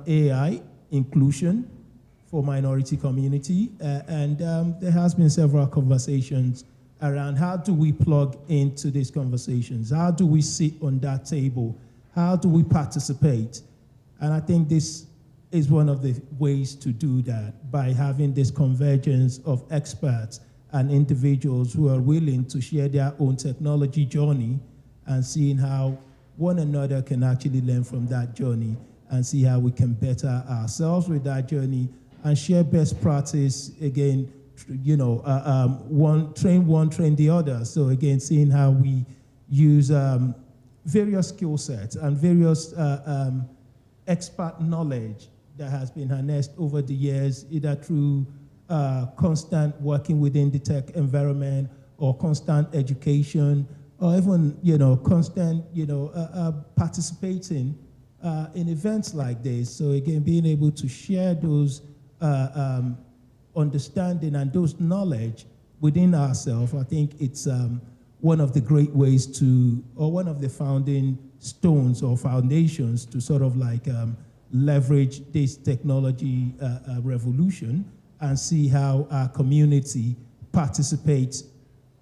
AI inclusion for minority community, and there has been several conversations around how do we plug into these conversations? How do we sit on that table? How do we participate? And I think this is one of the ways to do that, by having this convergence of experts and individuals who are willing to share their own technology journey and seeing how one another can actually learn from that journey and see how we can better ourselves with that journey and share best practice. Again, train the other. So again, seeing how we use various skill sets and various expert knowledge that has been harnessed over the years, either through constant working within the tech environment or constant education, or even constant participating in events like this. So again, being able to share those understanding and those knowledge within ourselves, I think it's one of the great ways to, or one of the founding stones or foundations to sort of like leverage this technology revolution and see how our community participates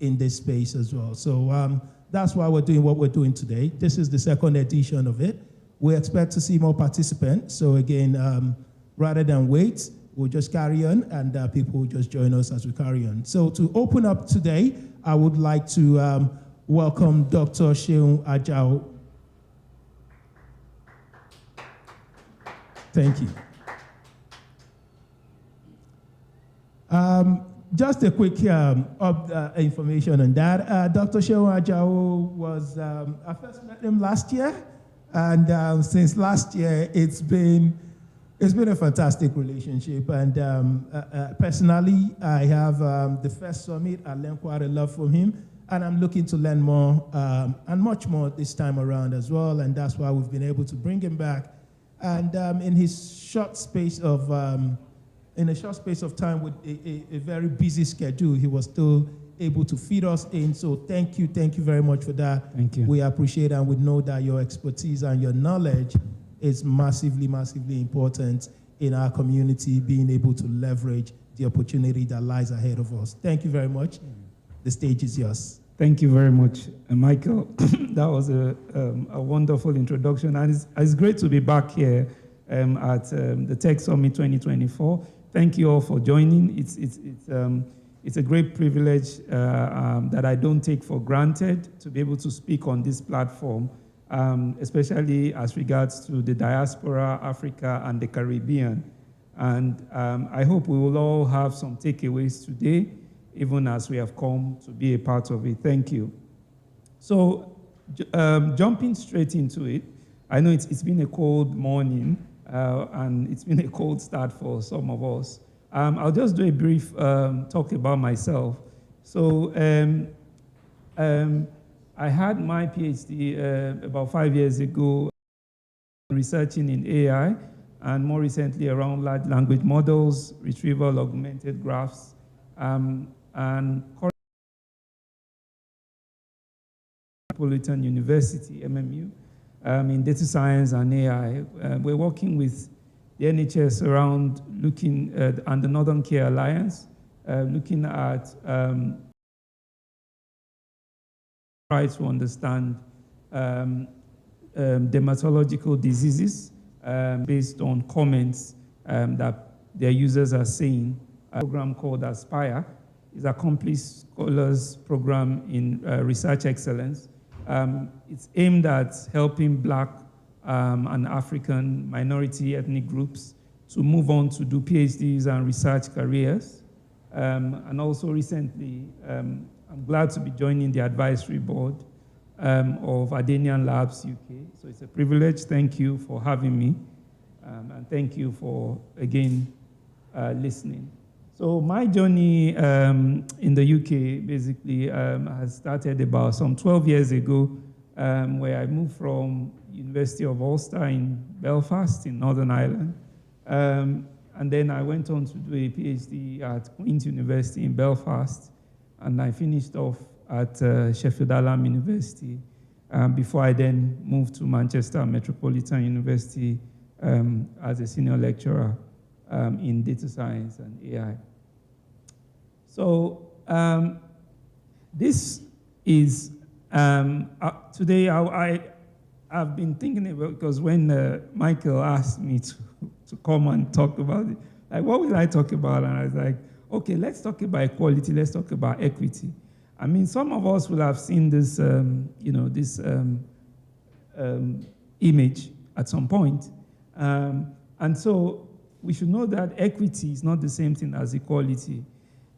in this space as well. So that's why we're doing what we're doing today. This is the second edition of it. We expect to see more participants. So again, rather than wait, we'll just carry on, and people will just join us as we carry on. So to open up today, I would like to welcome Dr. Seun Ajao. Thank you. Just a quick information on that. Dr. Seun Ajao was, I first met him last year, and since last year, it's been a fantastic relationship. And personally, I have the first summit. I learned quite a lot from him, and I'm looking to learn more and much more this time around as well. And that's why we've been able to bring him back. And in his short space of time with a very busy schedule, he was still able to feed us in. So thank you very much for that. Thank you. We appreciate and we know that your expertise and your knowledge is massively, massively important in our community, being able to leverage the opportunity that lies ahead of us. Thank you very much. The stage is yours. Thank you very much, Michael. That was a wonderful introduction, and it's great to be back here at the Tech Summit 2024. Thank you all for joining. It's a great privilege that I don't take for granted to be able to speak on this platform, especially as regards to the diaspora, Africa, and the Caribbean. And I hope we will all have some takeaways today, even as we have come to be a part of it. Thank you. So jumping straight into it, I know it's been a cold morning, and it's been a cold start for some of us. I'll just do a brief talk about myself. So I had my PhD about 5 years ago researching in AI, and more recently around large language models, retrieval augmented graphs, and Metropolitan University, MMU, in data science and AI. We're working with the NHS around looking at, and the Northern Care Alliance, looking at try to understand dermatological diseases based on comments that their users are saying. A program called Aspire is a Accomplished Scholars Program in Research Excellence. It's aimed at helping Black and African minority ethnic groups to move on to do PhDs and research careers. And also recently, I'm glad to be joining the advisory board of Adanian Labs UK. So it's a privilege. Thank you for having me. And thank you for, again, listening. So my journey in the UK basically has started about some 12 years ago, where I moved from University of Ulster in Belfast in Northern Ireland. And then I went on to do a PhD at Queen's University in Belfast, and I finished off at Sheffield Hallam University before I then moved to Manchester Metropolitan University as a senior lecturer in data science and AI. So this is, today I've been thinking about, because when Michael asked me to come and talk about it, like, what will I talk about? And I was like, okay, let's talk about equality, let's talk about equity. I mean, some of us will have seen this, this image at some point. And so we should know that equity is not the same thing as equality.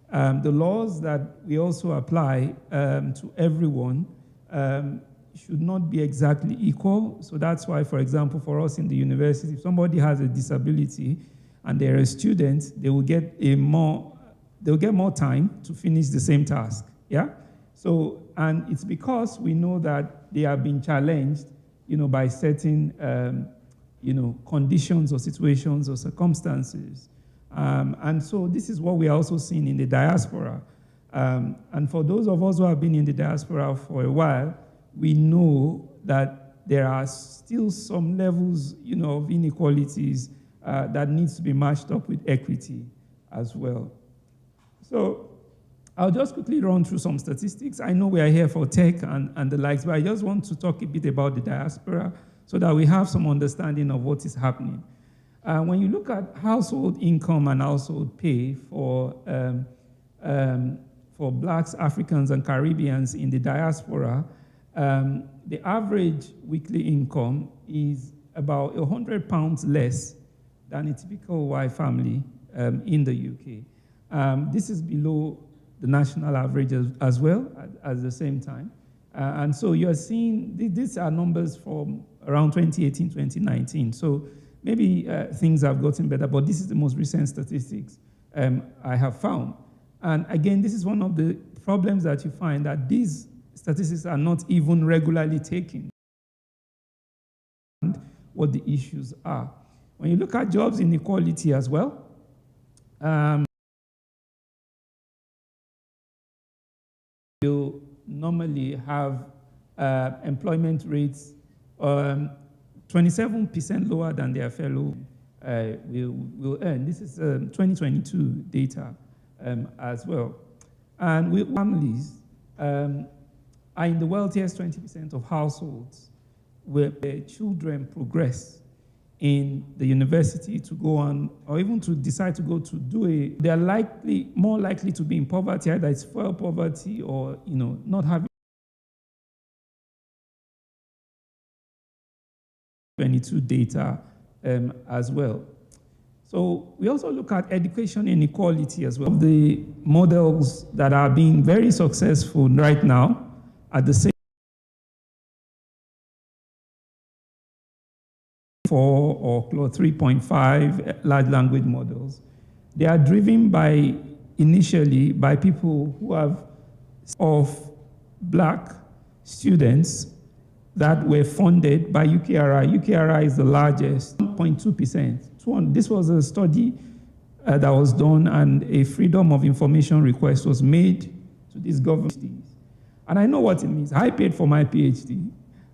The laws that we also apply to everyone should not be exactly equal. So that's why, for example, for us in the university, if somebody has a disability and they're a student, they will get more time to finish the same task. Yeah. So, and it's because we know that they have been challenged, by certain, conditions or situations or circumstances. And so this is what we are also seeing in the diaspora. And for those of us who have been in the diaspora for a while, we know that there are still some levels, of inequalities that needs to be matched up with equity as well. So I'll just quickly run through some statistics. I know we are here for tech and the likes, but I just want to talk a bit about the diaspora so that we have some understanding of what is happening. When you look at household income and household pay for Blacks, Africans, and Caribbeans in the diaspora, the average weekly income is about £100 less than a typical white family in the UK. This is below the national average as well at the same time. And so you're seeing, these are numbers from around 2018, 2019. So maybe things have gotten better, but this is the most recent statistics I have found. And again, this is one of the problems that you find, that these statistics are not even regularly taken. And what the issues are. When you look at jobs inequality as well, you normally have employment rates 27% lower than their fellow will earn. This is 2022 data as well. And families are in the wealthiest 20% of households where their children progress in the university to go on, or even to decide to go to do they're more likely to be in poverty, either it's fuel poverty or not having 22 data as well. So we also look at education inequality as well. The models that are being very successful right now at the same 4 or 3.5 large language models. They are driven initially by people who have Black students that were funded by UKRI. UKRI is the largest, 1.2%. This was a study that was done, and a freedom of information request was made to these governments. And I know what it means. I paid for my PhD,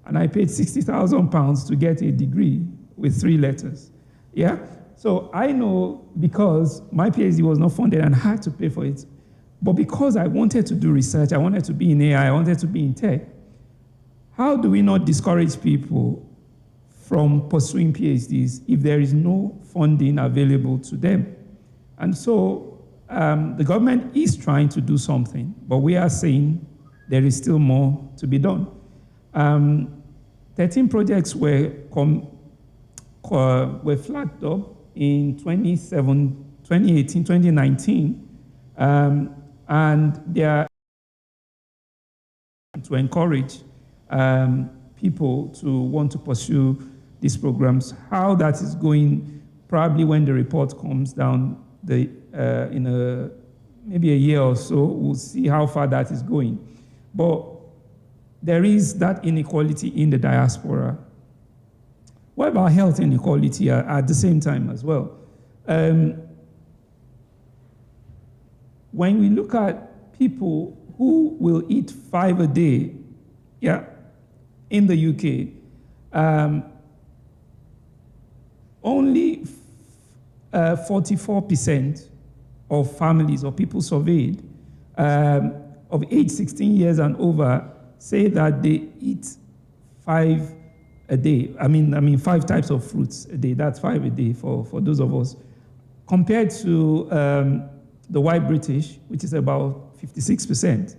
and I paid £60,000 to get a degree with 3 letters. Yeah? So I know, because my PhD was not funded and I had to pay for it, but because I wanted to do research, I wanted to be in AI, I wanted to be in tech, how do we not discourage people from pursuing PhDs if there is no funding available to them? And so the government is trying to do something, but we are saying there is still more to be done. 13 projects were flagged up in 2018, 2019, and they are to encourage people to want to pursue these programs. How that is going, probably when the report comes down in maybe a year or so, we'll see how far that is going. But there is that inequality in the diaspora. What about health inequality at the same time as well? When we look at people who will eat 5 a day, yeah, in the UK, only 44% of families or people surveyed of age 16 years and over say that they eat 5 a day. I mean 5 types of fruits a day. That's 5 a day for those of us. Compared to the white British, which is about 56%.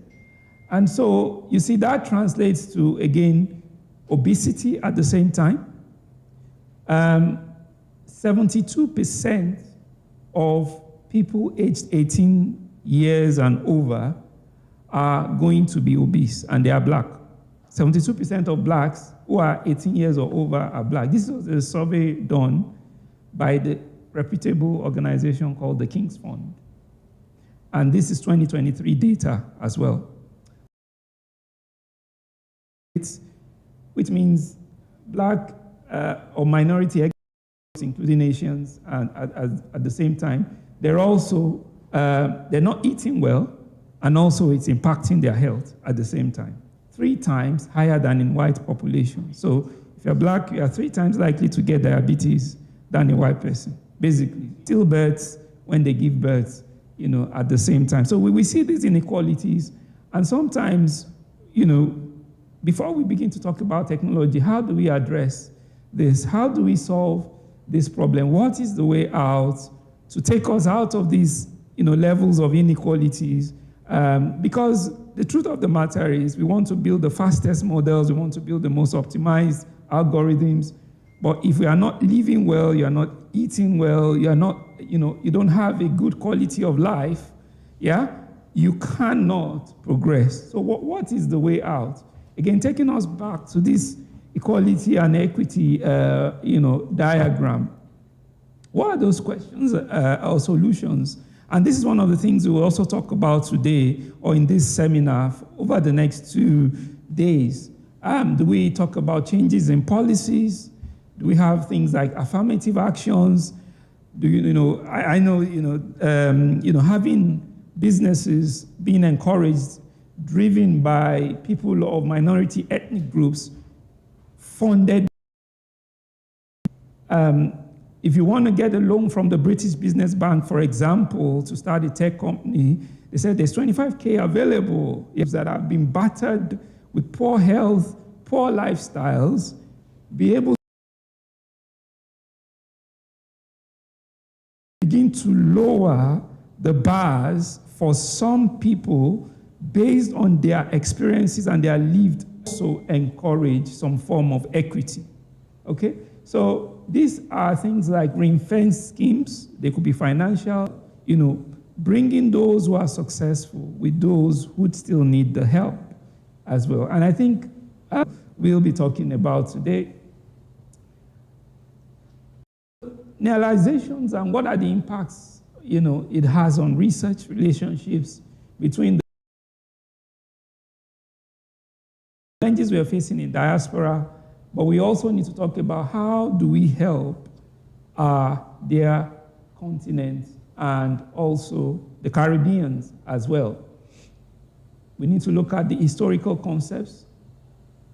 And so you see that translates to, again, obesity at the same time. 72% of people aged 18 years and over are going to be obese, and they are black. 72% of blacks who are 18 years or over are black. This was a survey done by the reputable organization called the King's Fund. And this is 2023 data as well. Which means black or minority, including Asians, and at the same time, they're also, they're not eating well, and also it's impacting their health at the same time. 3 times higher than in white population. So if you're black, you are 3 times likely to get diabetes than a white person, basically. Stillbirths when they give birth, at the same time. So we see these inequalities, and sometimes, before we begin to talk about technology, how do we address this? How do we solve this problem? What is the way out to take us out of these, levels of inequalities? Because the truth of the matter is we want to build the fastest models, we want to build the most optimized algorithms, but if we are not living well, you are not eating well, you are not, you don't have a good quality of life, you cannot progress. So what is the way out? Again, taking us back to this equality and equity, diagram. What are those questions or solutions? And this is one of the things we will also talk about today or in this seminar over the next 2 days. Do we talk about changes in policies? Do we have things like affirmative actions? I know, having businesses being encouraged, driven by people of minority ethnic groups, funded. If you want to get a loan from the British Business Bank, for example, to start a tech company, they said there's 25K available that have been battered with poor health, poor lifestyles, be able to begin to lower the bars for some people based on their experiences and their lived, also encourage some form of equity. Okay? So these are things like ring-fence schemes. They could be financial, bringing those who are successful with those who still need the help as well. And I think we'll be talking about today neolizations and what are the impacts, it has on research relationships between the challenges we are facing in diaspora, but we also need to talk about how do we help their continent and also the Caribbeans as well. We need to look at the historical concepts.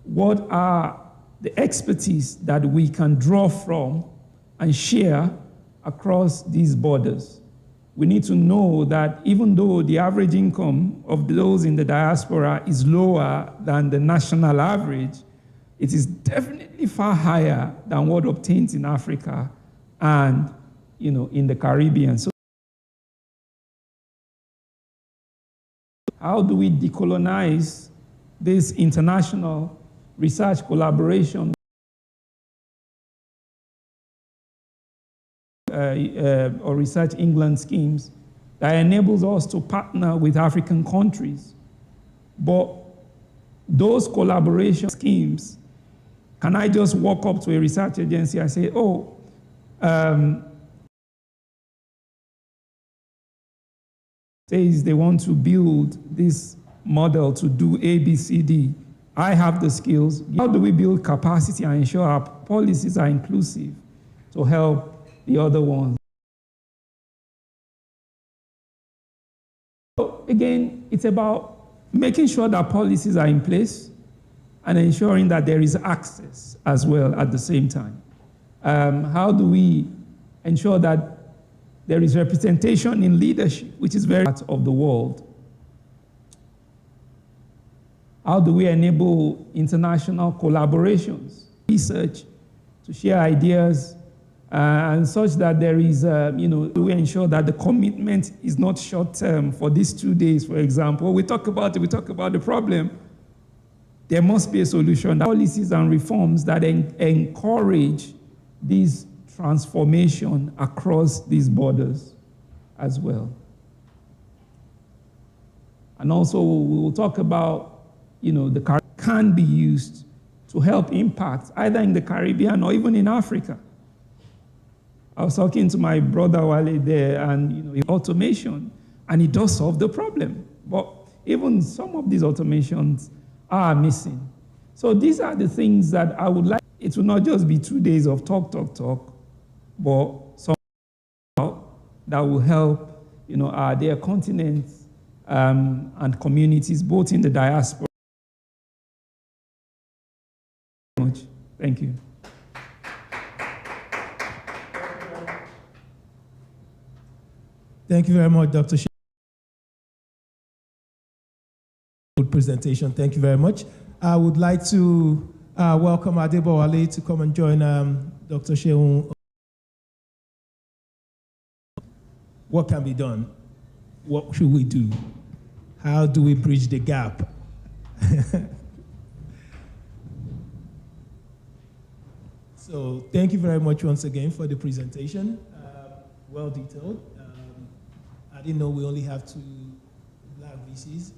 What are the expertise that we can draw from and share across these borders? We need to know that even though the average income of those in the diaspora is lower than the national average, it is definitely far higher than what obtains in Africa and, in the Caribbean. So how do we decolonize this international research collaboration or Research England schemes that enables us to partner with African countries? But those collaboration schemes, can I just walk up to a research agency and say, says they want to build this model to do A, B, C, D. I have the skills. How do we build capacity and ensure our policies are inclusive to help the other ones? So again, it's about making sure that policies are in place and ensuring that there is access as well at the same time. How do we ensure that there is representation in leadership, which is very part of the world? How do we enable international collaborations, research, to share ideas, and such that there is, do we ensure that the commitment is not short-term for these 2 days, for example? We talk about the problem. There must be a solution, policies and reforms that encourage this transformation across these borders as well. And also, we will talk about, the can be used to help impact either in the Caribbean or even in Africa. I was talking to my brother Wale there, and automation, and it does solve the problem. But even some of these automations are missing. So these are the things that I would like. It will not just be 2 days of talk, but somehow that will help, their continents and communities, both in the diaspora. Thank you. Thank you very much, Dr. Good presentation. Thank you very much. I would like to welcome Adebowale to come and join Dr. Sheun. What can be done? What should we do? How do we bridge the gap? So thank you very much once again for the presentation. Well detailed. I didn't know we only have 2 black VCs.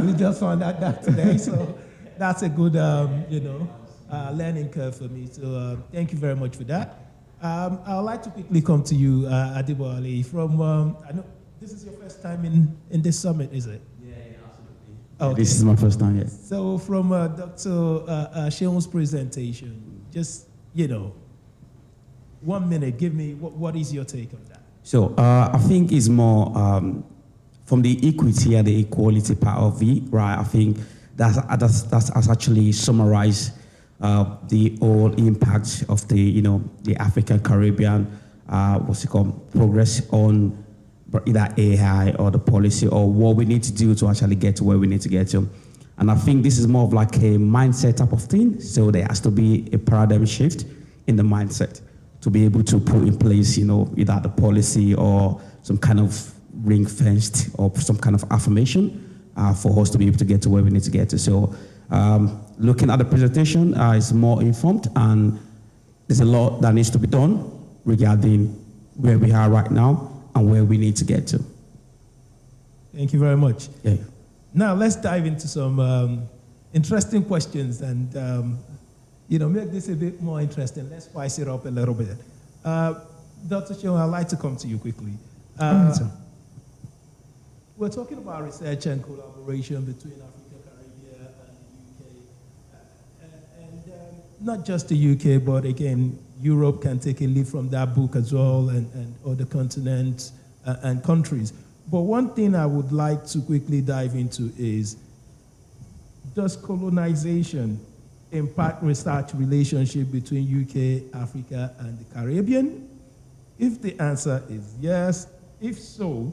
We just found out that today. So that's a good, learning curve for me. So thank you very much for that. I would like to quickly come to you, Adebowale, from, I know this is your first time in this summit, is it? Yeah, absolutely. Okay. This is my first time, yes. So from Dr. Sheun's presentation, just, 1 minute, give me, what is your take on that? So I think it's more from the equity and the equality part of it, right? I think that's actually summarized the whole impact of the African Caribbean, progress on either AI or the policy or what we need to do to actually get to where we need to get to. And I think this is more of like a mindset type of thing. So there has to be a paradigm shift in the mindset to be able to put in place, either the policy or some kind of ring-fenced or some kind of affirmation for us to be able to get to where we need to get to. So looking at the presentation, it's more informed, and there's a lot that needs to be done regarding where we are right now and where we need to get to. Thank you very much. Yeah. Now let's dive into some interesting questions and make this a bit more interesting. Let's spice it up a little bit. Dr. Sheun, I'd like to come to you quickly. We're talking about research and collaboration between Africa, Caribbean, and the UK. Not just the UK, but again, Europe can take a leaf from that book as well, and other continents and countries. But one thing I would like to quickly dive into is, does colonization impact research relationship between UK, Africa, and the Caribbean? If the answer is yes, if so,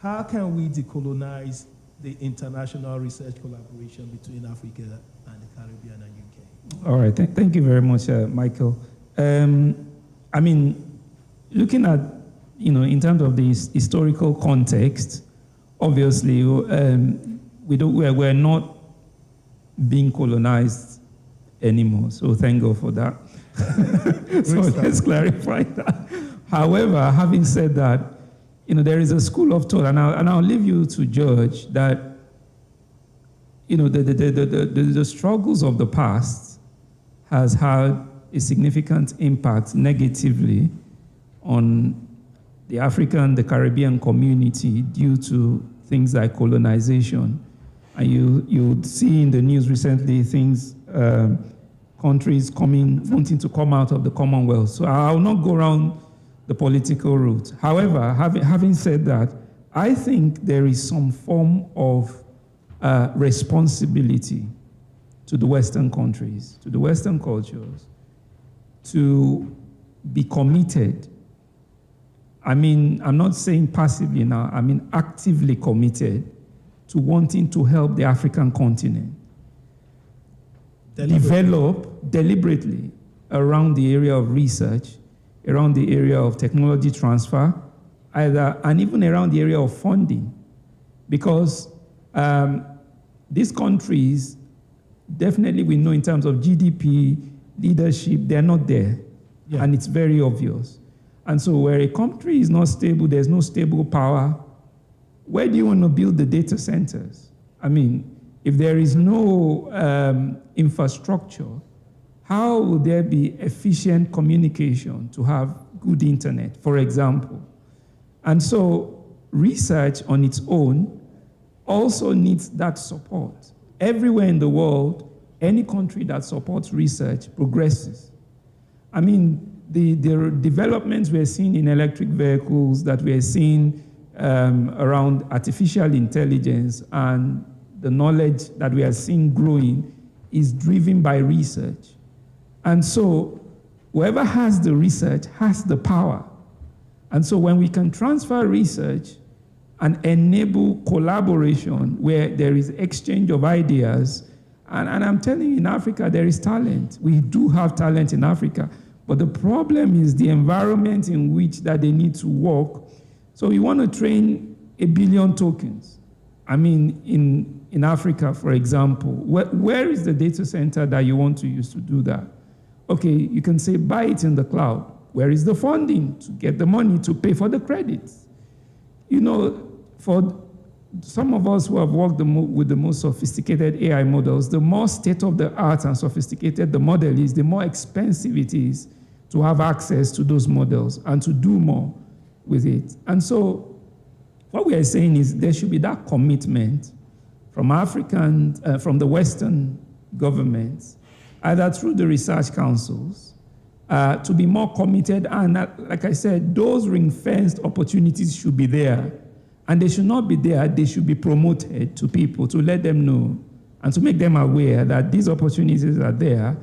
how can we decolonize the international research collaboration between Africa and the Caribbean and UK? All right, thank you very much, Michael. Looking at, in terms of the historical context, obviously, we're not being colonized anymore. So thank God for that. So let's clarify that. However, having said that, there is a school of thought, and I'll leave you to judge that, the struggles of the past has had a significant impact negatively on the African, the Caribbean community due to things like colonization. And you would see in the news recently things, countries wanting to come out of the Commonwealth. So I will not go around the political route. However, having said that, I think there is some form of responsibility to the Western countries, to the Western cultures, to be committed. I mean, I'm not saying passively now, I mean actively committed to wanting to help the African continent develop deliberately around the area of research, around the area of technology transfer, and even around the area of funding. Because these countries, definitely we know in terms of GDP, leadership, they're not there. Yeah. And it's very obvious. And so where a country is not stable, there's no stable power, where do you want to build the data centers? I mean, if there is no infrastructure, how will there be efficient communication to have good internet, for example? And so research on its own also needs that support. Everywhere in the world, any country that supports research progresses. I mean, the developments we're seeing in electric vehicles, that we're seeing around artificial intelligence, and the knowledge that we are seeing growing is driven by research. And so whoever has the research has the power. And so when we can transfer research and enable collaboration where there is exchange of ideas, and I'm telling you, in Africa, there is talent. We do have talent in Africa. But the problem is the environment in which that they need to work. So we want to train 1 billion tokens. I mean, in Africa, for example, where is the data center that you want to use to do that? Okay, you can say buy it in the cloud. Where is the funding to get the money to pay for the credits? You know, for some of us who have worked with the most sophisticated AI models, the more state-of-the-art and sophisticated the model is, the more expensive it is to have access to those models and to do more with it. And so what we are saying is there should be that commitment from from the Western governments, either through the research councils, to be more committed. And like I said, those ring-fenced opportunities should be there. And they should not be there, they should be promoted to people to let them know and to make them aware that these opportunities are there.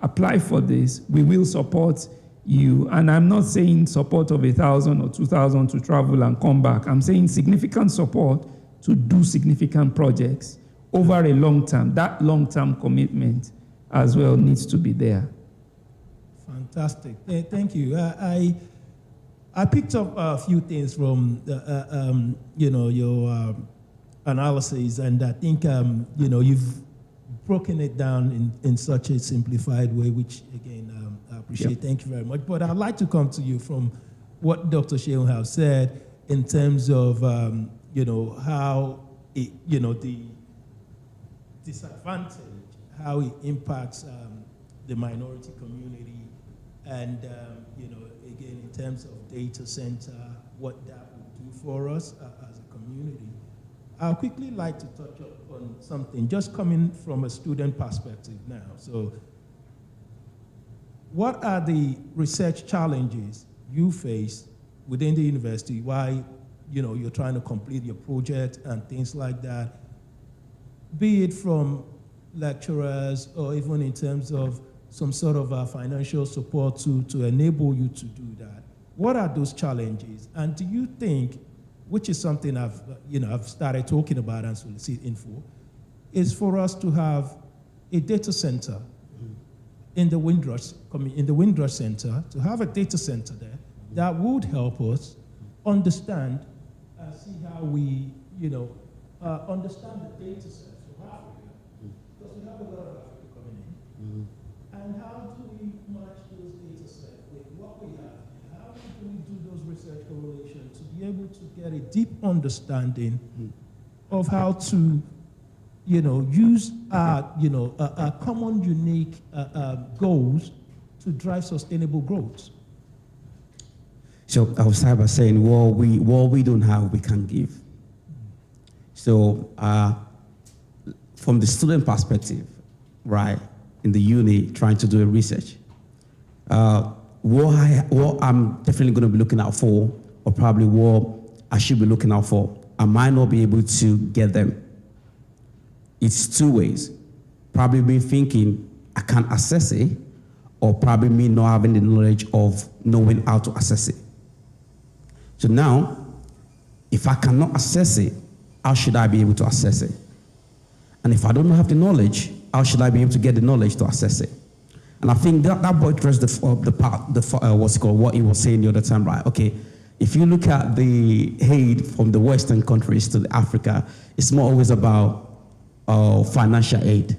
Apply for this, we will support you. And I'm not saying support of 1,000 or 2,000 to travel and come back. I'm saying significant support to do significant projects over a long term. That long-term commitment as well needs to be there. Fantastic. Thank you. I picked up a few things from your analysis, and I think you've broken it down in such a simplified way, which again I appreciate. Yep. Thank you very much. But I'd like to come to you from what Dr. Shehu has said in terms of how it, the disadvantage, how it impacts the minority community, and again, in terms of data center, what that would do for us as a community. I'd quickly like to touch on something, just coming from a student perspective now. So what are the research challenges you face within the university while you're trying to complete your project and things like that, be it from lecturers or even in terms of some sort of financial support to enable you to do that? What are those challenges? And do you think, which is something I've started talking about and solicit info, is for us to have a data center in the Windrush Center, to have a data center there that would help us understand and see how we, understand the data center of Africa, because we have a lot of Africa coming in. And how do we match those data sets with what we have? How do we do those research correlations to be able to get a deep understanding of how to, use our common, unique goals to drive sustainable growth? So I was start by saying, what we don't have, we can give. So from the student perspective, right, in the uni, trying to do a research, what I'm definitely going to be looking out for, or probably what I should be looking out for, I might not be able to get them. It's two ways. Probably been thinking I can't access it, or probably me not having the knowledge of knowing how to access it. So now, if I cannot access it, how should I be able to access it? And if I don't have the knowledge, how should I be able to get the knowledge to access it? And I think that boy addressed what he was saying the other time, right? Okay, if you look at the aid from the Western countries to Africa, it's more always about financial aid,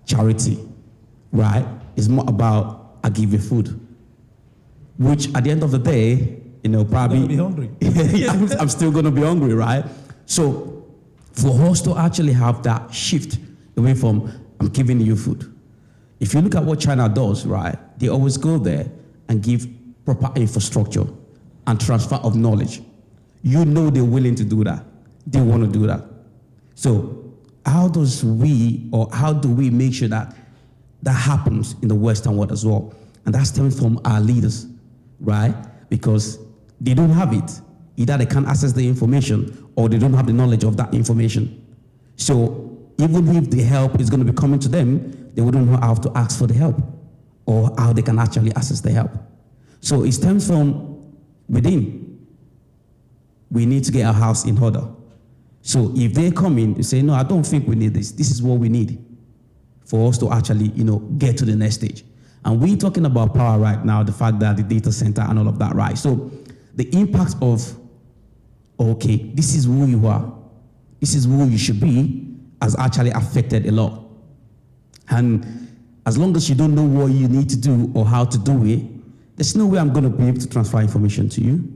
charity, right? It's more about, I give you food, which at the end of the day, probably You're gonna be hungry. I'm still going to be hungry, right? So for us to actually have that shift away from, I'm giving you food. If you look at what China does, right, they always go there and give proper infrastructure and transfer of knowledge. They're willing to do that. They want to do that. So how do we make sure that that happens in the Western world as well? And that stems from our leaders, right? Because they don't have it. Either they can't access the information or they don't have the knowledge of that information. So even if the help is going to be coming to them, they wouldn't know how to ask for the help or how they can actually access the help. So it stems from within. We need to get our house in order. So if they come in and say, no, I don't think we need this. This is what we need for us to actually, get to the next stage. And we're talking about power right now, the fact that the data center and all of that, right? So the impact of, okay, this is who you are, this is who you should be, has actually affected a lot. And as long as you don't know what you need to do or how to do it, there's no way I'm going to be able to transfer information to you,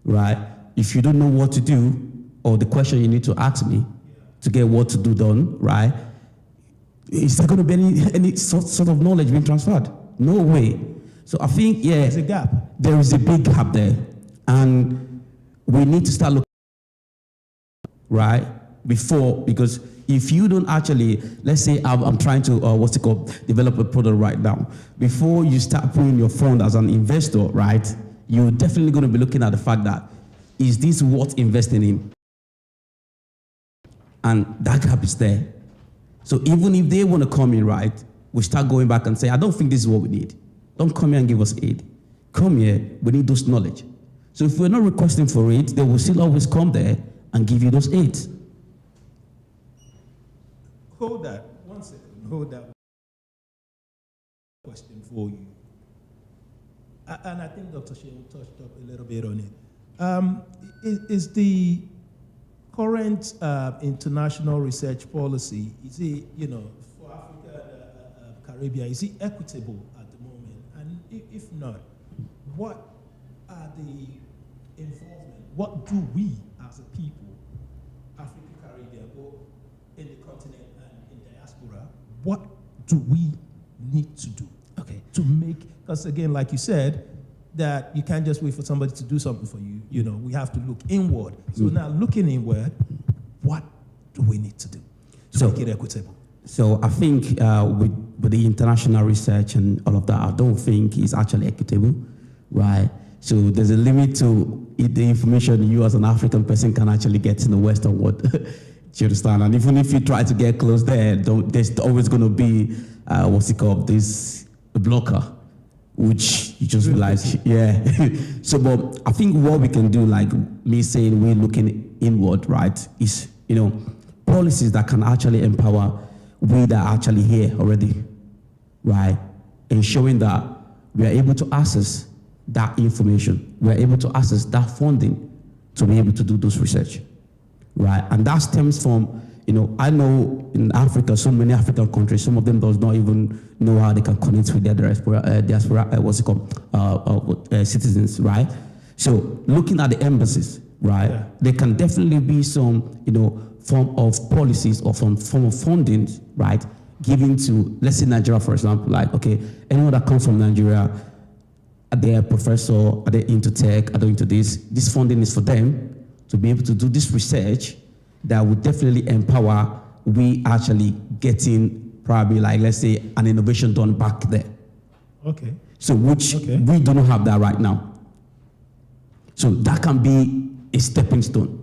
right? If you don't know what to do or the question you need to ask me to get what to do done, right? Is there going to be any sort of knowledge being transferred? No way. So I think, There's a gap. there is a big gap there. And we need to start looking, right? Because if you don't actually, let's say I'm trying to, develop a product right now. Before you start putting your fund as an investor, right? You're definitely going to be looking at the fact that, is this worth investing in? And that gap is there. So even if they want to come in, right, we start going back and say, I don't think this is what we need. Don't come here and give us aid. Come here, we need those knowledge. So if we're not requesting for it, they will still always come there and give you those aids. Hold that. 1 second. Hold that. Question for you. And I think Dr. Sheil touched up a little bit on it. Is the current international research policy, is it, for Africa and Caribbean, is it equitable at the moment? And if not, what are the involvement? What do we as a people, Africa, Caribbean, both in the continent and in diaspora, what do we need to do? Okay. To make, because again, like you said, that you can't just wait for somebody to do something for you. We have to look inward. So now looking inward, what do we need to do to make it equitable? So I think with the international research and all of that, I don't think it's actually equitable, right? So there's a limit to the information you as an African person can actually get in the Western world. Do you understand? And even if you try to get close there, there's always going to be, this blocker, which you just realize, So, but I think what we can do, like me saying we're looking inward, right, is, policies that can actually empower we that are actually here already, right? Ensuring that we are able to access that information. We are able to access that funding to be able to do those research, right? And that stems from, I know in Africa, so many African countries, some of them does not even know how they can connect with their diaspora citizens, right? So looking at the embassies, right, there can definitely be some, form of policies or some form of funding, right, given to, let's say Nigeria, for example, like, okay, anyone that comes from Nigeria, are they a professor, are they into tech, are they into this? This funding is for them to be able to do this research that would definitely empower we actually getting probably like, let's say, an innovation done back there. Okay. So we do not have that right now. So that can be a stepping stone.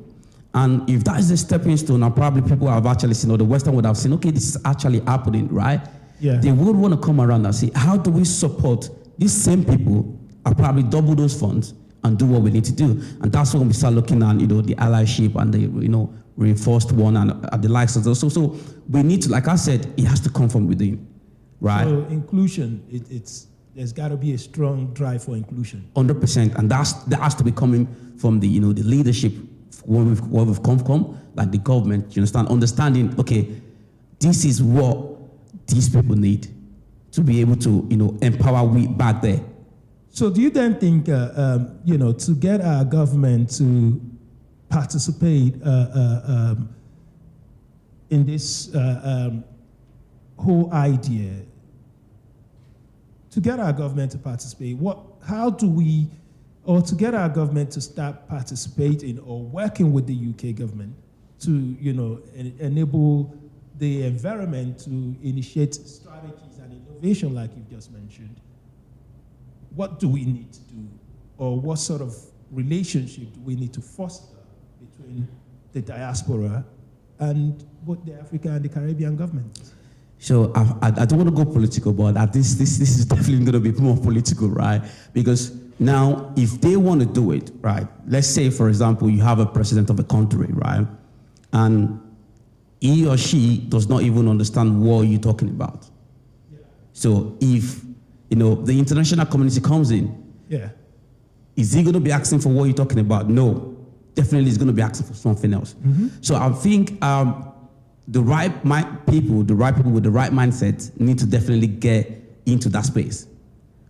And if that is a stepping stone, and probably people have actually seen, or the Western would have seen, okay, this is actually happening, right? Yeah. They would want to come around and say, how do we support these same people are probably double those funds and do what we need to do? And that's when we start looking at, the allyship and the, reinforced one and the likes of those. So we need to, like I said, it has to come from within, right? So inclusion, there's got to be a strong drive for inclusion. 100%, and that has to be coming from the the leadership where we've come from, like the government. You understanding? Okay, this is what these people need to be able to empower we back there. So do you then think to get our government to participate in this whole idea? To get our government to participate, to get our government to start participating or working with the UK government to, enable the environment to initiate strategies and innovation like you've just mentioned, what do we need to do? Or what sort of relationship do we need to foster between the diaspora and both the African and the Caribbean governments? So I don't want to go political, but this is definitely going to be more political, right? Because now, if they want to do it, right, let's say, for example, you have a president of a country, right, and he or she does not even understand what you're talking about. Yeah. So if, the international community comes in, yeah, is he going to be asking for what you're talking about? No. Definitely he's going to be asking for something else. Mm-hmm. So I think the right people with the right mindset need to definitely get into that space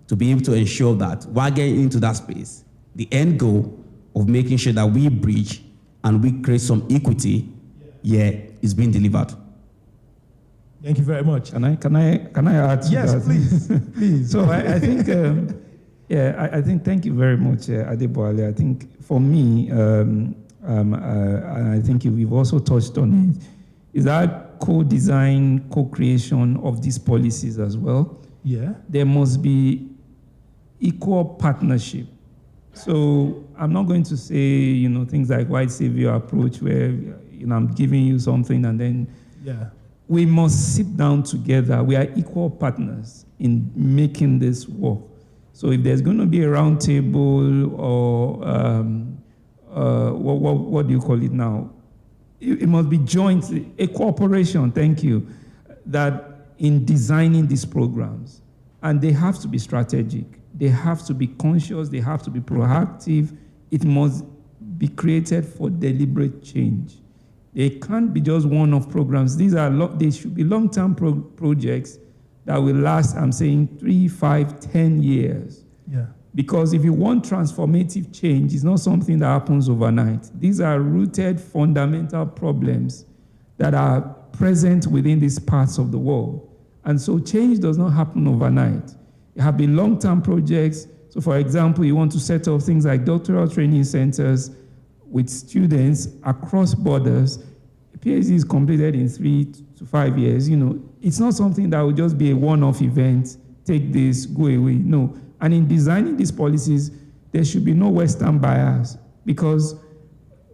to be able to ensure that while getting into that space, the end goal of making sure that we bridge and we create some equity, is being delivered. Thank you very much. Can I add to yes, that? Yes, please, please. So I think, I think thank you very much, Adeboale. I think for me, I think we've also touched on it, is that co-design, co-creation of these policies as well. Yeah. There must be equal partnership. So I'm not going to say, things like white savior approach where, I'm giving you something and then we must sit down together. We are equal partners in making this work. So if there's going to be a round table or what do you call it now? It must be joint, a cooperation, thank you, that in designing these programs. And they have to be strategic. They have to be conscious. They have to be proactive. It must be created for deliberate change. They can't be just one-off programs. They should be long-term projects that will last, I'm saying, 3, 5, 10 years. Yeah. Because if you want transformative change, it's not something that happens overnight. These are rooted fundamental problems that are present within these parts of the world. And so change does not happen overnight. It have been long-term projects. So for example, you want to set up things like doctoral training centers with students across borders. A PhD is completed in 3 to 5 years. It's not something that will just be a one-off event, take this, go away. No. And in designing these policies, there should be no Western bias, because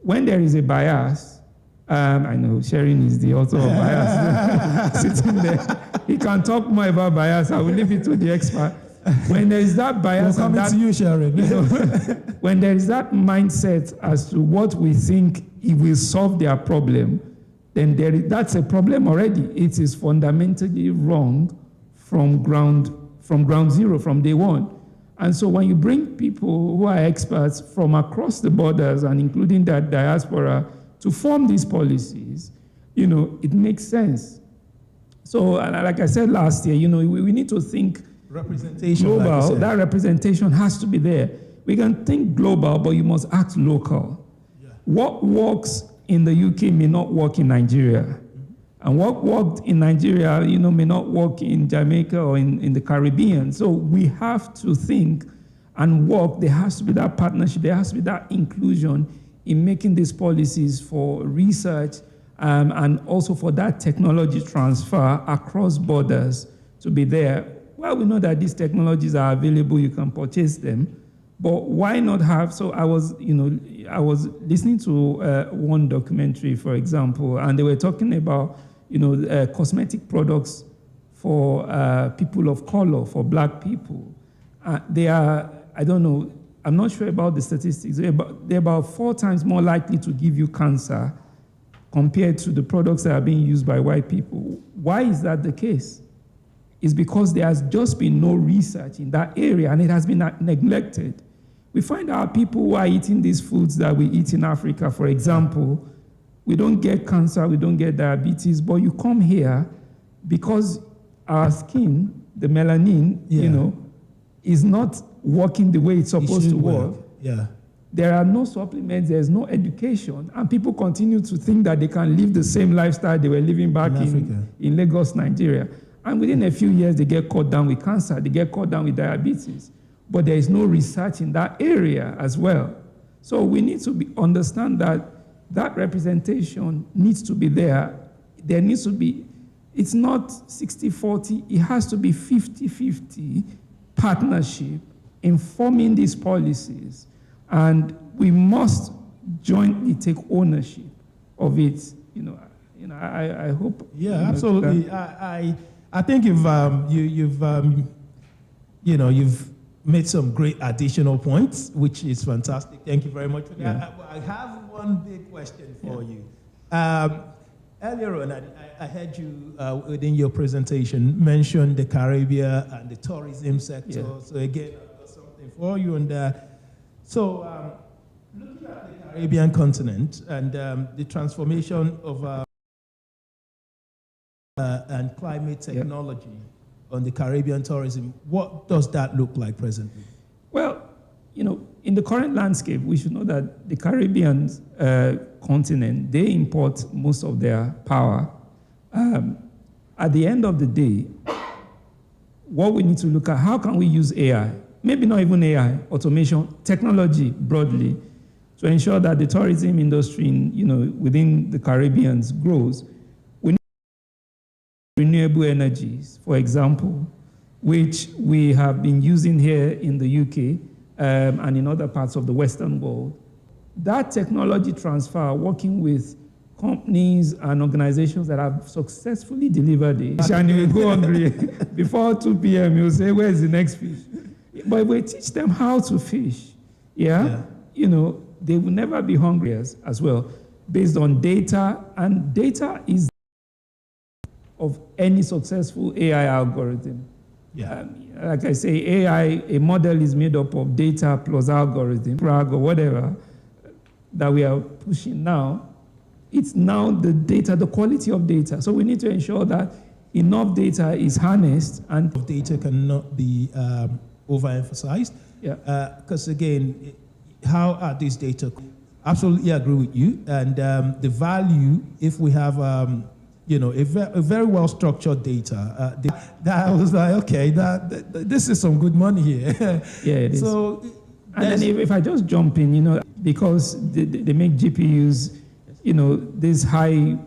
when there is a bias, I know Sharon is the author of bias, sitting there. He can talk more about bias. I will leave it to the expert. When there is that bias, we'll come to you, Sharon. When there is that mindset as to what we think it will solve their problem, then that's a problem already. It is fundamentally wrong from ground zero, from day one. And so when you bring people who are experts from across the borders and including that diaspora to form these policies, it makes sense. So like I said last year, we need to think representation global. Like that representation has to be there. We can think global, but you must act local. Yeah. What works in the UK may not work in Nigeria. And what worked in Nigeria, may not work in Jamaica or in the Caribbean. So we have to think and work. There has to be that partnership. There has to be that inclusion in making these policies for research and also for that technology transfer across borders to be there. Well, we know that these technologies are available. You can purchase them. But why not have, so I was listening to one documentary, for example, and they were talking about, cosmetic products for people of color, for black people. They are, I don't know, I'm not sure about the statistics, they're about 4 times more likely to give you cancer compared to the products that are being used by white people. Why is that the case? It's because there has just been no research in that area and it has been neglected. We find out people who are eating these foods that we eat in Africa, for example, we don't get cancer, we don't get diabetes, but you come here because our skin, the melanin, is not working the way it's supposed to work. Yeah. There are no supplements, there's no education, and people continue to think that they can live the same lifestyle they were living back in Lagos, Nigeria. And within a few years, they get caught down with cancer, they get caught down with diabetes. But there is no research in that area as well. So we need to understand that that representation needs to be there. There needs to be, it's not 60-40, it has to be 50-50 partnership in forming these policies. And we must jointly take ownership of it. I hope. Yeah, absolutely. I think you've made some great additional points, which is fantastic. Thank you very much for that. Yeah. I have one big question for you. Earlier on, I heard you within your presentation mention the Caribbean and the tourism sector. Yeah. So again, I've got something for you on that. So looking at the Caribbean continent and the transformation of and climate technology on the Caribbean tourism, what does that look like presently? Well, in the current landscape, we should know that the Caribbean continent, they import most of their power. At the end of the day, what we need to look at, how can we use AI? Maybe not even AI, automation, technology broadly, to ensure that the tourism industry within the Caribbean grows. We need renewable energies, for example, which we have been using here in the UK and in other parts of the Western world. That technology transfer, working with companies and organizations that have successfully delivered it, and you will go hungry before 2 p.m., you'll say, where's the next fish? But if we teach them how to fish, they will never be hungry as well, based on data, and data is of any successful AI algorithm. Yeah. Like I say, AI, a model is made up of data plus algorithm, RAG or whatever that we are pushing now. It's now the data, the quality of data. So we need to ensure that enough data is harnessed and data cannot be overemphasized. Yeah. Because again, how are these data? Absolutely agree with you. And the value, if we have a very well structured data, that I was like, okay, this is some good money here. Yeah, it is. So, and then if I just jump in, because they make GPUs, these high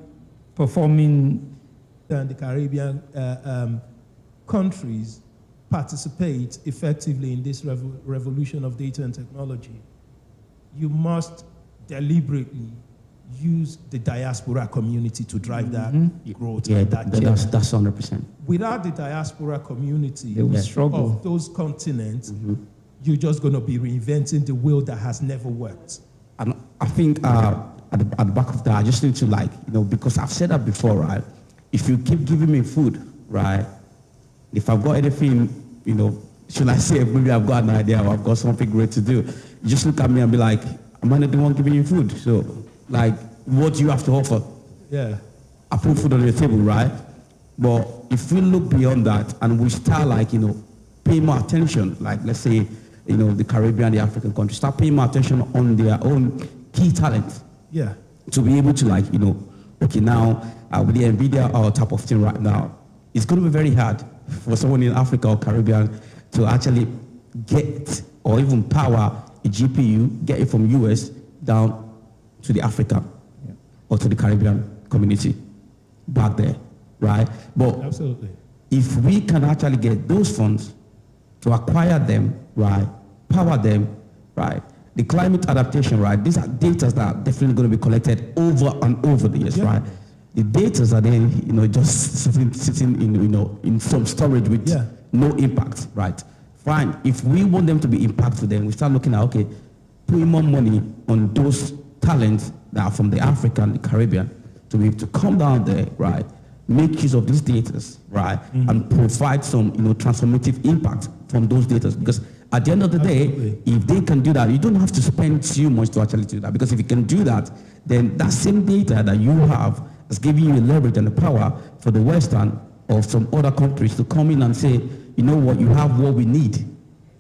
performing. And the Caribbean countries participate effectively in this revolution of data and technology. You must deliberately use the diaspora community to drive that growth. Yeah, and that's 100%. Without the diaspora community They will struggle. of those continents, you're just going to be reinventing the wheel that has never worked. And I think at the back of that, I just need to because I've said that before, right? If you keep giving me food, right? If I've got anything, should I say maybe I've got an idea or I've got something great to do, you just look at me and be like, am I not the one giving you food? So, what do you have to offer? Yeah. I put food on your table, right? But if we look beyond that and we start paying more attention, let's say, the Caribbean, the African countries, start paying more attention on their own key talent. Yeah. To be able to okay, now with the NVIDIA type of thing right now, it's going to be very hard for someone in Africa or Caribbean to actually get or even power a GPU, get it from US down to the Africa or to the Caribbean community back there, right? But absolutely, if we can actually get those funds to acquire them, right, power them, right, the climate adaptation, right, these are data that are definitely going to be collected over and over the years, right? the data are then, just sitting in some storage with no impact, right? Fine. If we want them to be impactful, then we start looking at, okay, putting more money on those talents that are from the Africa and the Caribbean to be able to come down there, right? Make use of these data, right? And provide some, transformative impact from those data. Because at the end of the day, if they can do that, you don't have to spend too much to actually do that. Because if you can do that, then that same data that you have is giving you the leverage and the power for the Western or some other countries to come in and say, you know what, you have what we need.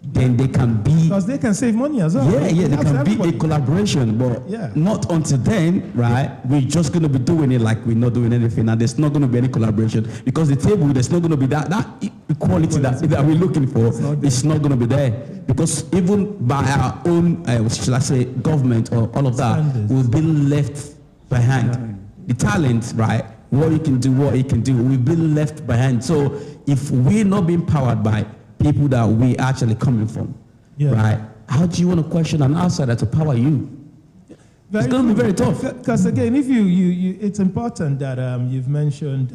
Then they can be... Because they can save money as well. Yeah, they can be a collaboration, but not until then, right? We're just going to be doing it like we're not doing anything, and there's not going to be any collaboration, because the table, there's not going to be that equality that we're looking for. It's not going to be there, because even by our own, should I say, government or all of that, we'll be left behind. The talent, right? What you can do, we've been left behind. So if we're not being powered by people that we actually coming from, right? How do you want to question an outsider to power you? It's going to be very tough. Because again, if you it's important that you've mentioned.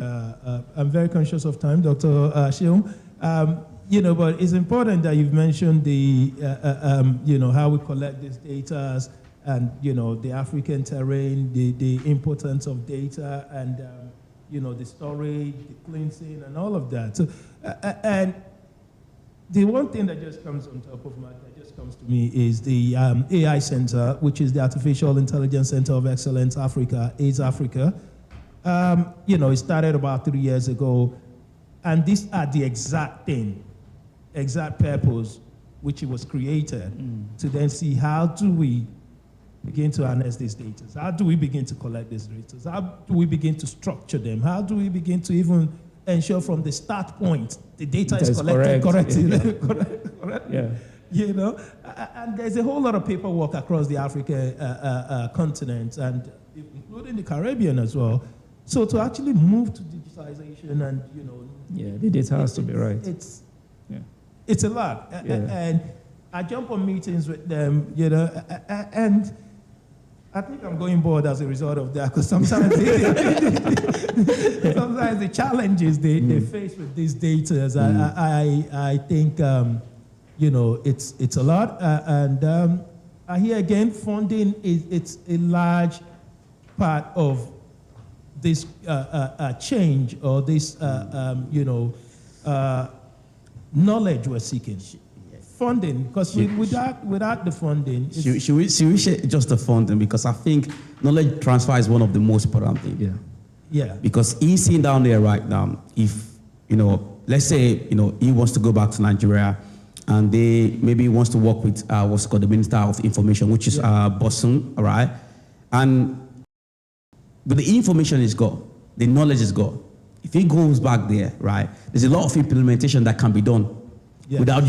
I'm very conscious of time, Dr. Sheung. But it's important that you've mentioned the how we collect this data and the African terrain, the importance of data, and the storage, the cleansing, and all of that. So and the one thing that just comes on top of to me is the AI Center, which is the Artificial Intelligence Center of Excellence Africa, AIDS Africa. It started about 3 years ago, and these are the exact purpose which it was created, to then see how do we begin to harness these data? How do we begin to collect these data? How do we begin to structure them? How do we begin to even ensure from the start point the data is collected correctly? Correct. Yeah. And there's a whole lot of paperwork across the African continent, and including the Caribbean as well. So to actually move to digitalization and the data has to be right. It's a lot, and I jump on meetings with them, and I think I'm going bored as a result of that, because sometimes sometimes the challenges they face with these data, I think it's a lot, and I hear again funding it's a large part of this change or this knowledge we're seeking. Funding, because without the funding... Should we share just the funding? Because I think knowledge transfer is one of the most important things. Yeah. Because he's sitting down there right now, if, let's say, he wants to go back to Nigeria, and maybe he wants to work with what's called the Minister of Information, which is Bosun, all right? But the information is gone, the knowledge is gone. If he goes back there, right, there's a lot of implementation that can be done without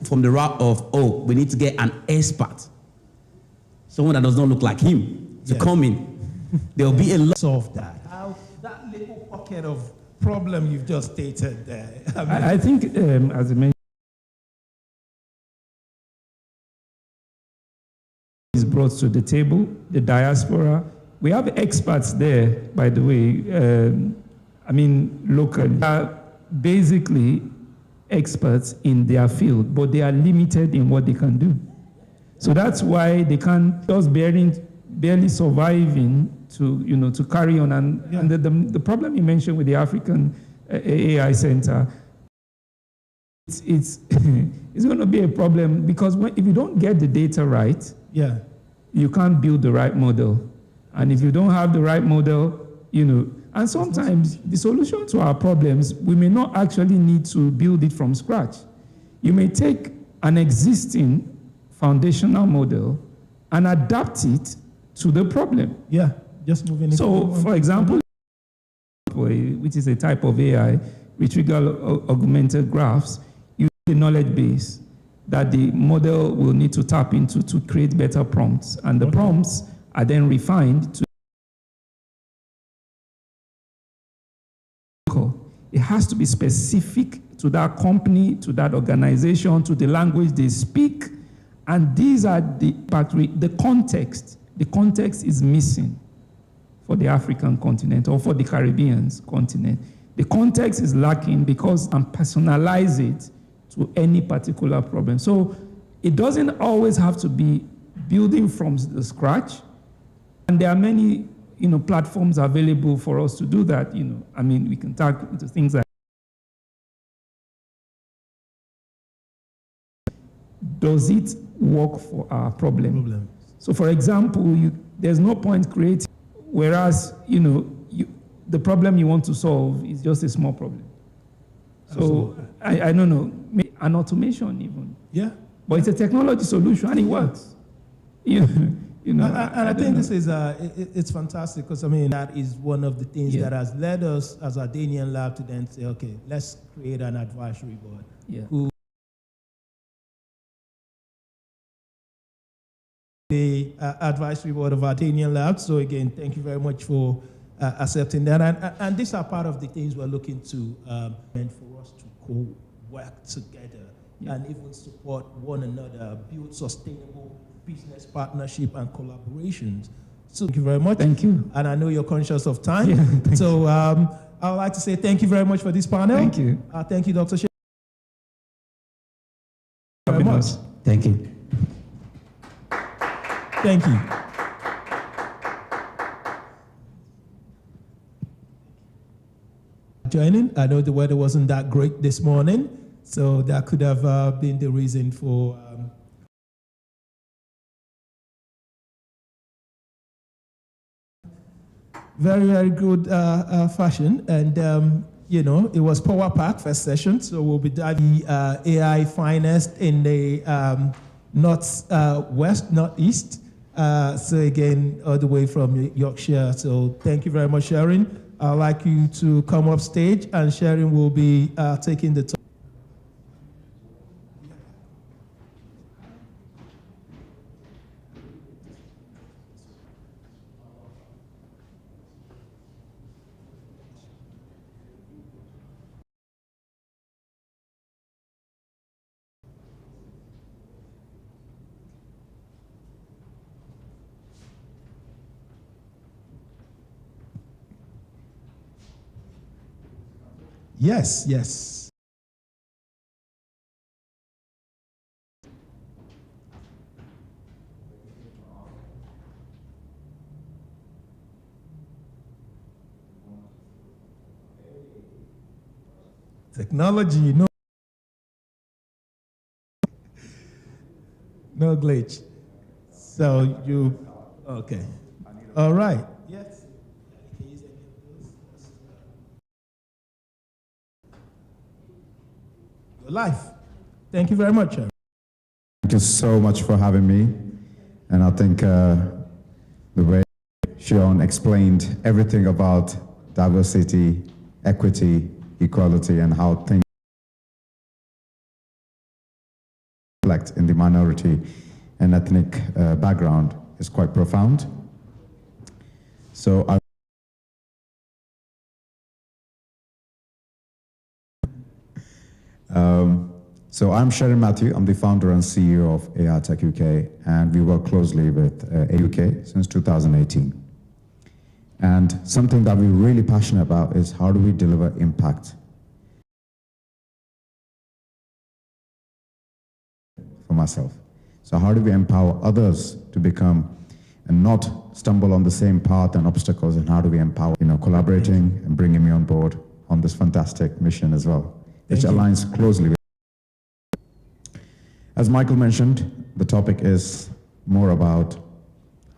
from the route of, we need to get an expert, someone that does not look like him, to come in. There'll be a lot. Solve that. How that little pocket of problem you've just stated there. I think, as I mentioned, is brought to the table, the diaspora. We have experts there, by the way, locally. They are basically experts in their field, but they are limited in what they can do. So that's why they can't just barely surviving to carry on. And the problem you mentioned with the African AI Center, it's going to be a problem, because if you don't get the data right, you can't build the right model. And if you don't have the right model, and sometimes the solution to our problems, we may not actually need to build it from scratch. You may take an existing foundational model and adapt it to the problem. Just moving it. So, for example, which is a type of AI, retrieval augmented graphs, use the knowledge base that the model will need to tap into to create better prompts. And the prompts are then refined to it has to be specific to that company, to that organization, to the language they speak. And these are the context the context is missing for the African continent or for the Caribbean continent. The context is lacking because I'm personalize it to any particular problem. So it doesn't always have to be building from the scratch. And there are many, platforms available for us to do that. We can talk into things like, does it work for our problem? So for example, there's no point creating, whereas, the problem you want to solve is just a small problem. So I don't know, an automation even. Yeah. But it's a technology solution and it works. And I think this is it's fantastic because that is one of the things that has led us as Adanian Lab to then say, okay, let's create an advisory board. Yeah. The advisory board of Adanian Lab. So again, thank you very much for accepting that. And these are part of the things we're looking to and for us to co-work together and even support one another, build sustainable business partnership and collaborations. So thank you very much. Thank you. And I know you're conscious of time. So I would like to say thank you very much for this panel. Thank you. Thank you, Dr. Very much. Thank you. Thank you. Joining. I know the weather wasn't that great this morning, so that could have been the reason for very, very good fashion. And, it was Power Pack first session, so we'll be diving AI finest in the northeast. So again, all the way from Yorkshire. So thank you very much, Sharon. I'd like you to come up stage, and Sharon will be taking the talk. Yes, yes. Technology, no glitch. So okay. All right. Yes. Life. Thank you very much. Thank you so much for having me. And I think the way Sean explained everything about diversity, equity, equality, and how things reflect in the minority and ethnic background is quite profound. So I'm Sharon Matthew. I'm the founder and CEO of AI Tech UK, and we work closely with AUK since 2018. And something that we're really passionate about is how do we deliver impact for myself. So how do we empower others to become and not stumble on the same path and obstacles, and how do we empower, collaborating and bringing me on board on this fantastic mission as well, which aligns closely with. As Michael mentioned, the topic is more about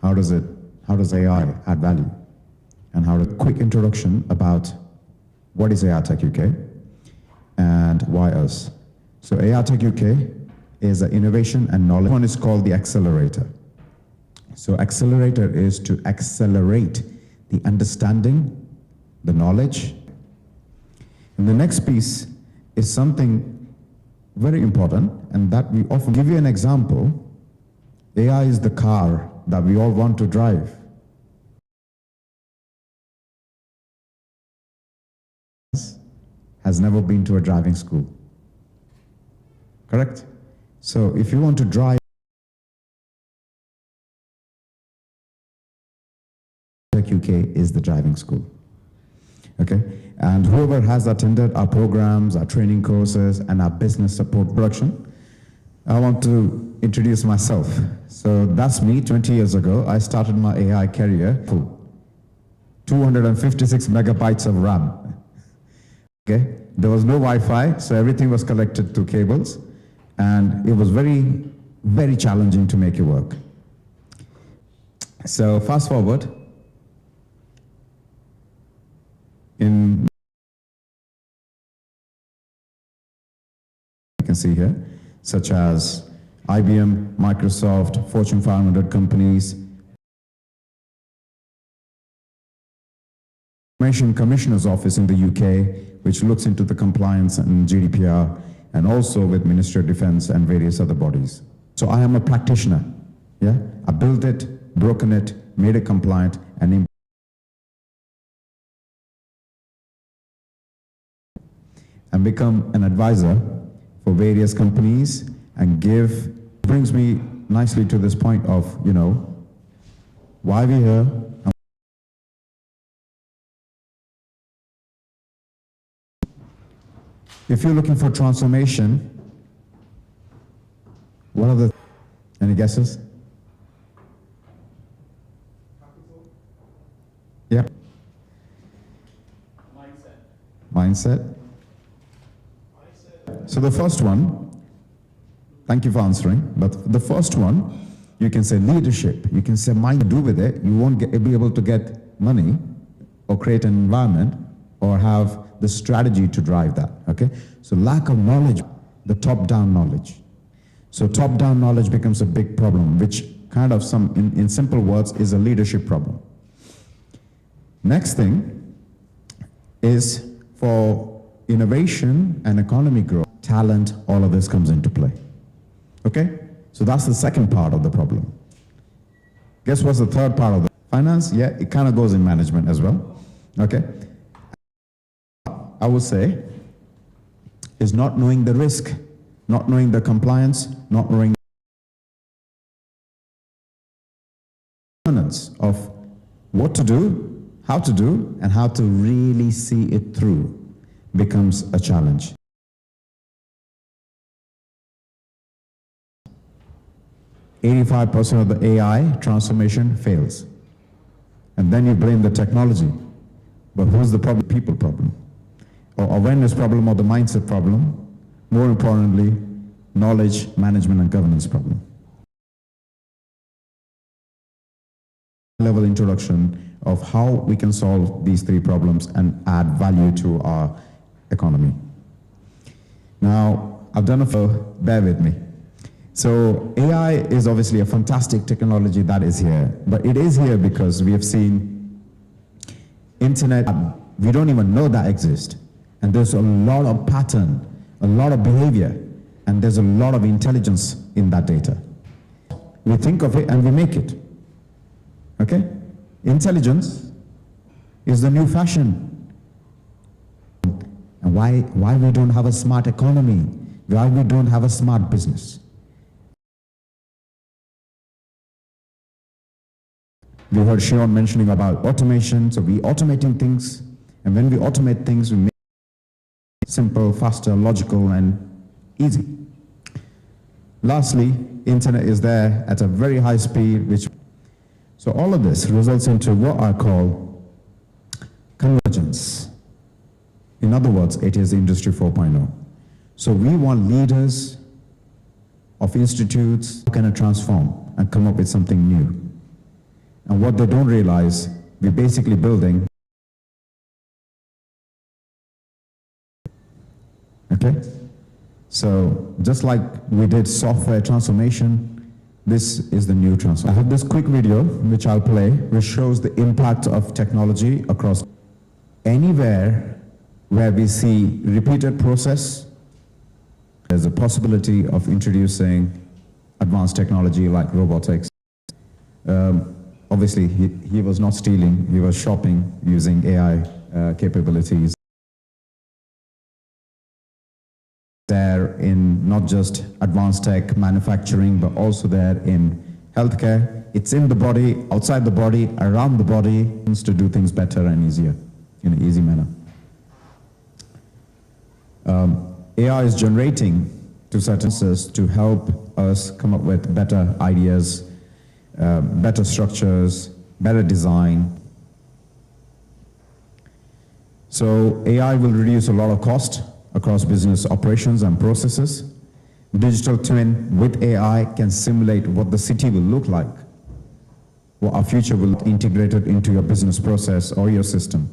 how does AI add value, and how a quick introduction about what is AI Tech UK and why us. So AI Tech UK is an innovation and knowledge. One is called the accelerator. So accelerator is to accelerate the understanding, the knowledge. And the next piece is something very important, and that we often give you an example. AI is the car that we all want to drive. Has never been to a driving school. Correct? So if you want to drive UK is the driving school. Okay? And whoever has attended our programs, our training courses, and our business support production, I want to introduce myself. So that's me. 20 years ago, I started my AI career. 256 megabytes of RAM. Okay? There was no Wi-Fi, so everything was connected to cables, and it was very, very challenging to make it work. So fast forward, you can see here, such as IBM, Microsoft, Fortune 500 companies, Information Commissioner's Office in the UK, which looks into the compliance and GDPR, and also with Ministry of Defense and various other bodies. So I am a practitioner. Yeah, I built it, broken it, made it compliant, and become an advisor for various companies and brings me nicely to this point of, why we're here. If you're looking for transformation, what are any guesses? Yeah. Mindset. So the first one, thank you for answering, but the first one, you can say leadership. You can say mind to do with it. You won't be able to get money or create an environment or have the strategy to drive that, okay? So lack of knowledge, the top-down knowledge. So top-down knowledge becomes a big problem, which kind of in simple words is a leadership problem. Next thing is for innovation and economy growth, talent, all of this comes into play, okay? So that's the second part of the problem. Guess what's the third part of the finance? Yeah, it kind of goes in management as well, okay? I would say, is not knowing the risk, not knowing the compliance, not knowing the governance of what to do, how to do, and how to really see it through becomes a challenge. %85% of the AI transformation fails. And then you blame the technology. But who's the problem? People problem. Or awareness problem, or the mindset problem. More importantly, knowledge, management, and governance problem. Level introduction of how we can solve these three problems and add value to our economy. Now, I've done bear with me. So AI is obviously a fantastic technology that is here, but it is here because we have seen internet, we don't even know that exists. And there's a lot of pattern, a lot of behavior, and there's a lot of intelligence in that data. We think of it and we make it, okay? Intelligence is the new fashion. And why we don't have a smart economy, why we don't have a smart business. We heard Shion mentioning about automation, so we automating things, and when we automate things, we make it simple, faster, logical, and easy. Lastly, internet is there at a very high speed, so all of this results into what I call convergence. In other words, it is Industry 4.0. So we want leaders of institutes who can transform and come up with something new. And what they don't realize, we're basically building, okay? So just like we did software transformation, this is the new transformation. I have this quick video which I'll play, which shows the impact of technology across anywhere where we see repeated process. There's a possibility of introducing advanced technology like robotics. Obviously, he was not stealing, he was shopping using AI capabilities. There in not just advanced tech manufacturing, but also there in healthcare, it's in the body, outside the body, around the body, to do things better and easier, in an easy manner. AI is generating to certain senses to help us come up with better ideas, better structures, better design. So AI will reduce a lot of cost across business operations and processes. Digital twin with AI can simulate what the city will look like, what our future will integrate it into your business process or your system.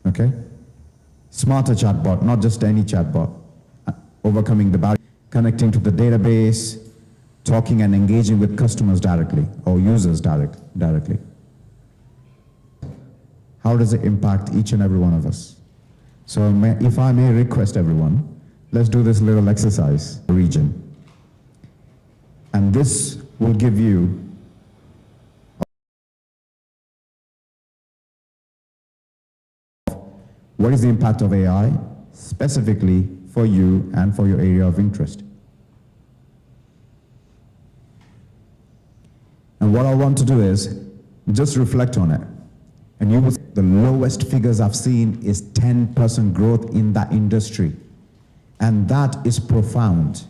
Okay? Smarter chatbot, not just any chatbot, overcoming the barrier, connecting to the database, talking and engaging with customers directly or users directly. How does it impact each and every one of us? So if I may request everyone, let's do this little exercise, region. And this will give you what is the impact of AI specifically for you and for your area of interest. And what I want to do is just reflect on it. And you will see the lowest figures I've seen is 10% growth in that industry. And that is profound.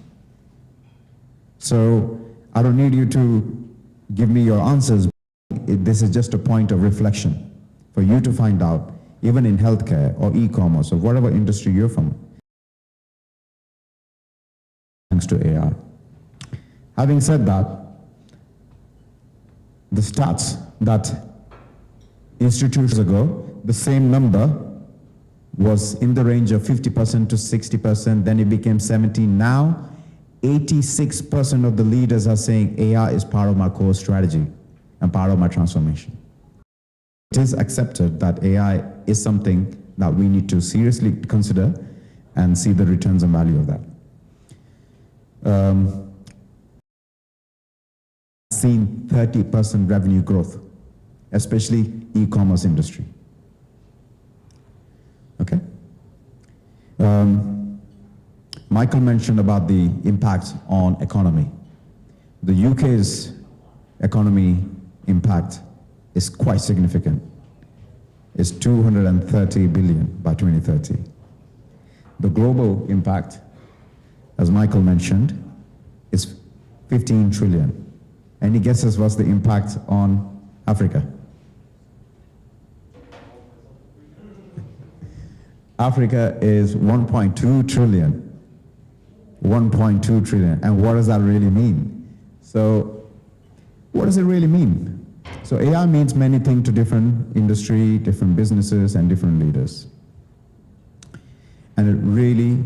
So I don't need you to give me your answers. This is just a point of reflection for you to find out, even in healthcare or e-commerce or whatever industry you're from, thanks to AI. Having said that, the stats that institutions ago, the same number was in the range of 50% to 60%, then it became 70%. Now, 86% of the leaders are saying AI is part of my core strategy and part of my transformation. It is accepted that AI is something that we need to seriously consider and see the returns and value of that. Seen 30% revenue growth, especially e-commerce industry. Okay. Michael mentioned about the impact on economy. The UK's economy impact is quite significant. It's 230 billion by 2030. The global impact, as Michael mentioned, is 15 trillion. Any guesses what's the impact on Africa? Africa is 1.2 trillion. 1.2 trillion. And what does that really mean? So, what does it really mean? So AI means many things to different industry, different businesses, and different leaders. And it really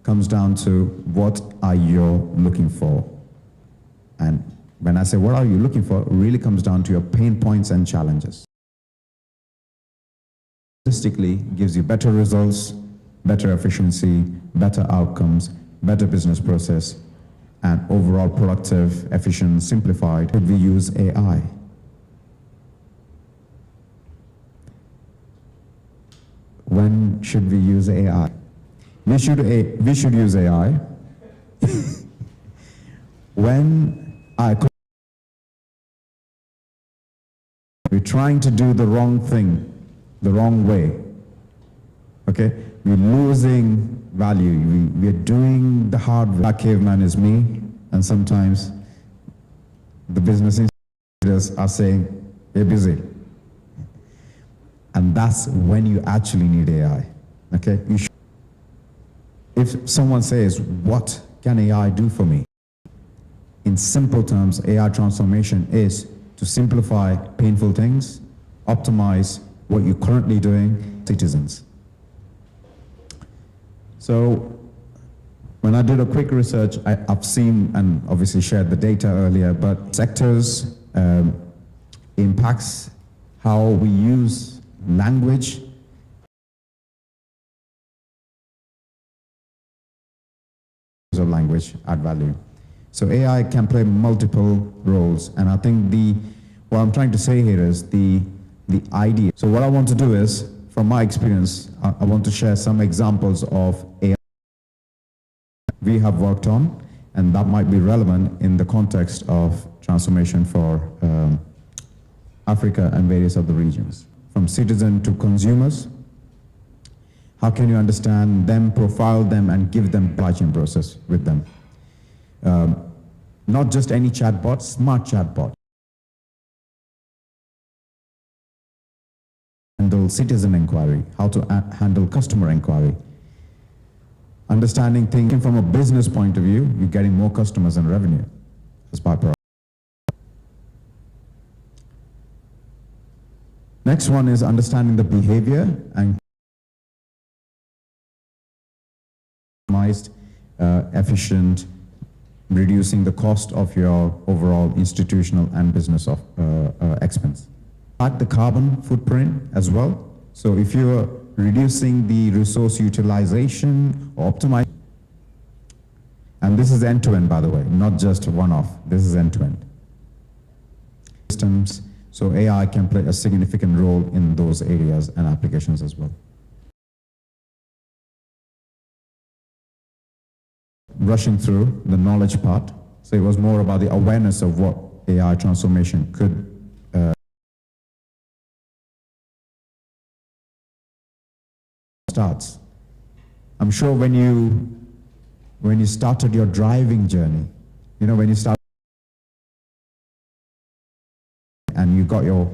comes down to what are you looking for? And when I say what are you looking for, it really comes down to your pain points and challenges. Statistically, gives you better results, better efficiency, better outcomes, better business process, and overall productive, efficient, simplified. Could we use AI? When should we use AI? We should use AI when we're trying to do the wrong thing, the wrong way. Okay? We're losing value. We're doing the hard work. That caveman is me, and sometimes the business leaders are saying, we're busy. And that's when you actually need AI. Okay? If someone says, what can AI do for me? In simple terms, AI transformation is to simplify painful things, optimize what you're currently doing, citizens. So when I did a quick research, I've seen and obviously shared the data earlier, but sectors impacts how we use language, of language add value. So AI can play multiple roles, and I think what I'm trying to say here is the idea. So what I want to do is, from my experience, I want to share some examples of AI we have worked on and that might be relevant in the context of transformation for Africa and various other regions. From citizen to consumers, how can you understand them, profile them, and give them supply chain process with them? Not just any chatbot, smart chatbot. Handle citizen inquiry, how to handle customer inquiry. Understanding things from a business point of view, you're getting more customers and revenue as byproduct. Next one is understanding the behavior and efficient, reducing the cost of your overall institutional and business of expense. At the carbon footprint as well. So if you're reducing the resource utilization or optimizing, and this is end-to-end, by the way, not just one-off, this is end-to-end. Systems, so AI can play a significant role in those areas and applications as well. Rushing through the knowledge part, so it was more about the awareness of what AI transformation could starts. I'm sure when you started your driving journey, you know, when you start and you got your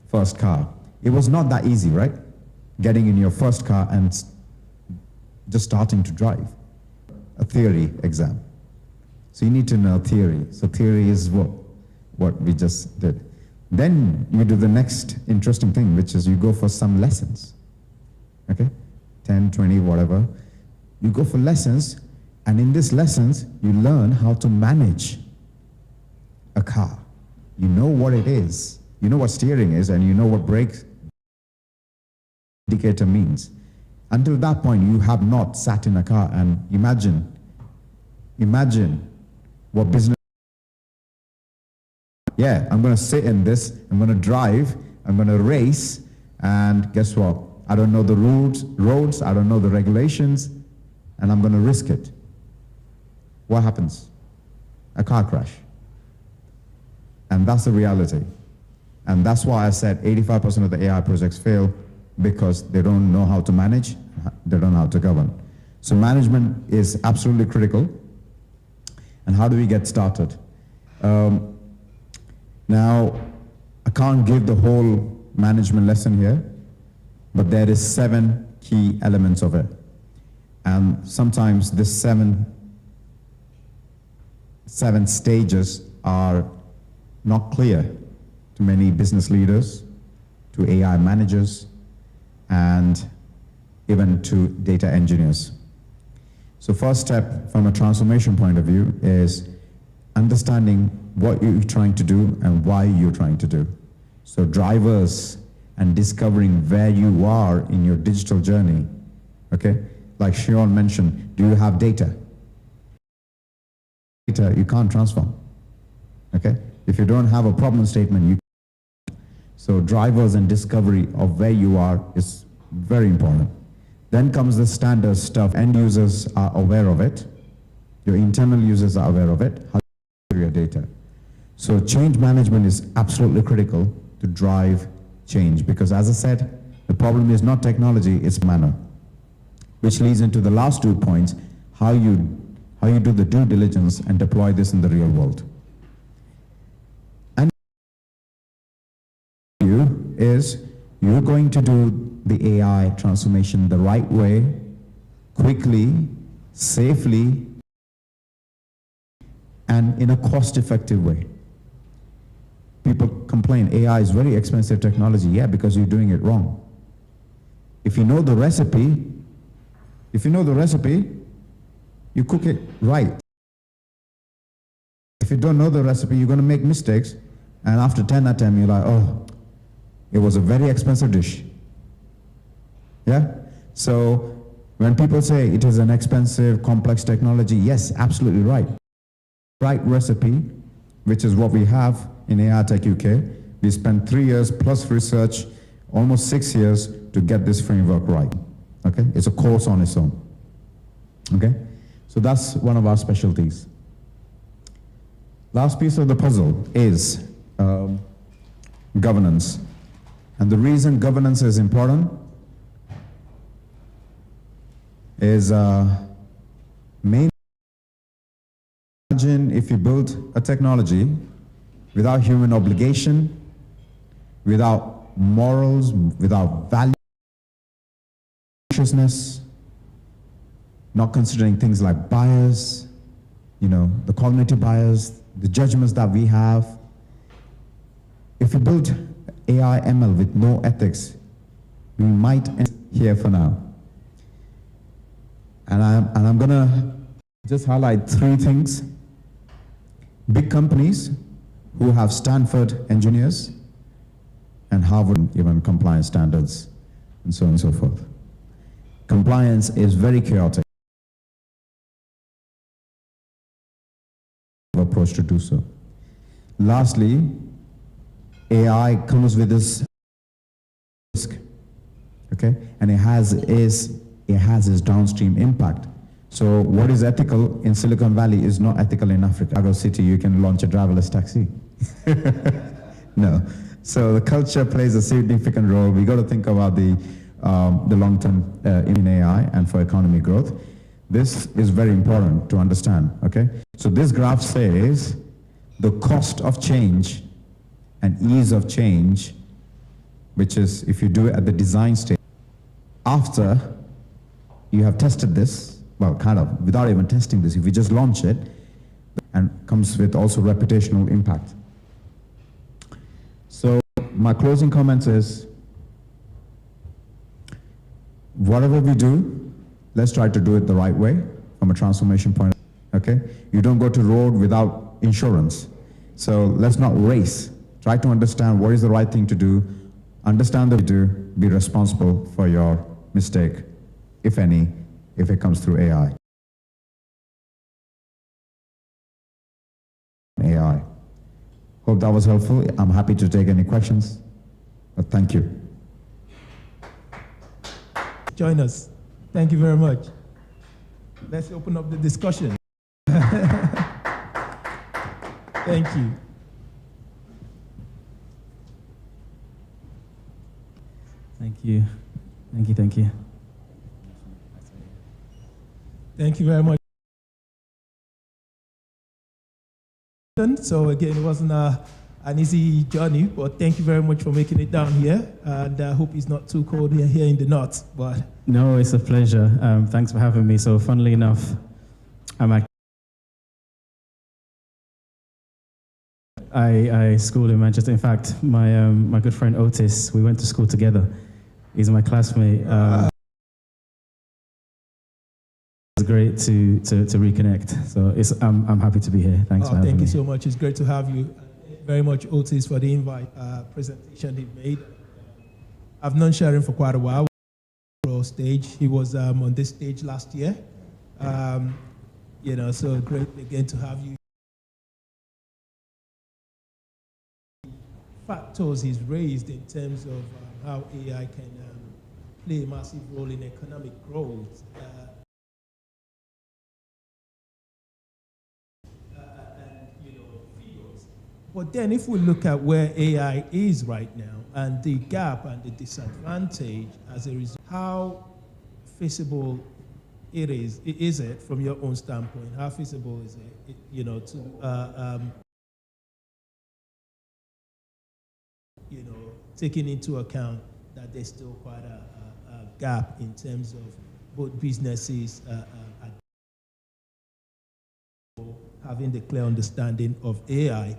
first car, it was not that easy, right? Getting in your first car and just starting to drive. A theory exam. So you need to know theory. So theory is what we just did. Then you do the next interesting thing, which is you go for some lessons. Okay? 10, 20, whatever. You go for lessons, and in these lessons, you learn how to manage a car. You know what it is. You know what steering is, and you know what brake indicator means. Until that point, you have not sat in a car and imagine what business. Yeah, I'm going to sit in this, I'm going to drive, I'm going to race, and guess what? I don't know the roads, I don't know the regulations, and I'm going to risk it. What happens? A car crash. And that's the reality. And that's why I said 85% of the AI projects fail, because they don't know how to manage, they don't know how to govern. So management is absolutely critical. And how do we get started? Now, I can't give the whole management lesson here, but there is 7 key elements of it. And sometimes the seven stages are not clear to many business leaders, to AI managers, and even to data engineers. So first step from a transformation point of view is understanding what you're trying to do and why you're trying to do. So drivers and discovering where you are in your digital journey, okay? Like Shion mentioned, do you have data? Data you can't transform, okay? If you don't have a problem statement, you can't. So drivers and discovery of where you are is very important. Then comes the standard stuff. End users are aware of it. Your internal users are aware of it. How do you your data? So change management is absolutely critical to drive change, because as I said, the problem is not technology, it's manner. Which leads into the last 2 points, how you do the due diligence and deploy this in the real world. And you're going to do the AI transformation the right way, quickly, safely, and in a cost-effective way. People complain, AI is very expensive technology. Yeah, because you're doing it wrong. If you know the recipe, you cook it right. If you don't know the recipe, you're going to make mistakes, and after 10 attempts, you're like, oh, it was a very expensive dish. Yeah? So when people say it is an expensive, complex technology, yes, absolutely right. Right recipe, which is what we have in AI Tech UK. We spent 3 years plus research, almost 6 years to get this framework right. Okay? It's a course on its own. Okay? So that's one of our specialties. Last piece of the puzzle is governance. And the reason governance is important is mainly, imagine if you built a technology without human obligation, without morals, without value, consciousness, not considering things like bias, the cognitive bias, the judgments that we have. If we build AI ML with no ethics, we might end here for now. And I'm gonna just highlight 3 things. Big companies who have Stanford engineers and Harvard even compliance standards and so on and so forth. Compliance is very chaotic. Approach to do so. Lastly, AI comes with this risk, okay, and it has its downstream impact. So what is ethical in Silicon Valley is not ethical in Africa. Chicago City, you can launch a driverless taxi. No. So the culture plays a significant role. We got to think about the long term in AI and for economy growth. This is very important to understand, okay? So this graph says the cost of change and ease of change, which is if you do it at the design stage, after you have tested this, well, kind of, without even testing this, if you just launch it, and comes with also reputational impact. So my closing comments is, whatever we do, let's try to do it the right way from a transformation point, okay? You don't go to road without insurance. So let's not race. Try to understand what is the right thing to do, understand that you do, be responsible for your mistake, if any, if it comes through AI. AI. Hope that was helpful. I'm happy to take any questions, but thank you. Join us. Thank you very much. Let's open up the discussion. Thank you. Thank you. Thank you, thank you. Thank you very much. So again, it wasn't an easy journey, but thank you very much for making it down here. And I hope it's not too cold here in the north. But no, it's a pleasure. Thanks for having me. So funnily enough, I schooled in Manchester. In fact, my good friend Otis, we went to school together. He's my classmate. It's great to reconnect. So I'm happy to be here. Thanks for having me. Thank you so much. It's great to have you. Very much, Otis, for the invite presentation he made. I've known Sharon for quite a while. Stage, he was on this stage last year. So great again to have you. Factors he's raised in terms of how AI can play a massive role in economic growth. But then if we look at where AI is right now and the gap and the disadvantage as a result, how feasible is it from your own standpoint? How feasible is it, taking into account that there's still quite a gap in terms of both businesses having the clear understanding of AI,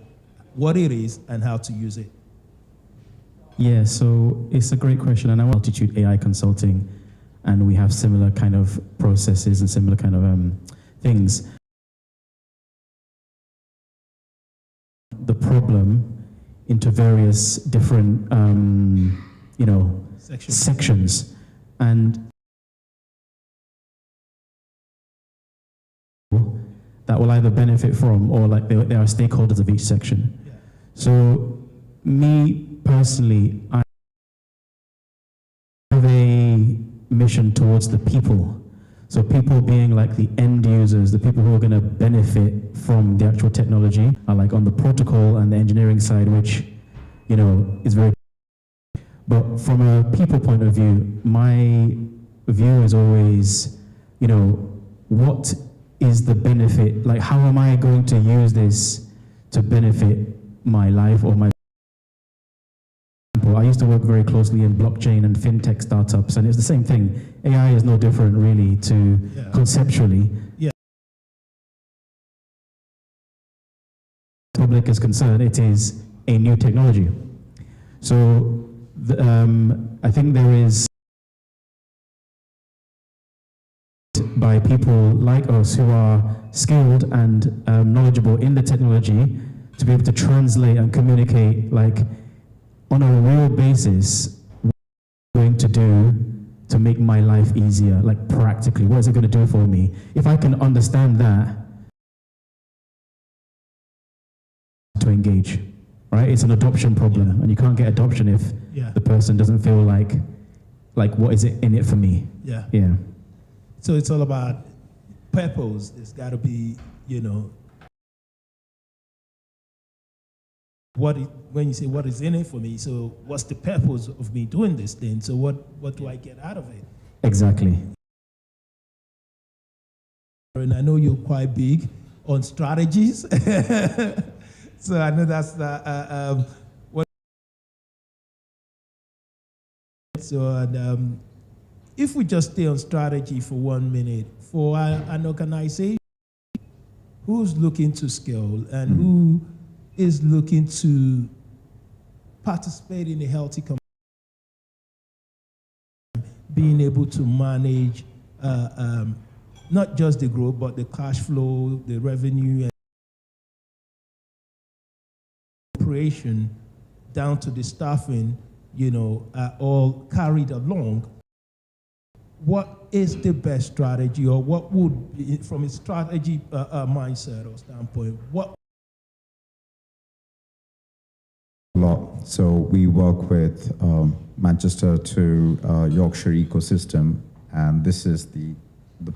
what it is and how to use it? Yeah, so it's a great question, and I'm Altitude AI Consulting, and we have similar kind of processes and similar kind of things. The problem into various different, sections, and that will either benefit from or like they are stakeholders of each section. Yeah. So me personally, I have a mission towards the people. So people being like the end users, the people who are going to benefit from the actual technology are like on the protocol and the engineering side, which, is very. But from a people point of view, my view is always, what is the benefit? Like, how am I going to use this to benefit my life or my... I used to work very closely in blockchain and fintech startups, and it's the same thing. AI is no different, really, to conceptually. Yeah. Public is concerned, it is a new technology. So I think there is, by people like us who are skilled and knowledgeable in the technology, to be able to translate and communicate, like, on a real basis, what I'm going to do to make my life easier, like practically, what is it going to do for me? If I can understand that, to engage, right? It's an adoption problem, and you can't get adoption if the person doesn't feel like what is it in it for me? Yeah. So it's all about purpose. There's got to be, when you say what is in it for me, so what's the purpose of me doing this thing? So what do I get out of it? Exactly. And I know you're quite big on strategies. So I know that's what. So if we just stay on strategy for 1 minute, for an organization who's looking to scale and who is looking to participate in a healthy community, being able to manage not just the growth, but the cash flow, the revenue, and operation down to the staffing, are all carried along. What is the best strategy, or what would be, from a strategy mindset or standpoint, what? A lot. So we work with Manchester to Yorkshire ecosystem, and this is the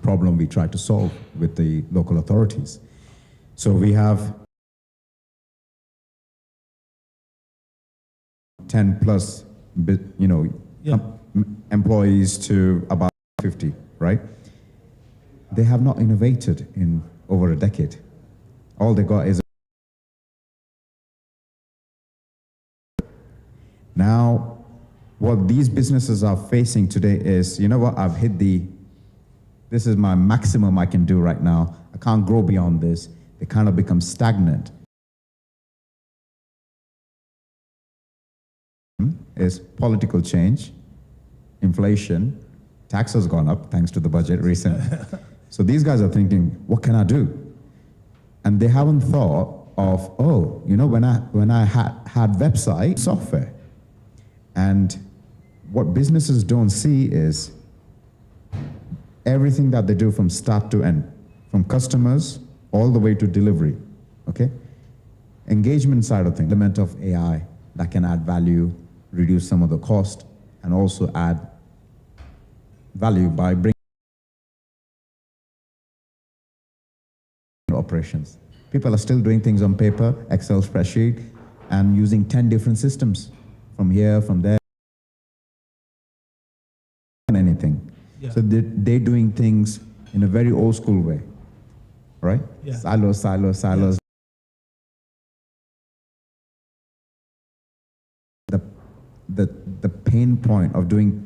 problem we try to solve with the local authorities. So we have 10 plus, employees to about 50, right? They have not innovated in over a decade. All they got is now what these businesses are facing today is, I've hit this is my maximum I can do right now. I can't grow beyond this. They kind of become stagnant. Is political change, inflation, tax has gone up thanks to the budget recent. So these guys are thinking, what can I do? And they haven't thought of, when I had website software. And what businesses don't see is everything that they do from start to end, from customers all the way to delivery, okay? Engagement side of things, element of AI that can add value, reduce some of the cost, and also add value by bringing operations. People are still doing things on paper, Excel spreadsheet, and using 10 different systems from here, from there, and anything. Yeah. So they're doing things in a very old school way, right? Yeah. Silos. Yeah. The pain point of doing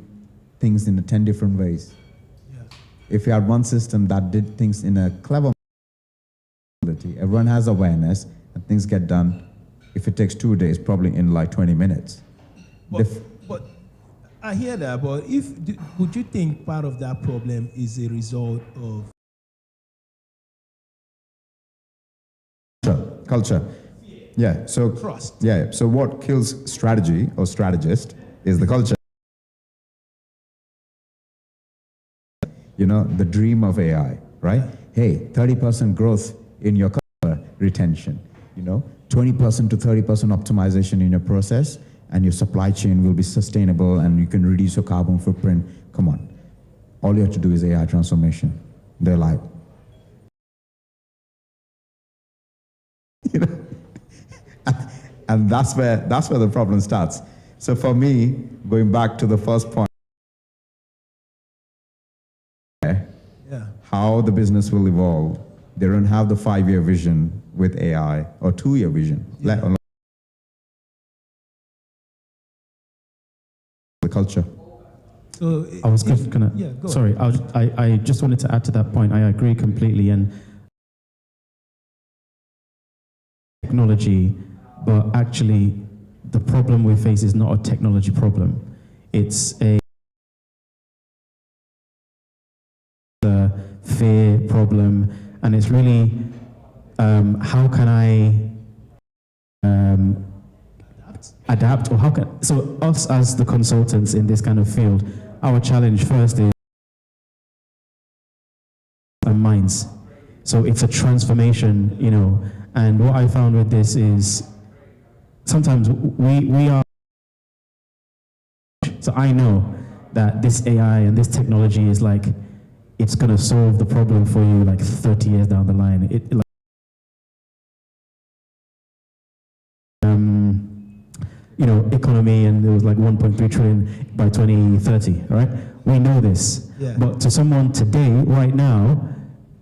things in 10 different ways. Yeah. If you had one system that did things in a clever way, everyone has awareness and things get done. If it takes 2 days, probably in like 20 minutes. But I hear that, but would you think part of that problem is a result of culture? Yeah, so trust. Yeah, so what kills strategy or strategist is the culture. The dream of AI, right? Yeah. Hey, 30% growth in your customer retention, 20% to 30% optimization in your process, and your supply chain will be sustainable and you can reduce your carbon footprint. Come on. all you have to do is AI transformation. They're like, you know, and that's where the problem starts. So for me, going back to the first point, how the business will evolve, they don't have the 5-year vision with AI or 2-year vision. Yeah. The culture. So I was gonna, sorry, I just wanted to add to that point. I agree completely, and technology, but actually the problem we face is not a technology problem. It's a fear problem, and it's really how can I adapt, or how can, so us as the consultants in this kind of field, our challenge first is our minds. So it's a transformation, you know, and what I found with this is sometimes we are, so I know that this AI and this technology is like, it's going to solve the problem for you like 30 years down the line. You know, economy, and it was like 1.3 trillion by 2030, right? We know this. Yeah. But to someone today, right now,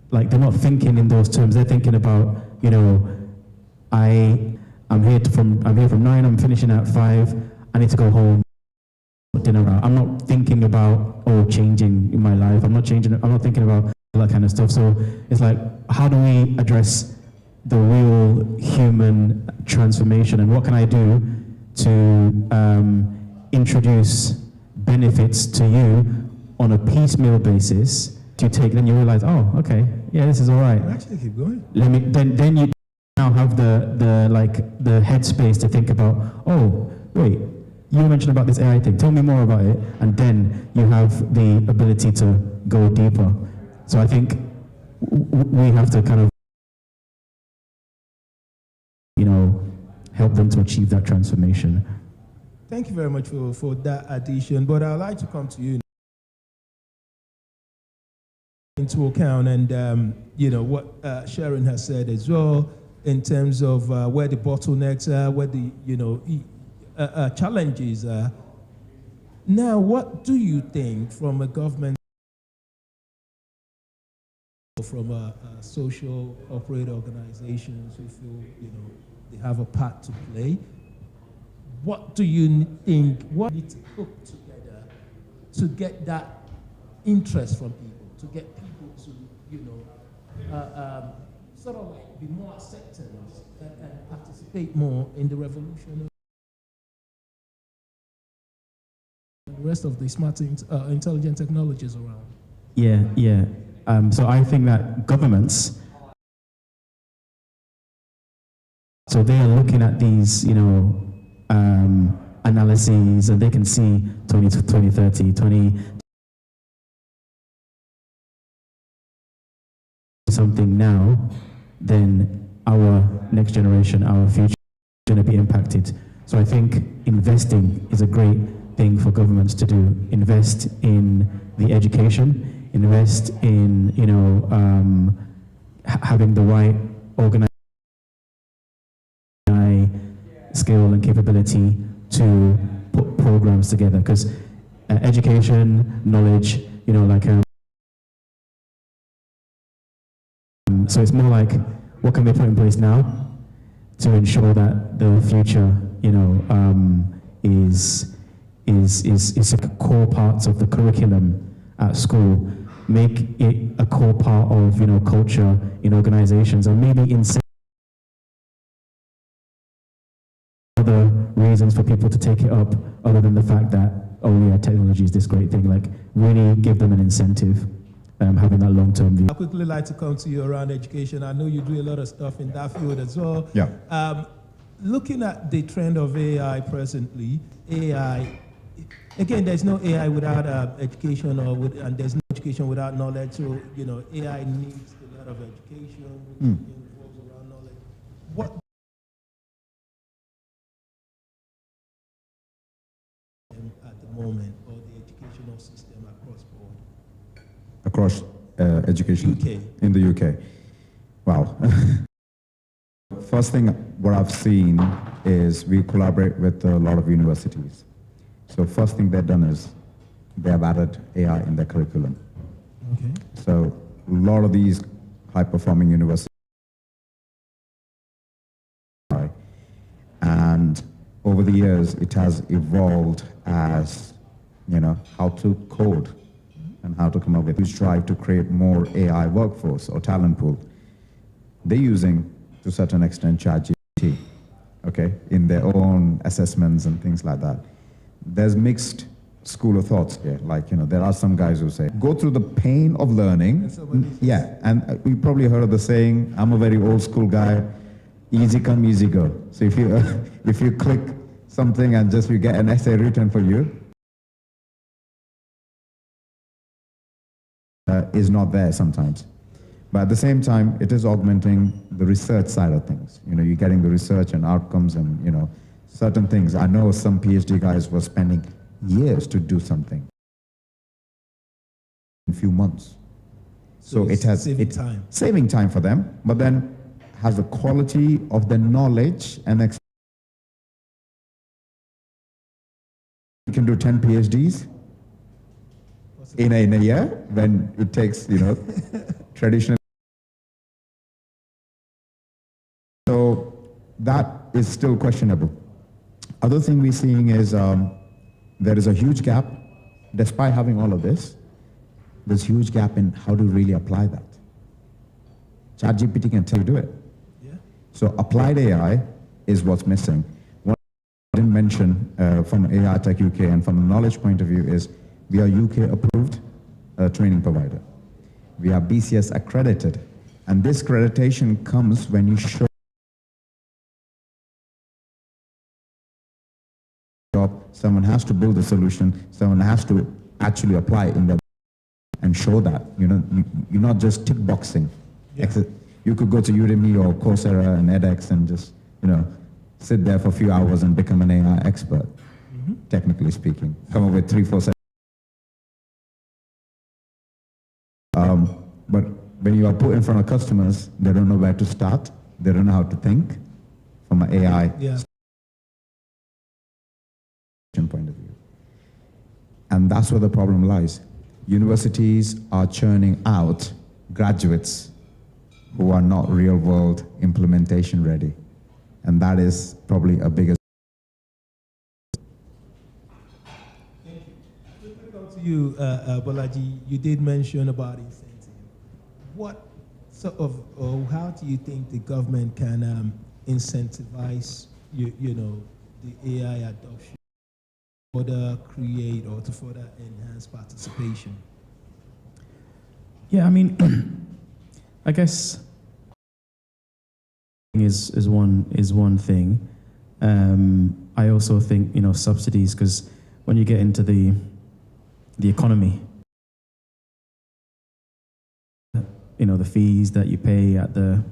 like they're not thinking in those terms. They're thinking about, you know, I'm here from 9, I'm finishing at 5, I need to go home, dinner out. I'm not thinking about, changing in my life. I'm not thinking about all that kind of stuff. So it's like, how do we address the real human transformation, and what can I do to introduce benefits to you on a piecemeal basis to take, then you realize, oh, okay, yeah, this is all right. Actually, keep going. Then you now have the headspace to think about, oh, wait, you mentioned about this AI thing, tell me more about it, and then you have the ability to go deeper. So I think we have to kind of, you know, help them to achieve that transformation. Thank you very much for that addition, but I'd like to come to you into account, and you know what Sharon has said as well in terms of where the bottlenecks are, where the challenges are. Now, what do you think from a government, from a social corporate organizations who feel they have a part to play? What do you think? What need to put together to get that interest from people, to get people to sort of like be more acceptant and participate more in the revolution and the rest of the smart intelligent technologies around? Yeah. So I think that governments, so they are looking at these, analyses, and they can see 2030, something now, then our next generation, our future is going to be impacted. So I think investing is a great thing for governments to do. Invest in the education, invest in, having the right organization, skill and capability to put programs together, because education, knowledge, so it's more like, what can we put in place now to ensure that the future, is a core parts of the curriculum at school. Make it a core part of, culture in organizations, and maybe in other reasons for people to take it up, other than the fact that, technology is this great thing. Like, really give them an incentive, having that long-term view. I'd quickly like to come to you around education. I know you do a lot of stuff in that field as well. Yeah. Looking at the trend of AI presently, AI, again, there's no AI without education, and there's no education without knowledge. So, AI needs a lot of education, which involves around knowledge. What at the moment, or the educational system across board? across education UK. in the UK. Wow. First thing, what I've seen is we collaborate with a lot of universities. So first thing they've done is they have added AI in their curriculum. Okay. So a lot of these high-performing universities, and over the years it has evolved as, you know, how to code and how to come up with huge drive to create more AI workforce or talent pool. They're using, to a certain extent, ChatGPT, okay, in their own assessments and things like that. There's mixed school of thoughts here. Like, you know, there are some guys who say, go through the pain of learning. Yeah, and you probably heard of the saying, I'm a very old school guy, easy come, easy go. So if you, if you click something and just you get an essay written for you, is not there sometimes. But at the same time, it is augmenting the research side of things. You know, you're getting the research and outcomes and, you know, certain things. I know some PhD guys were spending years to do something in a few months. So it has saving time for them, but then has the quality of the knowledge and you can do 10 PhDs in a year when it takes, you know, traditional. So that is still questionable. Other thing we're seeing is there is a huge gap, despite having all of this, there's a huge gap in how to really apply that. ChatGPT can tell you to do it. Yeah. So applied AI is what's missing. What I didn't mention from AI Tech UK and from a knowledge point of view is we are UK approved training provider. We are BCS accredited. And this accreditation comes when you show someone has to build a solution, someone has to actually apply it in their and show that, you know, you're not just tick boxing. Yeah. You could go to Udemy or Coursera and edX and just, you know, sit there for a few hours and become an AI expert, technically speaking. Come up with 3, 4, 7. But when you are put in front of customers, they don't know where to start. They don't know how to think from an AI point of view. And that's where the problem lies. Universities are churning out graduates who are not real-world implementation ready. And that is probably a bigger. Thank you. With regard to you, Bolaji, you did mention about incentive. What sort of, or how do you think the government can incentivize, you know, the AI adoption, further create or to further enhance participation? Yeah, I mean, I guess is one thing. I also think, you know, subsidies, because when you get into the economy, you know, the fees that you pay at the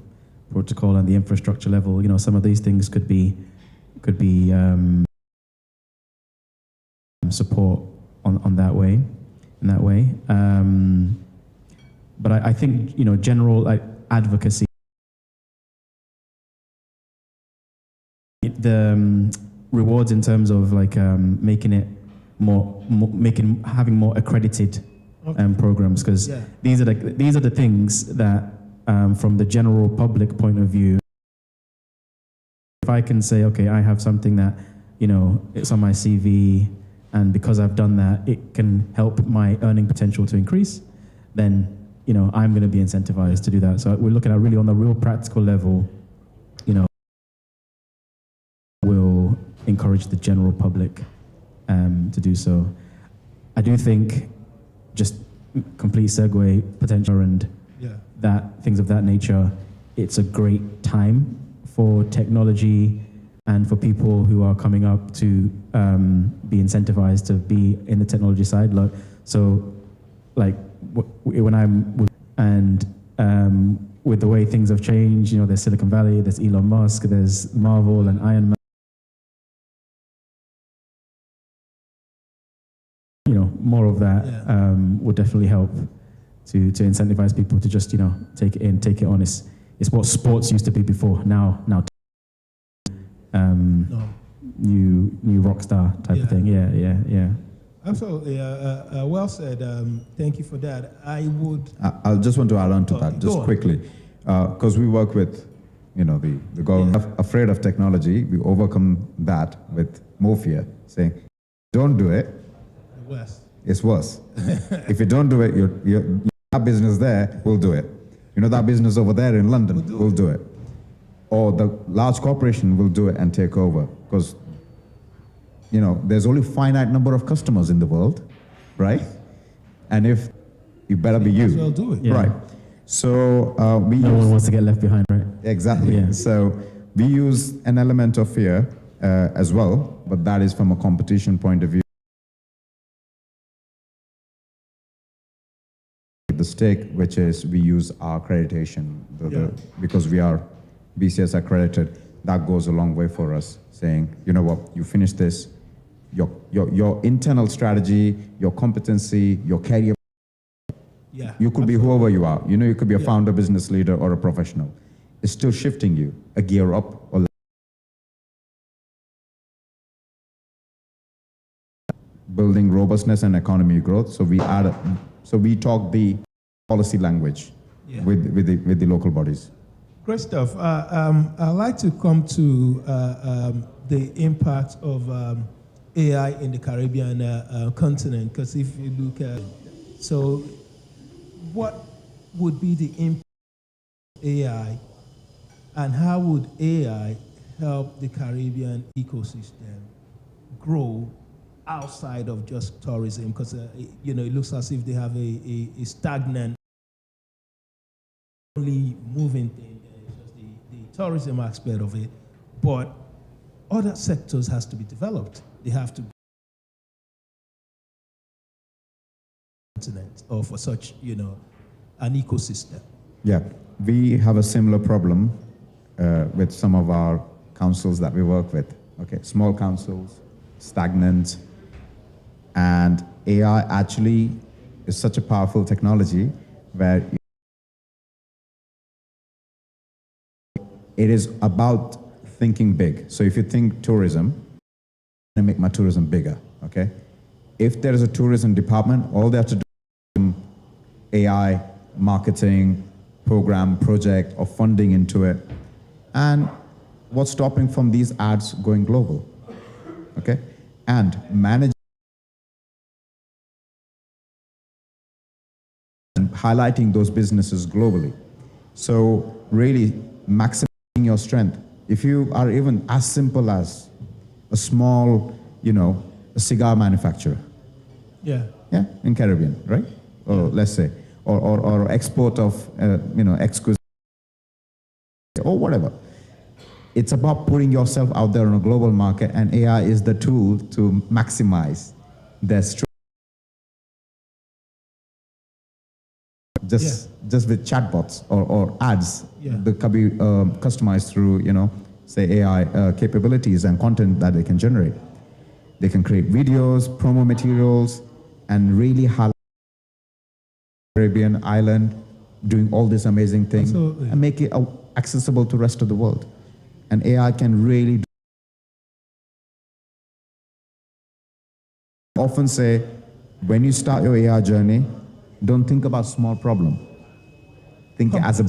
protocol and the infrastructure level, you know, some of these things could be support on that way, in that way. But I think, you know, general like advocacy, the rewards in terms of like making it having more accredited programs, because these are the things that from the general public point of view, if I can say, okay, I have something that, you know, it's on my CV, and because I've done that, it can help my earning potential to increase, then, you know, I'm going to be incentivized to do that. So we're looking at really on the real practical level, you know, will encourage the general public to do so. I do think, just complete segue, potential and that things of that nature, it's a great time for technology and for people who are coming up to be incentivized to be in the technology side. So, like, when I'm with the way things have changed, you know, there's Silicon Valley, there's Elon Musk, there's Marvel and Iron Man. You know, more of that would definitely help to incentivize people to just, take it in, take it on. It's what sports used to be before. Now, No. new rock star type of thing. Yeah. Absolutely. Well said. Thank you for that. I'll just want to add on to that, just quickly. Because we work with, the government afraid of technology. We overcome that with more fear, saying, don't do it. West. It's worse. If you don't do it, that business there will do it. That business over there in London will do it. Or the large corporation will do it and take over. Because, there's only finite number of customers in the world, right? And if you better be you. Well, do it. Yeah. Right. So no one wants to get left behind, right? Exactly. Yeah. So we use an element of fear as well, but that is from a competition point of view. The stake, which is we use our accreditation, because we are BCS accredited, that goes a long way for us, saying, you know what, you finish this, your internal strategy, your competency, your career. Yeah. You could be whoever you are. You could be a founder, business leader, or a professional. It's still shifting you a gear up or building robustness and economy growth. So we talk the policy language with the local bodies. Great stuff. I'd like to come to the impact of AI in the Caribbean continent, because if you look at, so what would be the impact of AI, and how would AI help the Caribbean ecosystem grow outside of just tourism? Because it looks as if they have a stagnant, only moving thing. It's just the tourism aspect of it, but other sectors has to be developed. They have to continent or for such an ecosystem. Yeah, we have a similar problem with some of our councils that we work with. Okay, small councils, stagnant, and AI actually is such a powerful technology where it is about thinking big. So if you think tourism, I make my tourism bigger, okay? If there is a tourism department, all they have to do is AI, marketing, program, project, or funding into it. And what's stopping from these ads going global, okay? And manage and highlighting those businesses globally. So really maximizing your strength. If you are even as simple as a small, a cigar manufacturer. Yeah, in Caribbean, right? Or let's say, or export of, exquisite, or whatever. It's about putting yourself out there on a global market, and AI is the tool to maximize their strength. Just with chatbots or ads that can be customized through, say AI capabilities and content that they can generate. They can create videos, promo materials, and really highlight Caribbean island doing all these amazing things. Absolutely. And make it accessible to the rest of the world. And AI can really often say, when you start your AI journey, don't think about small problem. Think as a.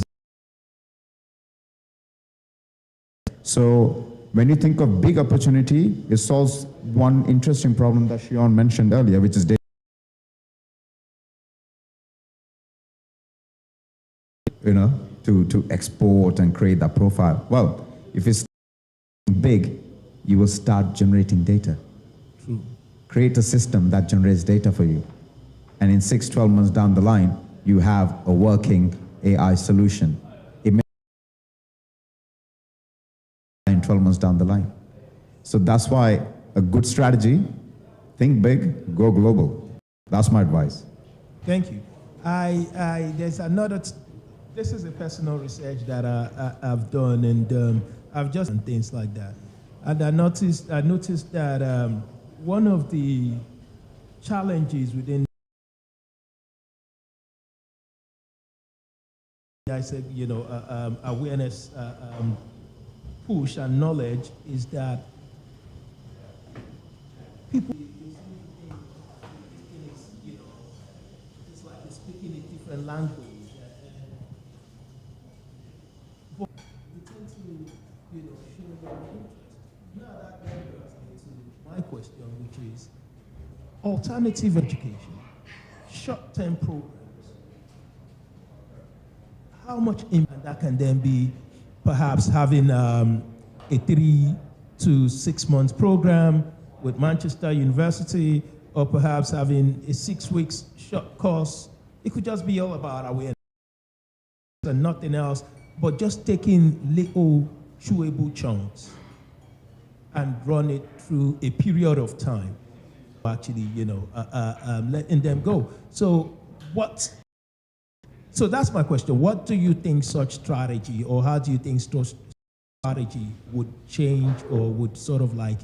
So when you think of big opportunity, it solves one interesting problem that Shion mentioned earlier, which is data. To export and create that profile. Well, if it's big, you will start generating data. True. Create a system that generates data for you. And in 6-12 months down the line, you have a working AI solution. It may in 12 months down the line. So that's why a good strategy, think big, go global. That's my advice. Thank you. There's another, this is a personal research that I've done, and I've just done things like that. And I noticed that one of the challenges within awareness push and knowledge is that people, it's like they're speaking a different language. But they tend to, show their interest. Now that brings me to my question, which is alternative education, short-term programs. How much impact that can then be, perhaps having a 3 to 6 months program with Manchester University, or perhaps having a 6 weeks short course. It could just be all about awareness and nothing else, but just taking little chewable chunks and run it through a period of time, actually, letting them go. So that's my question. What do you think such strategy, or how do you think such strategy would change, or would sort of like,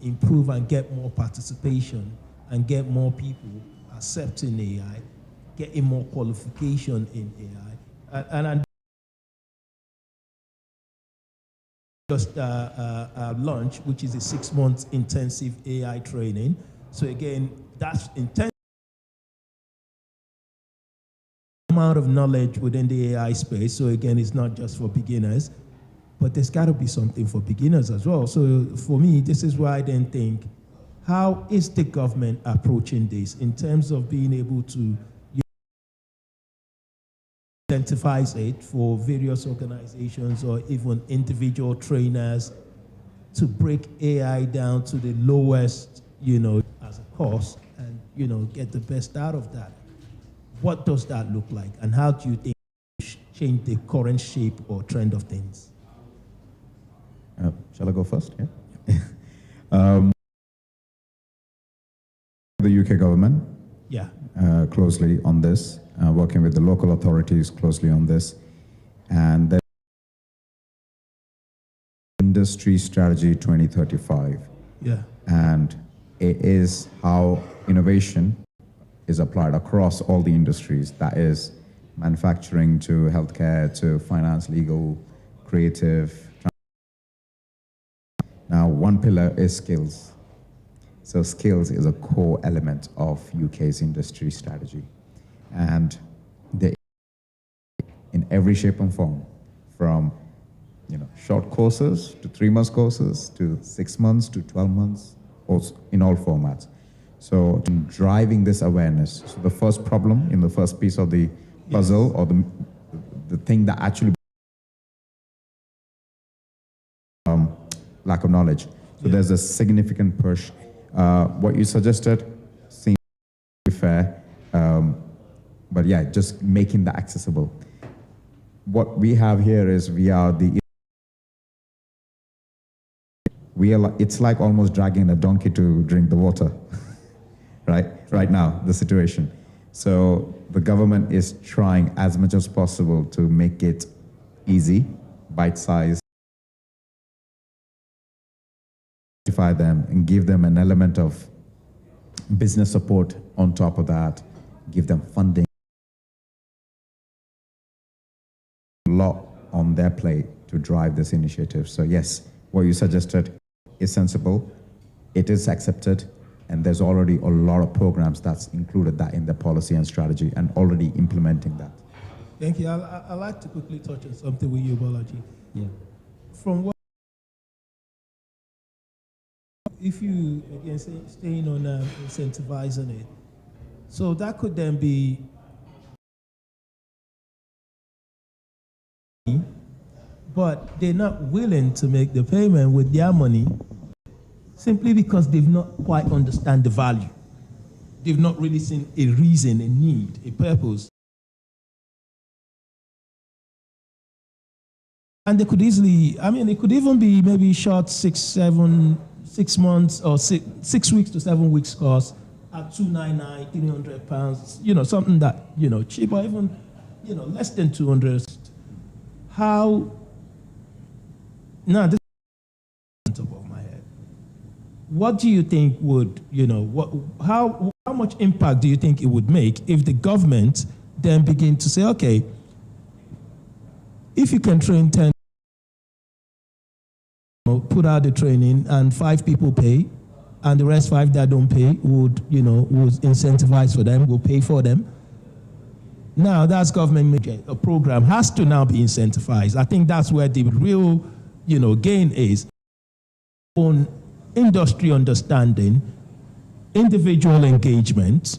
improve and get more participation and get more people accepting AI, getting more qualification in AI? And just launched, which is a 6 month intensive AI training. So again, that's intense amount of knowledge within the AI space. So again, it's not just for beginners, but there's got to be something for beginners as well. So for me, this is why I then think, how is the government approaching this in terms of being able to incentivize it for various organizations or even individual trainers to break AI down to the lowest, as a cost, and, get the best out of that? What does that look like, and how do you think it change the current shape or trend of things? Shall I go first? Yeah. The UK government, closely on this, working with the local authorities closely on this, and the Industry Strategy 2035. Yeah. And it is how innovation is applied across all the industries. That is manufacturing to healthcare to finance, legal, creative. Now, one pillar is skills. So skills is a core element of UK's industry strategy. And in every shape and form, from short courses to 3 months courses to 6 months to 12 months, also in all formats. So driving this awareness. So the first problem in the first piece of the puzzle, or the thing that actually lack of knowledge. So there's a significant push. What you suggested seems fair, but yeah, just making that accessible. What we have here is it's like almost dragging a donkey to drink the water, right now, the situation. So the government is trying as much as possible to make it easy, bite-sized, them and give them an element of business support on top of that, give them funding. A lot on their plate to drive this initiative. So yes, what you suggested is sensible, it is accepted, and there's already a lot of programs that's included that in the policy and strategy and already implementing that. Thank you. I'd like to quickly touch on something with you, Balaji. Yeah. From what, if you, again, staying on incentivizing it, so that could then be, but they're not willing to make the payment with their money simply because they've not quite understand the value. They've not really seen a reason, a need, a purpose. And they could easily, it could even be maybe short 6 months or 6 weeks to 7 weeks course at £299, £300, something that, cheap, or even, less than 200. How, now this is on top of my head. What do you think would, how much impact do you think it would make if the government then begin to say, okay, if you can train 10, put out the training, and 5 people pay, and the rest 5 that don't pay would incentivize for them, will pay for them. Now that's government. A program has to now be incentivized. I think that's where the real, gain is. On industry understanding, individual engagement.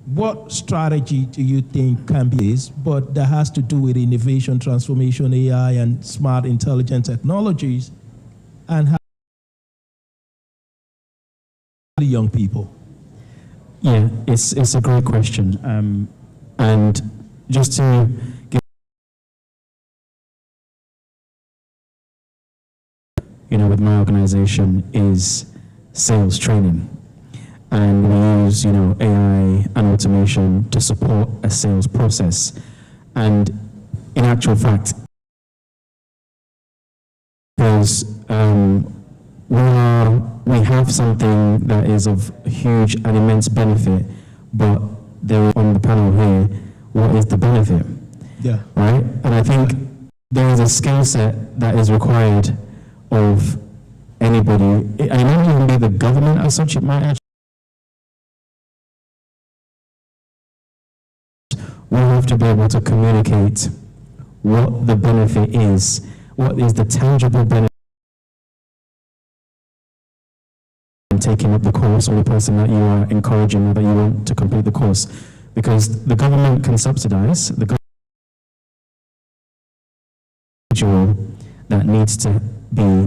What strategy do you think can be this? But that has to do with innovation, transformation, AI, and smart, intelligent technologies, and how the young people. Yeah, it's a great question, and just to give, with my organization is sales training. And we use, AI and automation to support a sales process. And in actual fact, because we have something that is of huge and immense benefit, but there on the panel here, what is the benefit? Yeah. Right? And I think there is a skill set that is required of anybody. It might not even be the government as such, it might actually. We have to be able to communicate what the benefit is, what is the tangible benefit in taking up the course, or the person that you are encouraging or that you want to complete the course. Because the government can subsidize the individual that needs to be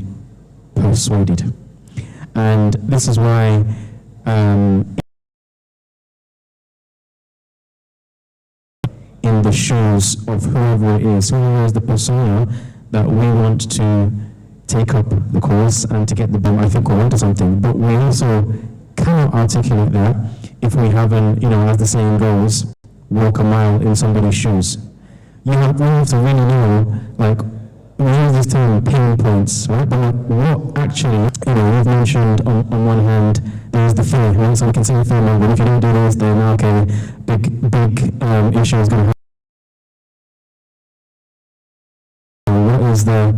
persuaded. And this is why in the shoes of whoever it is, whoever is the persona that we want to take up the course and to get the I think we're onto something, but we also cannot articulate that if we haven't, as the saying goes, walk a mile in somebody's shoes. We have to really know, we use this term pain points, right? But what actually, we've mentioned on one hand, there's the fear, right? So we can see the fear, but if you don't do this, then okay, big issue is going to happen. What is the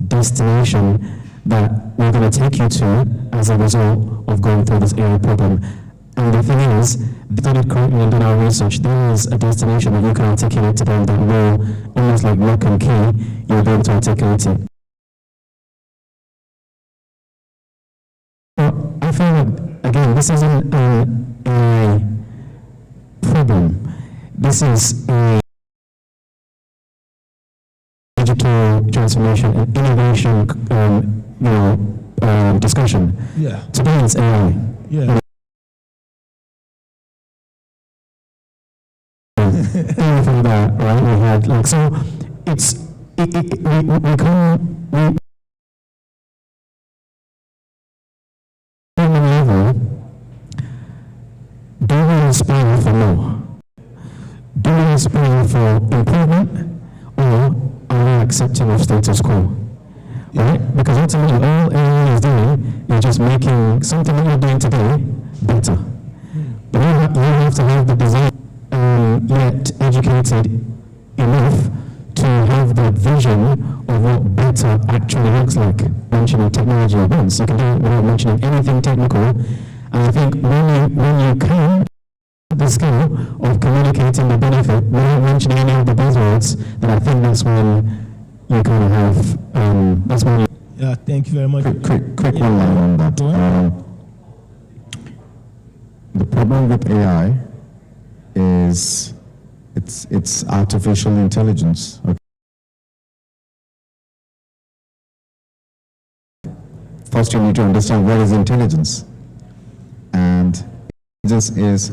destination that we're going to take you to as a result of going through this AI problem? And the thing is, studied correctly and done our research, there is a destination that you can articulate to them that will, almost like lock and key, you'll be able to articulate it. But I feel like, again, this isn't an AI problem. This is a digital transformation and innovation, discussion. Yeah. Today it's AI. Yeah. Everything that, right? We had so it's we come level. Do we aspire for more? Do we aspire for improvement, or are we accepting of status quo? Right? Because ultimately all AI is doing is just making something that you're doing today better. But you have to have the design yet educated enough to have the vision of what better actually looks like. Mentioning technology at once, you can do it without mentioning anything technical. And I think when you can the skill of communicating the benefit without mentioning any of the buzzwords, then I think that's when you kind of have, that's when you... Yeah, thank you very much. Quick one line on that. The problem with AI is it's artificial intelligence. Okay. First, you need to understand what is intelligence. And intelligence is,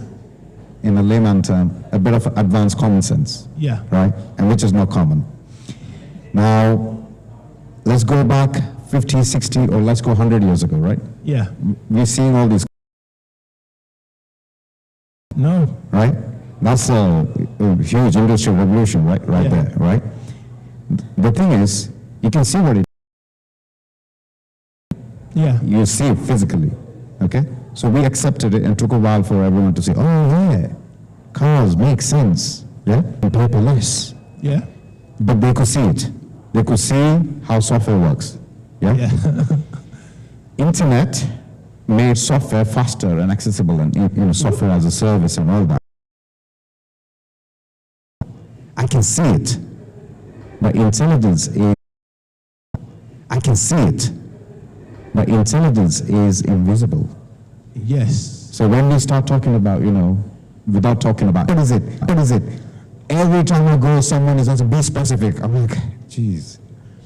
in a layman term, a bit of advanced common sense. Yeah. Right? And which is not common. Now, let's go back 50, 60, or let's go 100 years ago, right? Yeah. We're seeing all these. No. Right? That's a huge industrial revolution, right there, right? The thing is, you can see what it. Yeah. You see it physically, okay? So we accepted it and took a while for everyone to say, oh yeah, cars make sense, yeah? And paperless. Yeah. but they could see it. They could see how software works. Yeah? Internet made software faster and accessible, and software as a service and all that. I can see it, but intelligence is. I can see it, but intelligence is invisible. Yes. So when we start talking about, without talking about, what is it? What is it? Every time I go, someone is also be specific. I'm like, geez,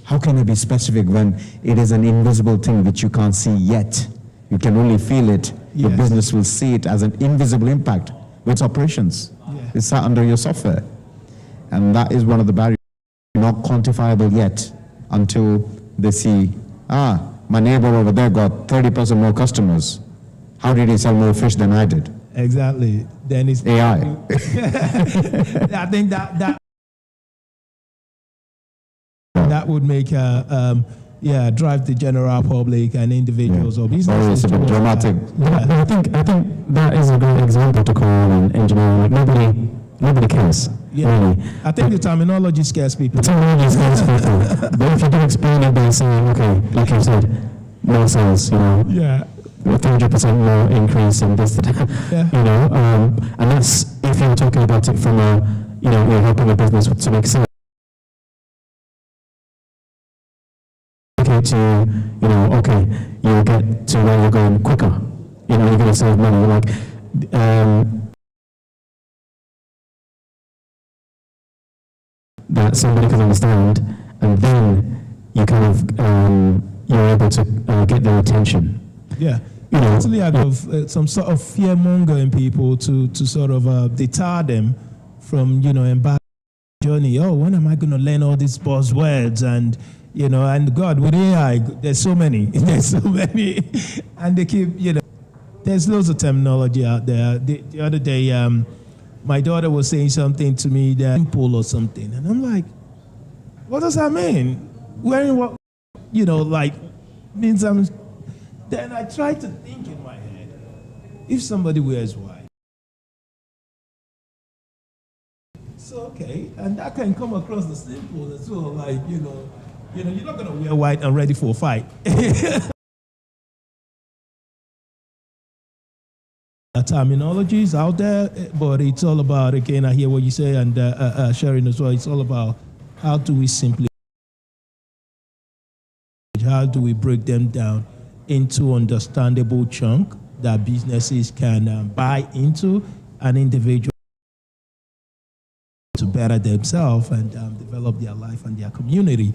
how can it be specific when it is an invisible thing which you can't see yet? You can only feel it. Your business will see it as an invisible impact with operations. It's sat under your software. And that is one of the barriers, not quantifiable yet until they see, my neighbor over there got 30% more customers. How did he sell more fish than I did? Exactly. Then it's AI. I think that would make drive the general public and individuals or businesses. Sorry, it's a bit dramatic. I think that is a good example to call on engineering. Like nobody cares. Really. I think the terminology scares people. The terminology scares people. But if you do explain it by saying, okay, like you said, more sales, 300% more increase in this, and that's if you're talking about it from you're helping a business to make sense. You'll get to where you're going quicker. You're going to save money. That somebody can understand, and then you kind of you're able to get their attention. Yeah. Actually, out of some sort of fear mongering people to sort of deter them from embarking on the journey. Oh, when am I going to learn all these buzzwords and and God, with AI, there's so many, and they keep there's loads of terminology out there. The other day, my daughter was saying something to me that simple or something, and I'm like, what does that mean? Wearing what means I'm. Then I try to think in my head, if somebody wears white, so okay, and that can come across the simple as well, you're not gonna wear white and ready for a fight. Terminology is out there, but it's all about, again, I hear what you say, and sharing as well, it's all about how do we break them down into understandable chunk that businesses can buy into, an individual to better themselves and develop their life and their community.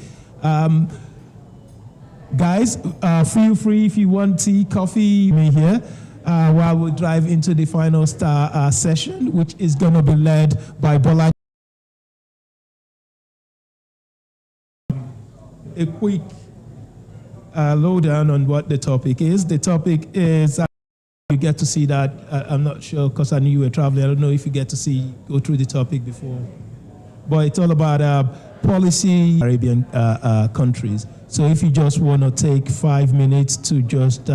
Guys, feel free if you want tea, coffee, me here, while we drive into the final star session, which is going to be led by Bola. A quick lowdown on what the topic is. The topic is, you get to see that, I'm not sure because I knew you were traveling, I don't know if you get to go through the topic before, but it's all about policy Arabian countries. So if you just want to take 5 minutes to just,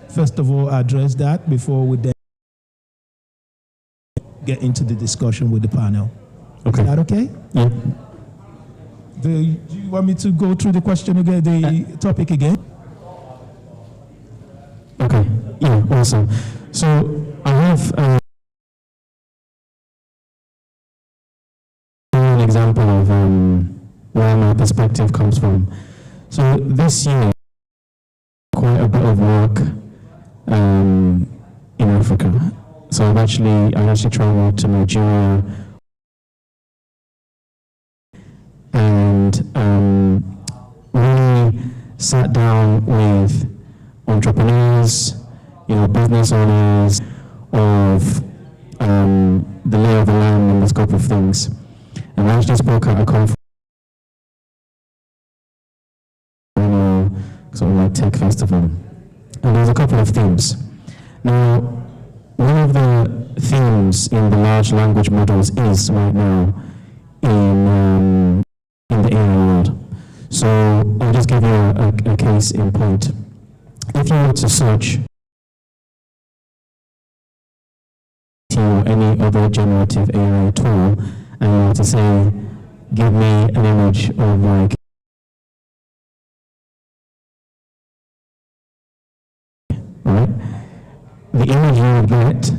first of all, address that before we then get into the discussion with the panel. Okay. Is that okay? Yeah. Do you want me to go through the question again, the topic again? Okay, yeah, awesome. So I have an example of where my perspective comes from. So this year, quite a bit of work in Africa. So I actually traveled to Nigeria, and really sat down with entrepreneurs, business owners of the lay of the land and the scope of things. And I actually spoke at a conference, sort of like tech festival. And there's a couple of themes. Now, one of the themes in the large language models is right now in the AI world. So I'll just give you a case in point. If you were to search or any other generative AI tool and you were to say, give me an image of like, right? The image you would get,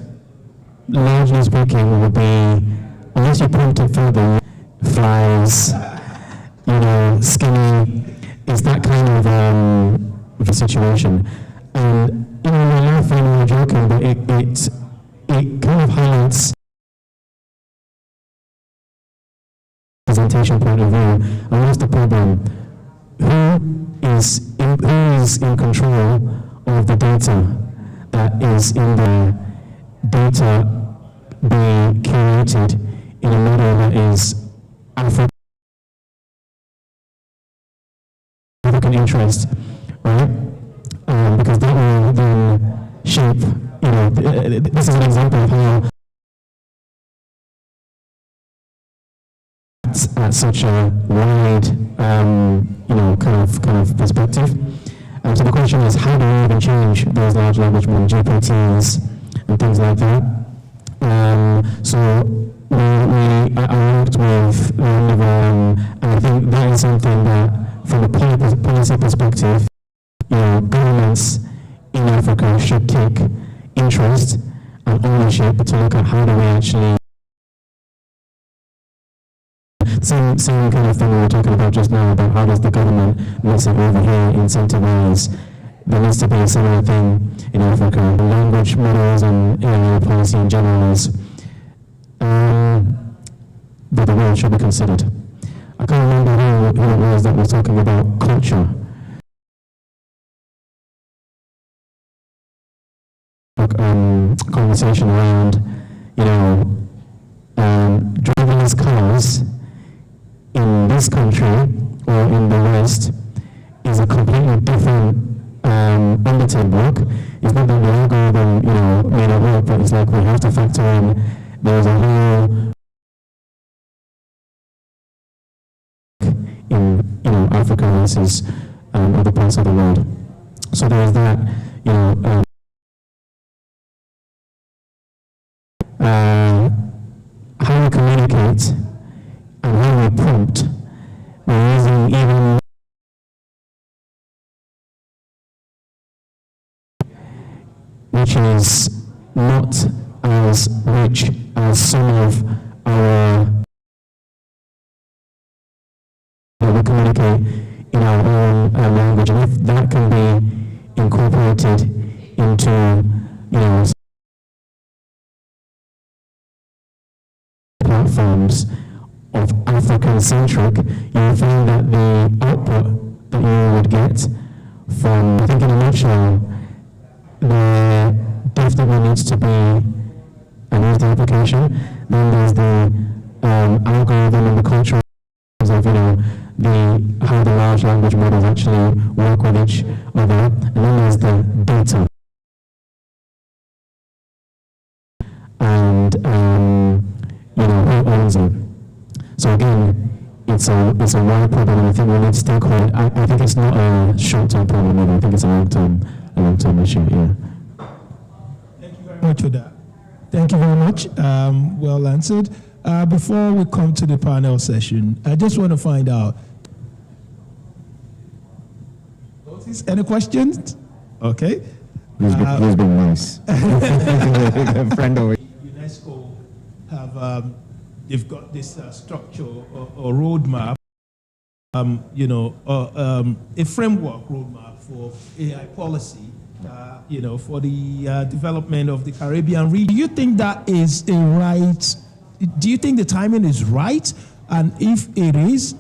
largely speaking, would be, unless you prompt it further, flies, skinny, it's that kind of a situation. And, we're laughing and we're joking, but it kind of highlights presentation point of view. And what's the problem? Who is in control of the data that is in the data being curated in a model that is African interest, right? Because that will then shape, this is an example of how at such a wide, kind of perspective. So the question is, how do we even change those large language models, GPTs, and things like that? So I worked with and I think that is something that, from a policy perspective, governments in Africa should take interest and ownership to look at how do we actually. Same kind of thing we were talking about just now, about how does the government, let's say over here, incentivize. There needs to be a similar thing in Africa. Language models and AI policy in general is that the world should be considered. I can't remember who it was that was talking about culture. Conversation around, driverless cars in this country or in the West is a completely different undertake work. It's not that the algorithm, may not work, but it's like we have to factor in there's a whole in Africa versus other parts of the world. So there's that, how we communicate and how we prompt. We're using even which is not as rich as some of our that we communicate in our own language, and if that can be incorporated into platforms of African-centric, you'll find that the output that you would get from, I think in a nutshell, there definitely needs to be an easy application. Then there's the algorithm and the culture of how the large language models actually work with each other, and then there's the data. And who owns it? So again, it's a wide problem, and I think we need to stakeholder. I think it's not a short-term problem either. I think it's a long-term issue. Yeah. Thank you very much for that. Thank you very much. Well answered. Before we come to the panel session, I just want to find out. Any questions? Okay. He's been nice. Friend over. UNESCO have they've got this structure or roadmap, a framework roadmap for AI policy, for the development of the Caribbean region. Do you think that is a right? Do you think the timing is right? And if it is,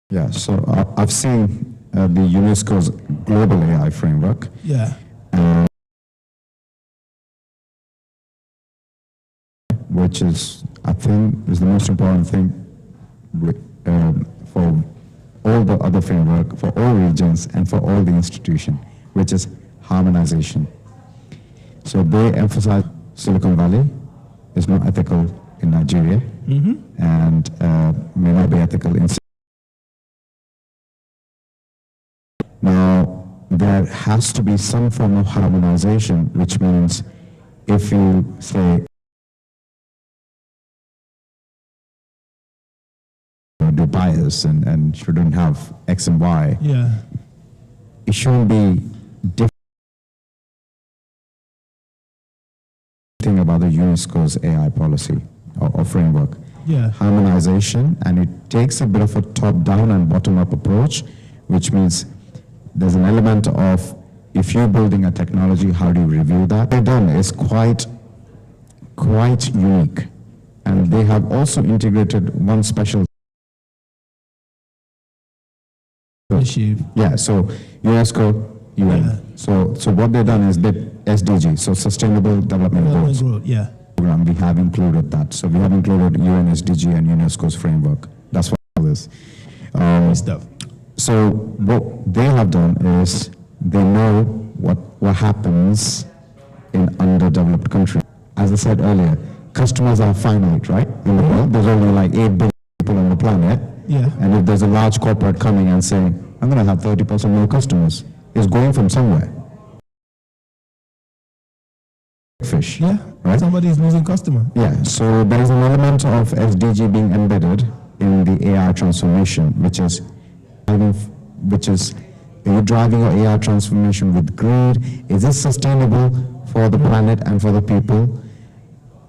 yeah. So I've seen the UNESCO's global AI framework. Yeah. Which is, I think, is the most important thing for all the other framework, for all regions, and for all the institutions, which is harmonization. So they emphasize Silicon Valley is not ethical in Nigeria, and may not be ethical in. Now, there has to be some form of harmonization, which means if you say be biased and shouldn't have X and Y. Yeah. It shouldn't be different thing about the UNESCO's AI policy or framework. Yeah. Harmonization, and it takes a bit of a top-down and bottom-up approach, which means there's an element of, if you're building a technology, how do you review that? What they've done is quite unique, and they have also integrated one special. Yeah, so UNESCO, UN. Yeah. So what they've done is the SDG, so Sustainable Development Goals. Yeah. Program, we have included that. So we have included UN SDG and UNESCO's framework. That's what it is. Stuff. So what they have done is they know what happens in underdeveloped countries. As I said earlier, customers are finite, right? In the world, there's only like 8 billion people on the planet. Yeah. And if there's a large corporate coming and saying, I'm going to have 30% more customers, it's going from somewhere. Fish. Yeah. Right? Somebody is losing customer. Yeah. So there is an element of SDG being embedded in the AI transformation, which is are you driving your AI transformation with greed? Is it sustainable for the planet and for the people?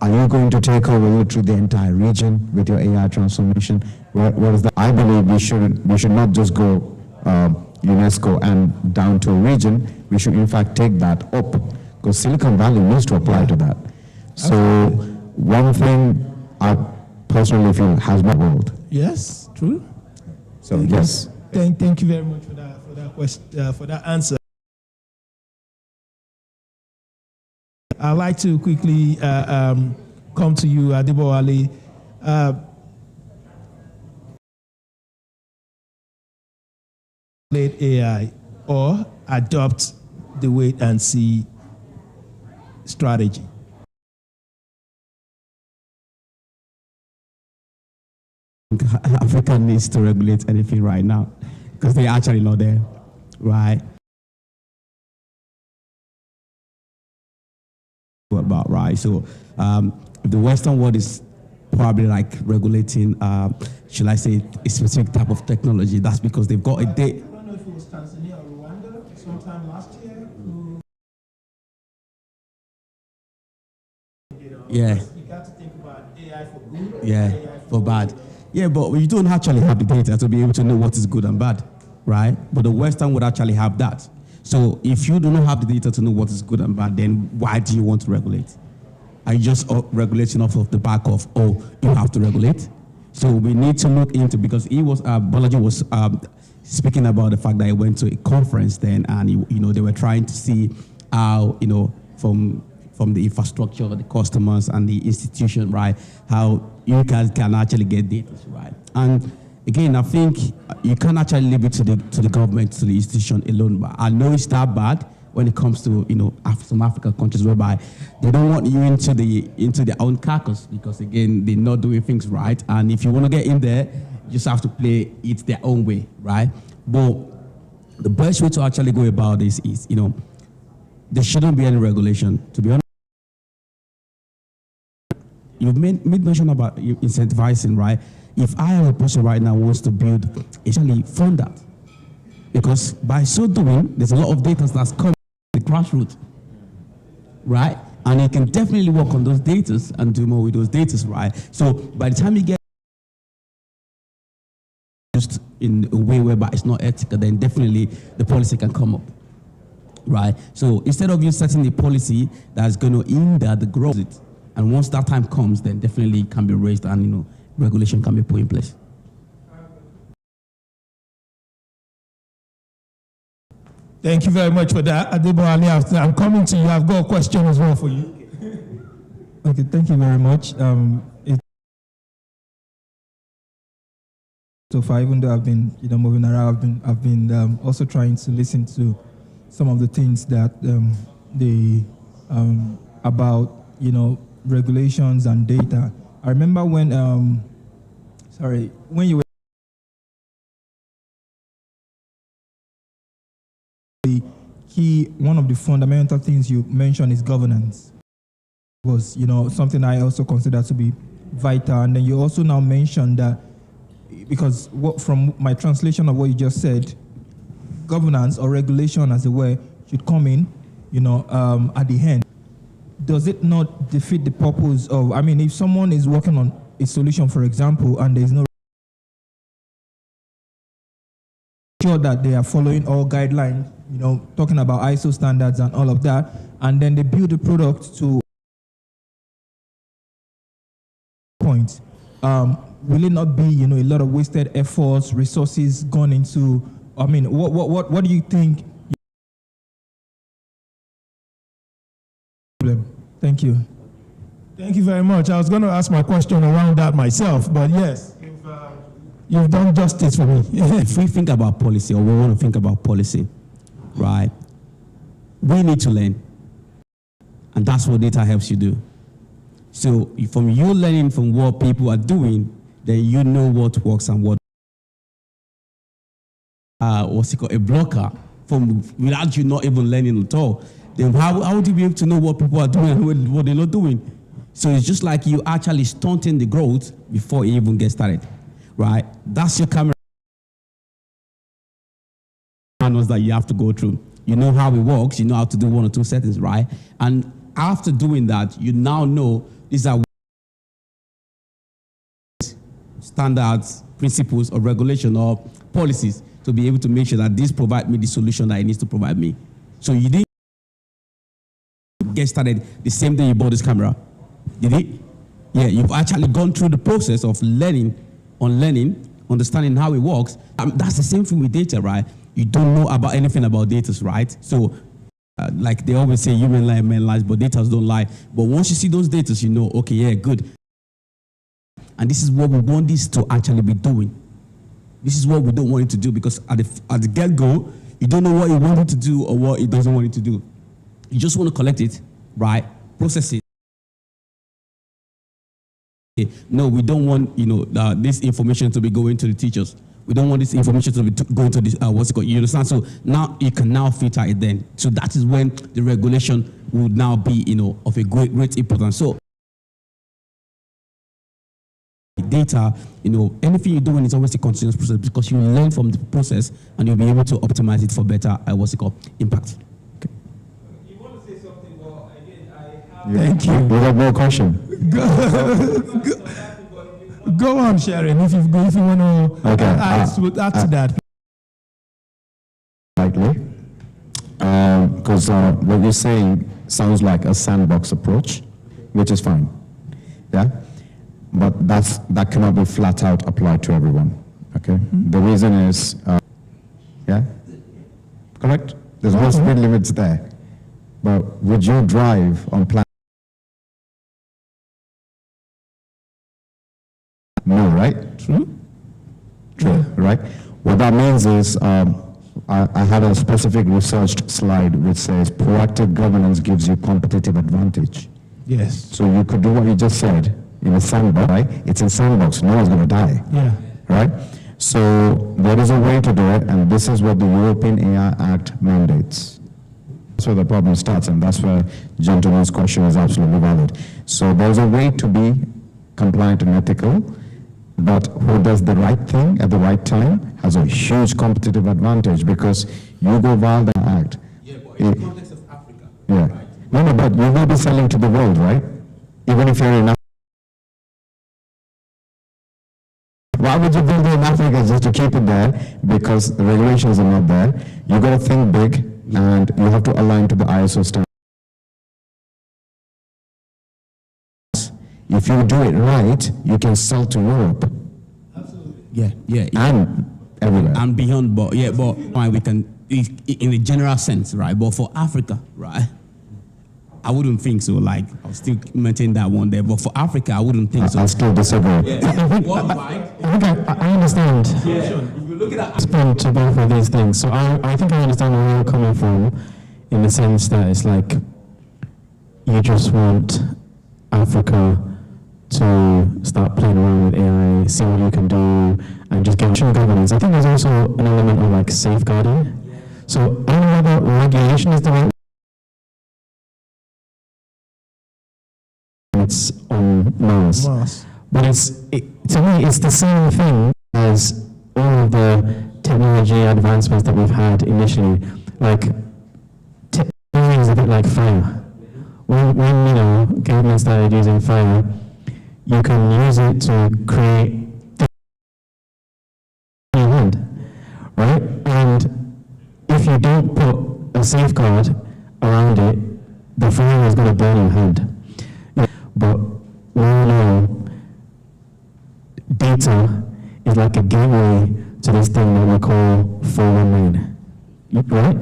Are you going to take over literally the entire region with your AI transformation? What is that? I believe we should not just go UNESCO and down to a region. We should in fact take that up, because Silicon Valley needs to apply to that. So one thing I personally feel has my world. Yes, true. So yes. Thank you very much for that question, for that answer. I'd like to quickly come to you, Adibowale. Let AI or adopt the wait and see strategy. Africa needs to regulate anything right now because they're actually not there, right? About right, so if the Western world is probably like regulating, should I say, a specific type of technology, that's because they've got a date. I don't know if it was Tanzania or Rwanda sometime last year. Yeah. You got to think about AI for good. Yeah, AI for bad. Yeah, but you don't actually have the data to be able to know what is good and bad, right? But the Western would actually have that. So if you do not have the data to know what is good and bad, then why do you want to regulate? Are you just regulating off of the back of, oh, you have to regulate? So we need to look into, because Bolaji was speaking about the fact that he went to a conference then, and they were trying to see how, from the infrastructure, the customers and the institution, right, how you guys can actually get data, right? And again, I think you can't actually leave it to the government, to the institution alone. But I know it's that bad when it comes to some African countries whereby they don't want you into their own carcass, because again they're not doing things right. And if you want to get in there, you just have to play it their own way, right? But the best way to actually go about this is there shouldn't be any regulation. To be honest, you've made mention about incentivizing, right? If I am a person right now who wants to build, actually fund that. Because by so doing, there's a lot of data that's coming from the grassroots, right? And you can definitely work on those data and do more with those data, right? So by the time you get just in a way whereby it's not ethical, then definitely the policy can come up, right? So instead of you setting a policy that's going to hinder the growth, and once that time comes, then definitely it can be raised and regulation can be put in place. Thank you very much for that, Adibowale. I'm coming to you. I've got a question as well for you. Okay, thank you very much. So far, even though I've been moving around, I've been also trying to listen to some of the things that about regulations and data. I remember when you were one of the fundamental things you mentioned is governance. Was something I also consider to be vital, and then you also now mentioned that because from my translation of what you just said, governance or regulation, as it were, should come in, at the end. Does it not defeat the purpose of, if someone is working on a solution, for example, and there's no sure that they are following all guidelines, talking about ISO standards and all of that, and then they build a product to point. Will it not be, a lot of wasted efforts, resources gone into? What do you think? Thank you. Thank you very much. I was going to ask my question around that myself, but yes, you've done justice for me. If we think about policy, or we want to think about policy, right, we need to learn. And that's what data helps you do. So from you learning from what people are doing, then you know what works and what a blocker without you not even learning at all. Then how would you be able to know what people are doing and what they're not doing? So it's just like you actually stunting the growth before it even gets started, right? That's your camera manuals that you have to go through. You know how it works. You know how to do 1 or 2 settings, right? And after doing that, you now know these are standards, principles, or regulation, or policies to be able to make sure that this provide me the solution that it needs to provide me. So you didn't get started the same day you bought this camera, did it? Yeah, you've actually gone through the process of learning, unlearning, understanding how it works. That's the same thing with data, right? You don't know about anything about data, right? So, like they always say, human lie, man lies, but data don't lie. But once you see those data, you know, okay, yeah, good. And this is what we want this to actually be doing. This is what we don't want it to do, because at the get-go, you don't know what you want it to do or what it doesn't want it to do. You just want to collect it, right? Process it. No, we don't want, this information to be going to the teachers. We don't want this information to be going to the, what's it called? You understand? So now you can now filter it then. So that is when the regulation would now be, of a great importance. So data, anything you're doing is always a continuous process, because you learn from the process and you'll be able to optimize it for better, impact. Okay. You want to say something? Well, again, Thank you. We have more question. Go on, Sharon, if you want to add to that. Likely. Because what you're saying sounds like a sandbox approach, which is fine. Yeah? But that cannot be flat out applied to everyone. Okay? Mm-hmm. The reason is, yeah? Correct? There's no speed limits there. But would you drive on plan? No, right? True, yeah. Right? What that means is, I had a specific researched slide which says proactive governance gives you competitive advantage. Yes. So you could do what you just said in a sandbox, right? It's in sandbox, no one's going to die. Yeah. Right? So there is a way to do it, and this is what the European AI Act mandates. That's where the problem starts, and that's where the gentleman's question is absolutely valid. So there's a way to be compliant and ethical, but who does the right thing at the right time has a huge competitive advantage, because you go violate the act. Yeah, but in the context of Africa. Yeah. Right? No, but you will be selling to the world, right? Even if you're in Africa. Why would you build it in Africa just to keep it there? Because the regulations are not there. You got to think big, and you have to align to the ISO standards. If you do it right, you can sell to Europe. Absolutely. Yeah. And everywhere. And beyond, but we can, in a general sense, right? But for Africa, right? I wouldn't think so. Like, I'll still maintain that one there. But for Africa, I wouldn't think so. I still disagree. I understand. Yeah. If you look at that, Respond to both of these things. So I think I understand where you're coming from, in the sense that it's like you just want Africa to start playing around with AI, see what you can do, and just get governance. I think there's also an element of like safeguarding. So I don't know whether regulation is the right. It's on Mars. But to me, it's the same thing. as all of the technology advancements that we've had initially, like technology is a bit like fire. When government started using fire, you can use it to create things in your hand, right? And if you don't put a safeguard around it, the fire is going to burn your hand. But we know data is like a gateway to this thing that we call 419, right?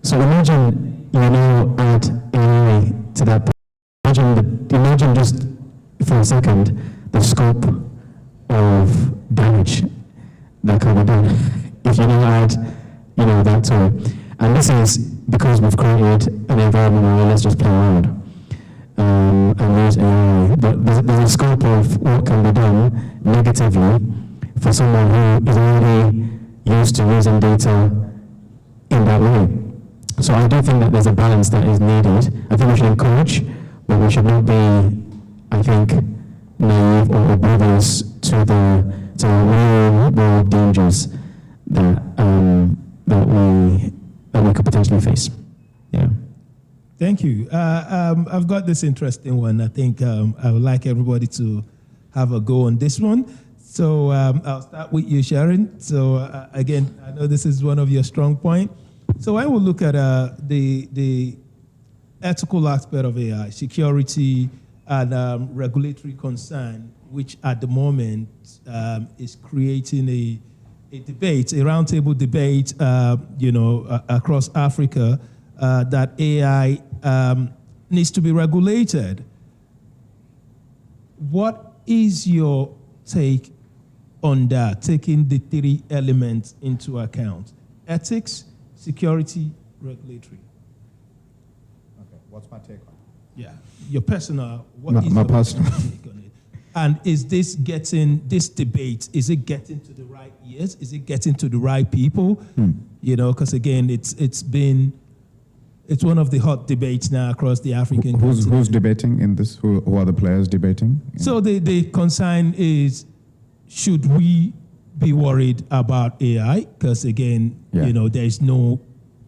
So imagine you now add AI to that. Imagine just for a second the scope of damage that can be done if you now add, that to it. And this is because we've created an environment where let's just play around and use AI. But there's a scope of what can be done negatively for someone who is already used to using data in that way. So I do think that there's a balance that is needed. I think we should encourage, but we should not be, I think, naive or oblivious to the real world dangers that we could potentially face. Yeah. Thank you. I've got this interesting one. I think I would like everybody to have a go on this one. So I'll start with you, Sharon. So again, I know this is one of your strong points. So I will look at the ethical aspect of AI, security and regulatory concern, which at the moment is creating a debate, a roundtable debate, across Africa that AI needs to be regulated. What is your take on that, taking the three elements into account? Ethics, security, regulatory. Okay, what's my take on it? Yeah, your personal, my personal take on it? And is this debate, is it getting to the right ears? Is it getting to the right people? Because again, it's one of the hot debates now across the African continent. Who's debating in this? Who are the players debating? So the concern is, should we be worried about AI? Because again, there is no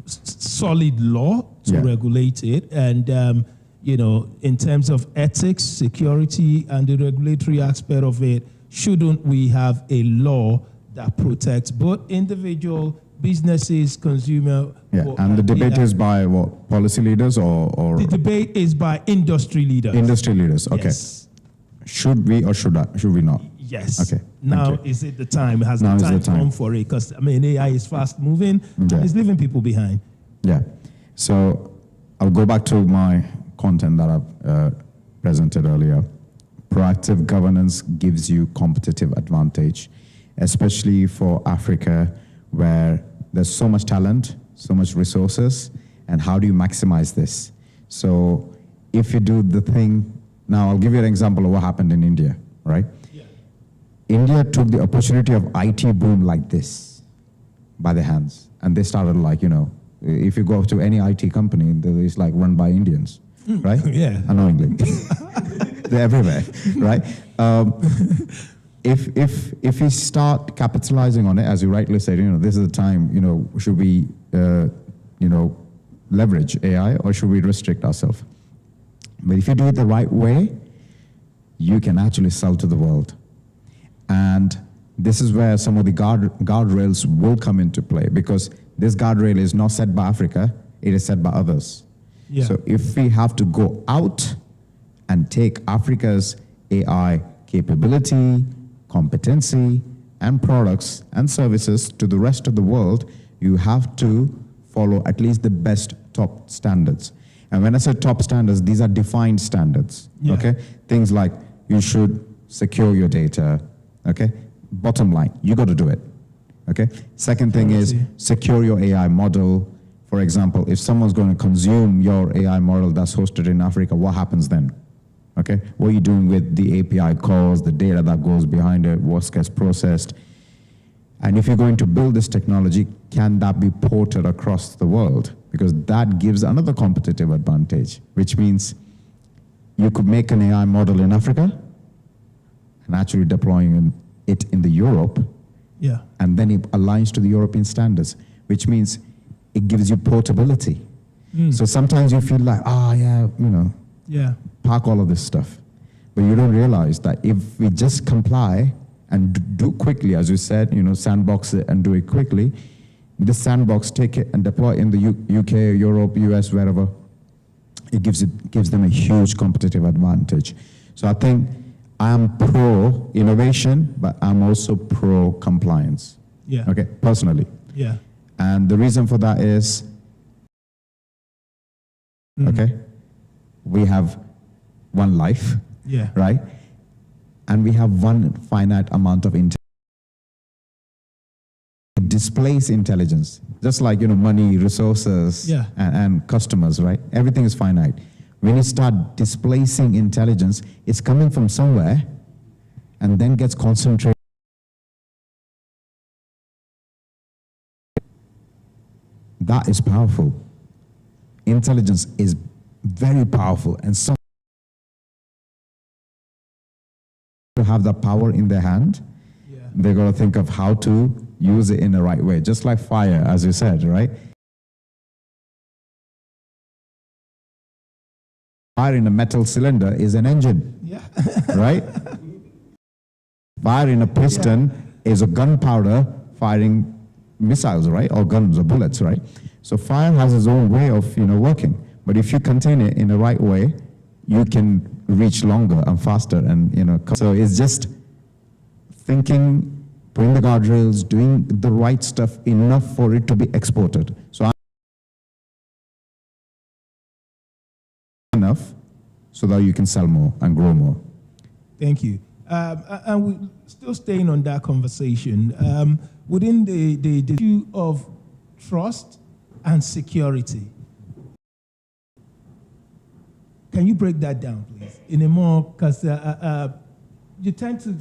solid law to regulate it. And, in terms of ethics, security, and the regulatory aspect of it, shouldn't we have a law that protects both individual businesses, consumer? And the debate is by what? Policy leaders or? The debate is by industry leaders. Industry leaders, okay. Yes. Should we or should we not? Yes. Okay. Now is it the time? Has the time come for it? Because AI is fast moving. It's leaving people behind. Yeah. So I'll go back to my content that I've presented earlier. Proactive governance gives you competitive advantage, especially for Africa, where there's so much talent, so much resources, and how do you maximize this? So if you do the thing, now I'll give you an example of what happened in India, right? Yeah. India took the opportunity of IT boom like this by the hands, and they started if you go to any IT company, it's like run by Indians, right? Yeah. Annoyingly. They're everywhere, right? If we start capitalizing on it, as you rightly said, this is the time, should we, leverage AI or should we restrict ourselves? But if you do it the right way, you can actually sell to the world. And this is where some of the guardrails will come into play, because this guardrail is not set by Africa, it is set by others. Yeah. So if we have to go out and take Africa's AI capability, competency, and products and services to the rest of the world, you have to follow at least the best top standards. And when I say top standards, these are defined standards, okay? Things like you should secure your data, okay? Bottom line, you got to do it, okay? Second thing is secure your AI model. For example, if someone's going to consume your AI model that's hosted in Africa, what happens then? Okay, what are you doing with the API calls, the data that goes behind it, what gets processed? And if you're going to build this technology, can that be ported across the world? Because that gives another competitive advantage, which means you could make an AI model in Africa and actually deploying it in the Europe Yeah. And then it aligns to the European standards, which means it gives you portability. So sometimes you feel like, park all of this stuff. But you don't realize that if we just comply and do quickly, as you said, sandbox it and do it quickly, this sandbox, take it and deploy it in the UK, Europe, US, wherever, it gives them a huge competitive advantage. So I think I'm pro innovation, but I'm also pro compliance. Yeah. Okay, personally. Yeah. And the reason for that is, okay, we have one life, Yeah. right? And we have one finite amount of intelligence. Displace intelligence, just like money, resources, Yeah. and customers, right? Everything is finite. When you start displacing intelligence, it's coming from somewhere and then gets concentrated. That is powerful. Intelligence is very powerful, and some to have that power in their hand, they got to think of how to use it in the right way. Just like fire, as you said, right? Fire in a metal cylinder is an engine, right? Fire in a piston is a gunpowder firing missiles, right? Or guns or bullets, right? So fire has its own way of, working. But if you contain it in the right way, you can reach longer and faster, and, so it's just thinking, putting the guardrails, doing the right stuff enough for it to be exported. So enough so that you can sell more and grow more. Thank you. And we still staying on that conversation. Within the issue of trust and security, can you break that down, please? In a more, because you tend to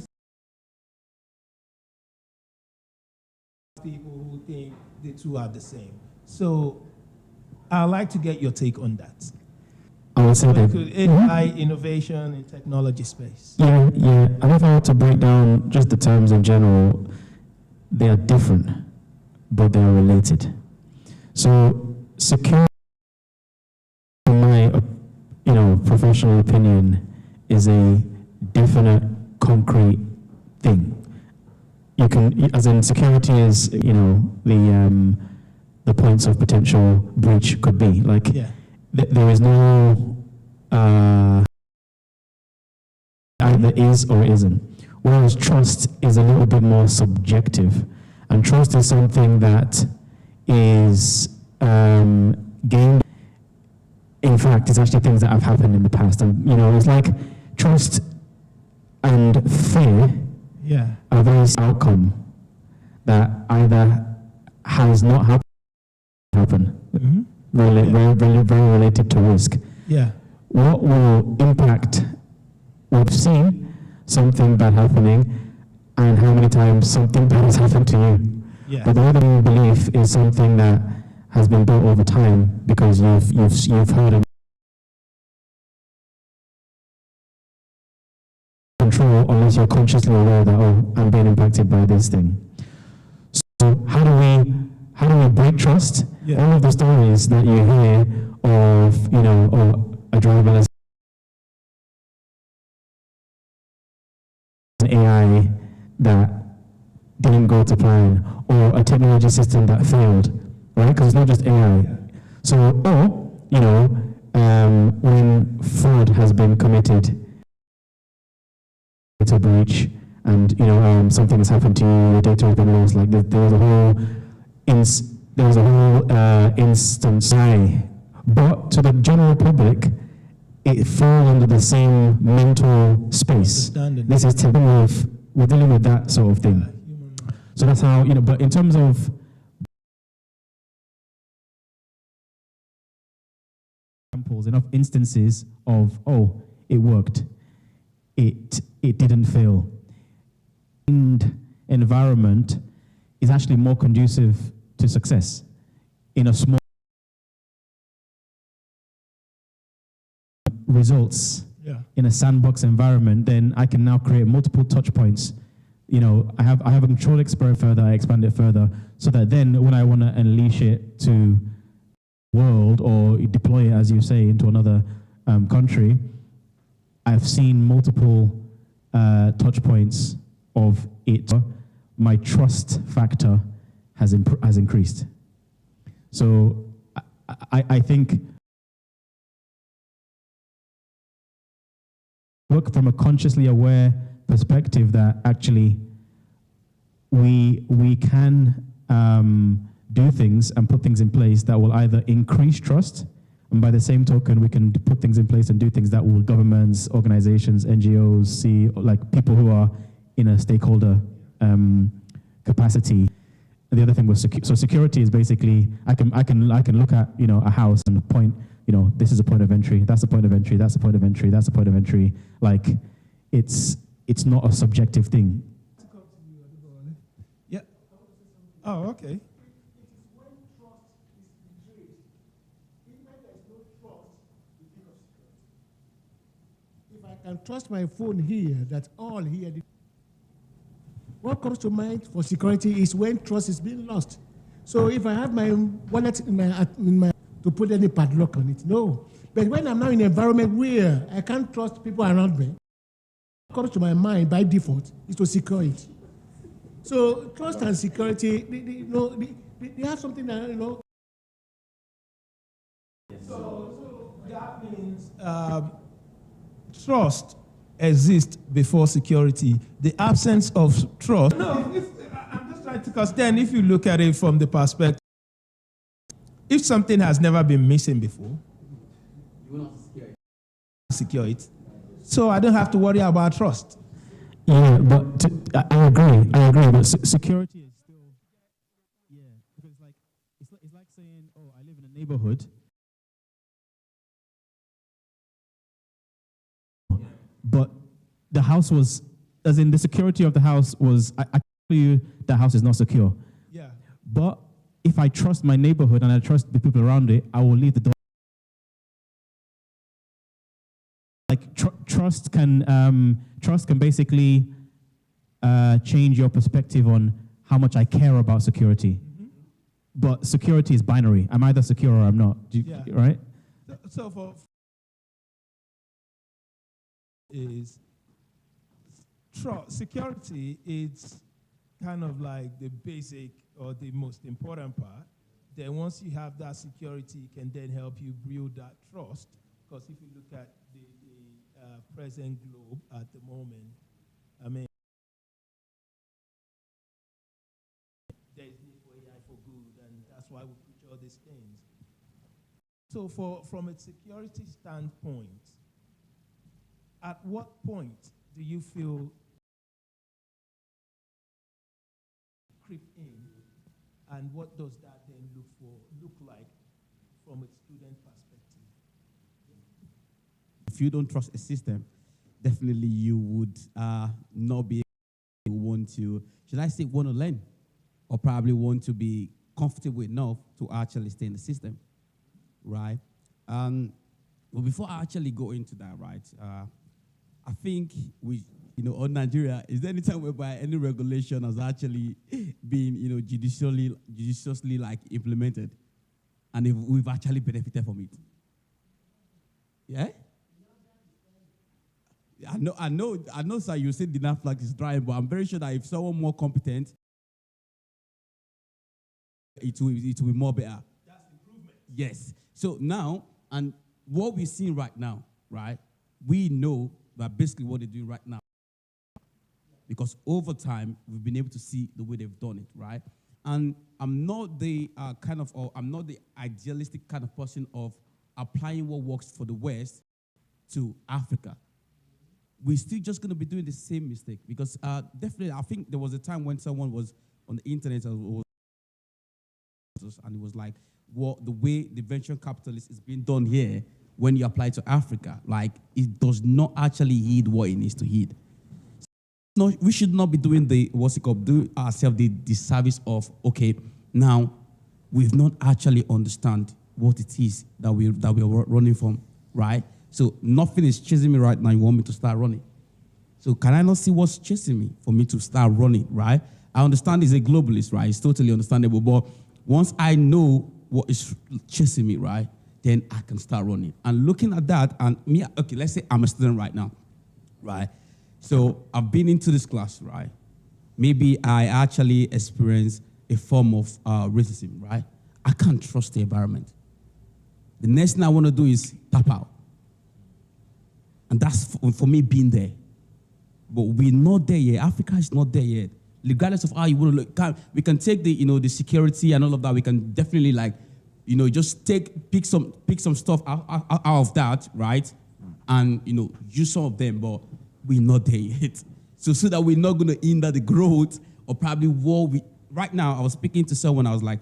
people who think the two are the same. So I'd like to get your take on that. I would say that AI innovation in technology space. Yeah. And if I were to break down just the terms in general, they are different, but they are related. So security, in my professional opinion, is a definite, concrete thing. You can, as in security is, the points of potential breach could be like. Yeah. There is no either is or isn't. Whereas trust is a little bit more subjective, and trust is something that is gained. In fact, it's actually things that have happened in the past, and it's like trust and fear are very outcome that either has not happened. Mm-hmm. Very related to risk. Yeah. What will impact, we've seen something bad happening, and how many times something bad has happened to you. Yeah. But the other belief is something that has been built over time because you've heard of control unless you're consciously aware that, I'm being impacted by this thing. So how do we break trust? Yeah. All of the stories that you hear of, a driverless AI that didn't go to plan, or a technology system that failed, right? Because it's not just AI. So, when fraud has been committed, data breach, and something has happened to you, your data has been lost. Like there was a whole instance. But to the general public, it falls under the same mental space. This is we're dealing with that sort of thing. So that's how, but in terms of examples, enough instances of, it worked, it didn't fail. And environment is actually more conducive to success in a small results in a sandbox environment. Then I can now create multiple touch points I have a control experiment further, I expand it further, so that then when I want to unleash it to the world or deploy it, as you say, into another country, I've seen multiple touch points of it. My trust factor has increased. So I think work from a consciously aware perspective that actually we can do things and put things in place that will either increase trust, and by the same token, we can put things in place and do things that will governments, organizations, NGOs see, like people who are in a stakeholder capacity. And the other thing was security is basically I can look at a house and point, this is a point of entry, that's a point of entry, that's a point of entry, that's a point of entry. Like it's not a subjective thing. Yeah. Oh, okay. I can trust my phone here, that's all here. What comes to mind for security is when trust is being lost. So if I have my wallet in my to put any padlock on it, no. But when I'm now in an environment where I can't trust people around me, what comes to my mind by default is to secure it. So trust and security, they have something that, So that means trust exists before security. The absence of trust. No, I'm just trying to, because then if you look at it from the perspective, if something has never been missing before, you will not secure it. So I don't have to worry about trust. Yeah, but I agree. But security is still, because it's like saying, oh, I live in a neighborhood. But the house was, as in the security of the house was, I tell you the house is not secure. Yeah. But if I trust my neighborhood and I trust the people around it, I will leave the door. Like trust can basically change your perspective on how much I care about security. Mm-hmm. But security is binary. I'm either secure or I'm not. Right? So for is security, it's kind of like the basic or the most important part. Then once you have that security, it can then help you build that trust. Because if you look at the present globe at the moment, I mean, there is need for AI for good, and that's why we preach all these things. So from a security standpoint, at what point do you feel creep in, and what does that then look like from a student perspective? If you don't trust a system, definitely you would not be able to want to, should I say, want to learn, or probably want to be comfortable enough to actually stay in the system, right? But before I actually go into that, right, I think on Nigeria, is there any time whereby any regulation has actually been, judiciously like implemented, and if we've actually benefited from it? Yeah. I know, sir. You said the NAFLAG is dry, but I'm very sure that if someone more competent, it will be more better. That's improvement. Yes. So now, and what we're seeing right now, right? We know that basically what they're doing right now, because over time we've been able to see the way they've done it, right? And I'm not the I'm not the idealistic kind of person of applying what works for the West to Africa. We're still just going to be doing the same mistake, because definitely I think there was a time when someone was on the internet and it was like, the way the venture capitalist is being done here, when you apply to Africa, like it does not actually heed what it needs to heed. No, we should not be doing do ourselves the service of, okay, now we've not actually understand what it is that we're running from, right? So nothing is chasing me right now. You want me to start running. So can I not see what's chasing me for me to start running, right? I understand he's a globalist, right? It's totally understandable. But once I know what is chasing me, right, then I can start running. And looking at that, and me, okay, let's say I'm a student right now, right? So I've been into this class, right? Maybe I actually experience a form of racism, right? I can't trust the environment. The next thing I want to do is tap out. And that's for me being there. But we're not there yet. Africa is not there yet. Regardless of how you want to look, we can take the security and all of that. We can definitely just pick some stuff out of that, right? And use some of them, but we're not there yet. So that we're not going to hinder the growth or probably war. Right now, I was speaking to someone. I was like,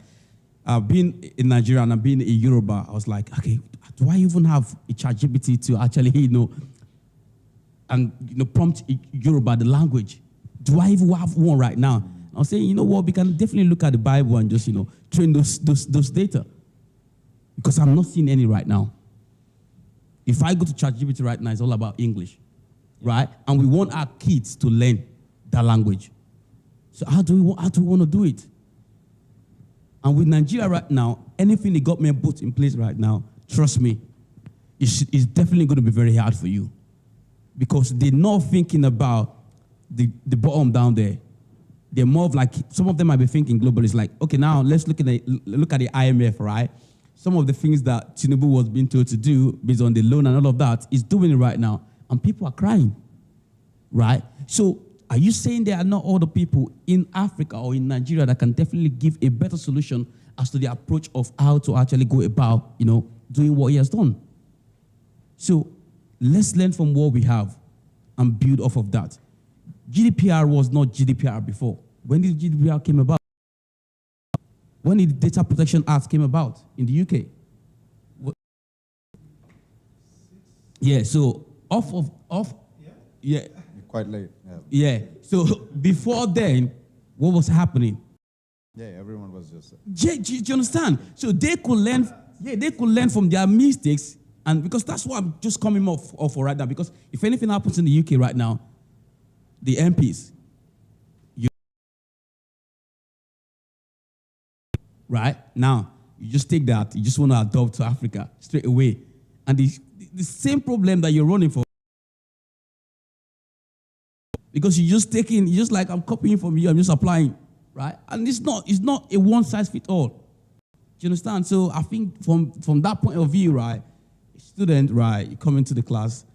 being in Nigeria and being in Yoruba, I was like, okay, do I even have a ChatGPT to actually prompt Yoruba, the language? Do I even have one right now? I was saying, you know what, we can definitely look at the Bible and just, train those data. Because I'm not seeing any right now. If I go to ChatGPT right now, it's all about English, right? And we want our kids to learn that language. So how do we want to do it? And with Nigeria right now, anything the government puts in place right now, trust me, it's definitely going to be very hard for you. Because they're not thinking about the bottom down there. They're more of like, some of them might be thinking global. It's like, okay, now let's look at the IMF, right? Some of the things that Tinubu was being told to do based on the loan and all of that is doing it right now. And people are crying, right? So are you saying there are not other people in Africa or in Nigeria that can definitely give a better solution as to the approach of how to actually go about, doing what he has done? So let's learn from what we have and build off of that. GDPR was not GDPR before. When did GDPR came about? When did the Data Protection Act came about in the UK? Yeah, so yeah. Quite late. Yeah. So before then, what was happening? Yeah, everyone was just. Do you understand? So they could learn. Yeah, they could learn from their mistakes, and because that's what I'm just coming off for right now. Because if anything happens in the UK right now, the MPs, right now, you just take that. You just want to adopt to Africa straight away, and the same problem that you're running for. Because you're just like, I'm copying from you, I'm just applying, right? And it's not a one size fits all. Do you understand? So I think from that point of view, right, a student, right, you come into the class,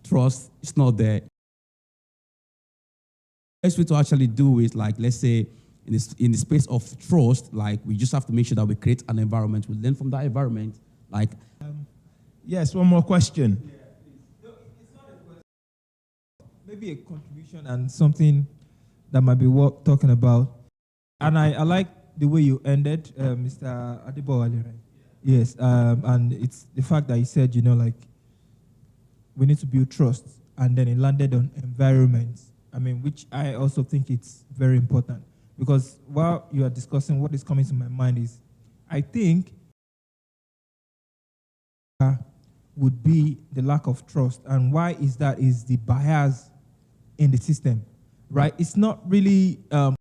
trust, it's not there. The best way to actually do is, like, let's say, in the space of trust, like, we just have to make sure that we create an environment, we learn from that environment, like. Yes, one more question. Maybe a contribution and something that might be worth talking about. And I like the way you ended, Mr. Adibowale, right? Yes, and it's the fact that you said, we need to build trust, and then it landed on environments. Which I also think it's very important, because while you are discussing, what is coming to my mind is, I think would be the lack of trust. And why is that? Is the bias in the system, right? It's not really, I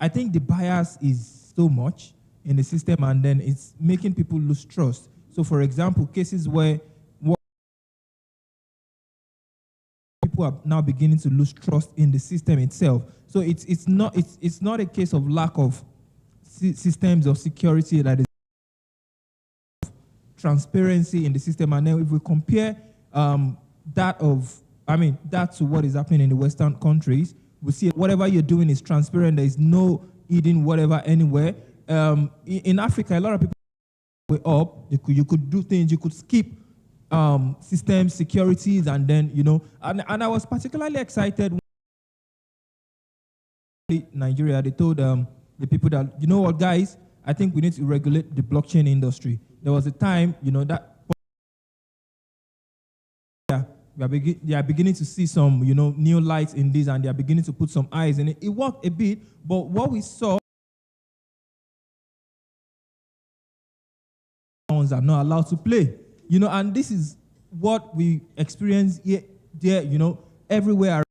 think the bias is so much in the system, and then it's making people lose trust. So for example, cases where people are now beginning to lose trust in the system itself. So it's not a case of lack of systems or security, that is transparency in the system. And then if we compare that to what is happening in the Western countries, we see whatever you're doing is transparent. There is no hidden whatever anywhere. In Africa, a lot of people were up. You could do things. You could skip systems, securities, and then, and I was particularly excited when Nigeria, they told the people that, you know what, guys, I think we need to regulate the blockchain industry. There was a time, that they are beginning to see some, new lights in this, and they are beginning to put some eyes in it. It worked a bit, but what we saw are not allowed to play, and this is what we experience here there, everywhere.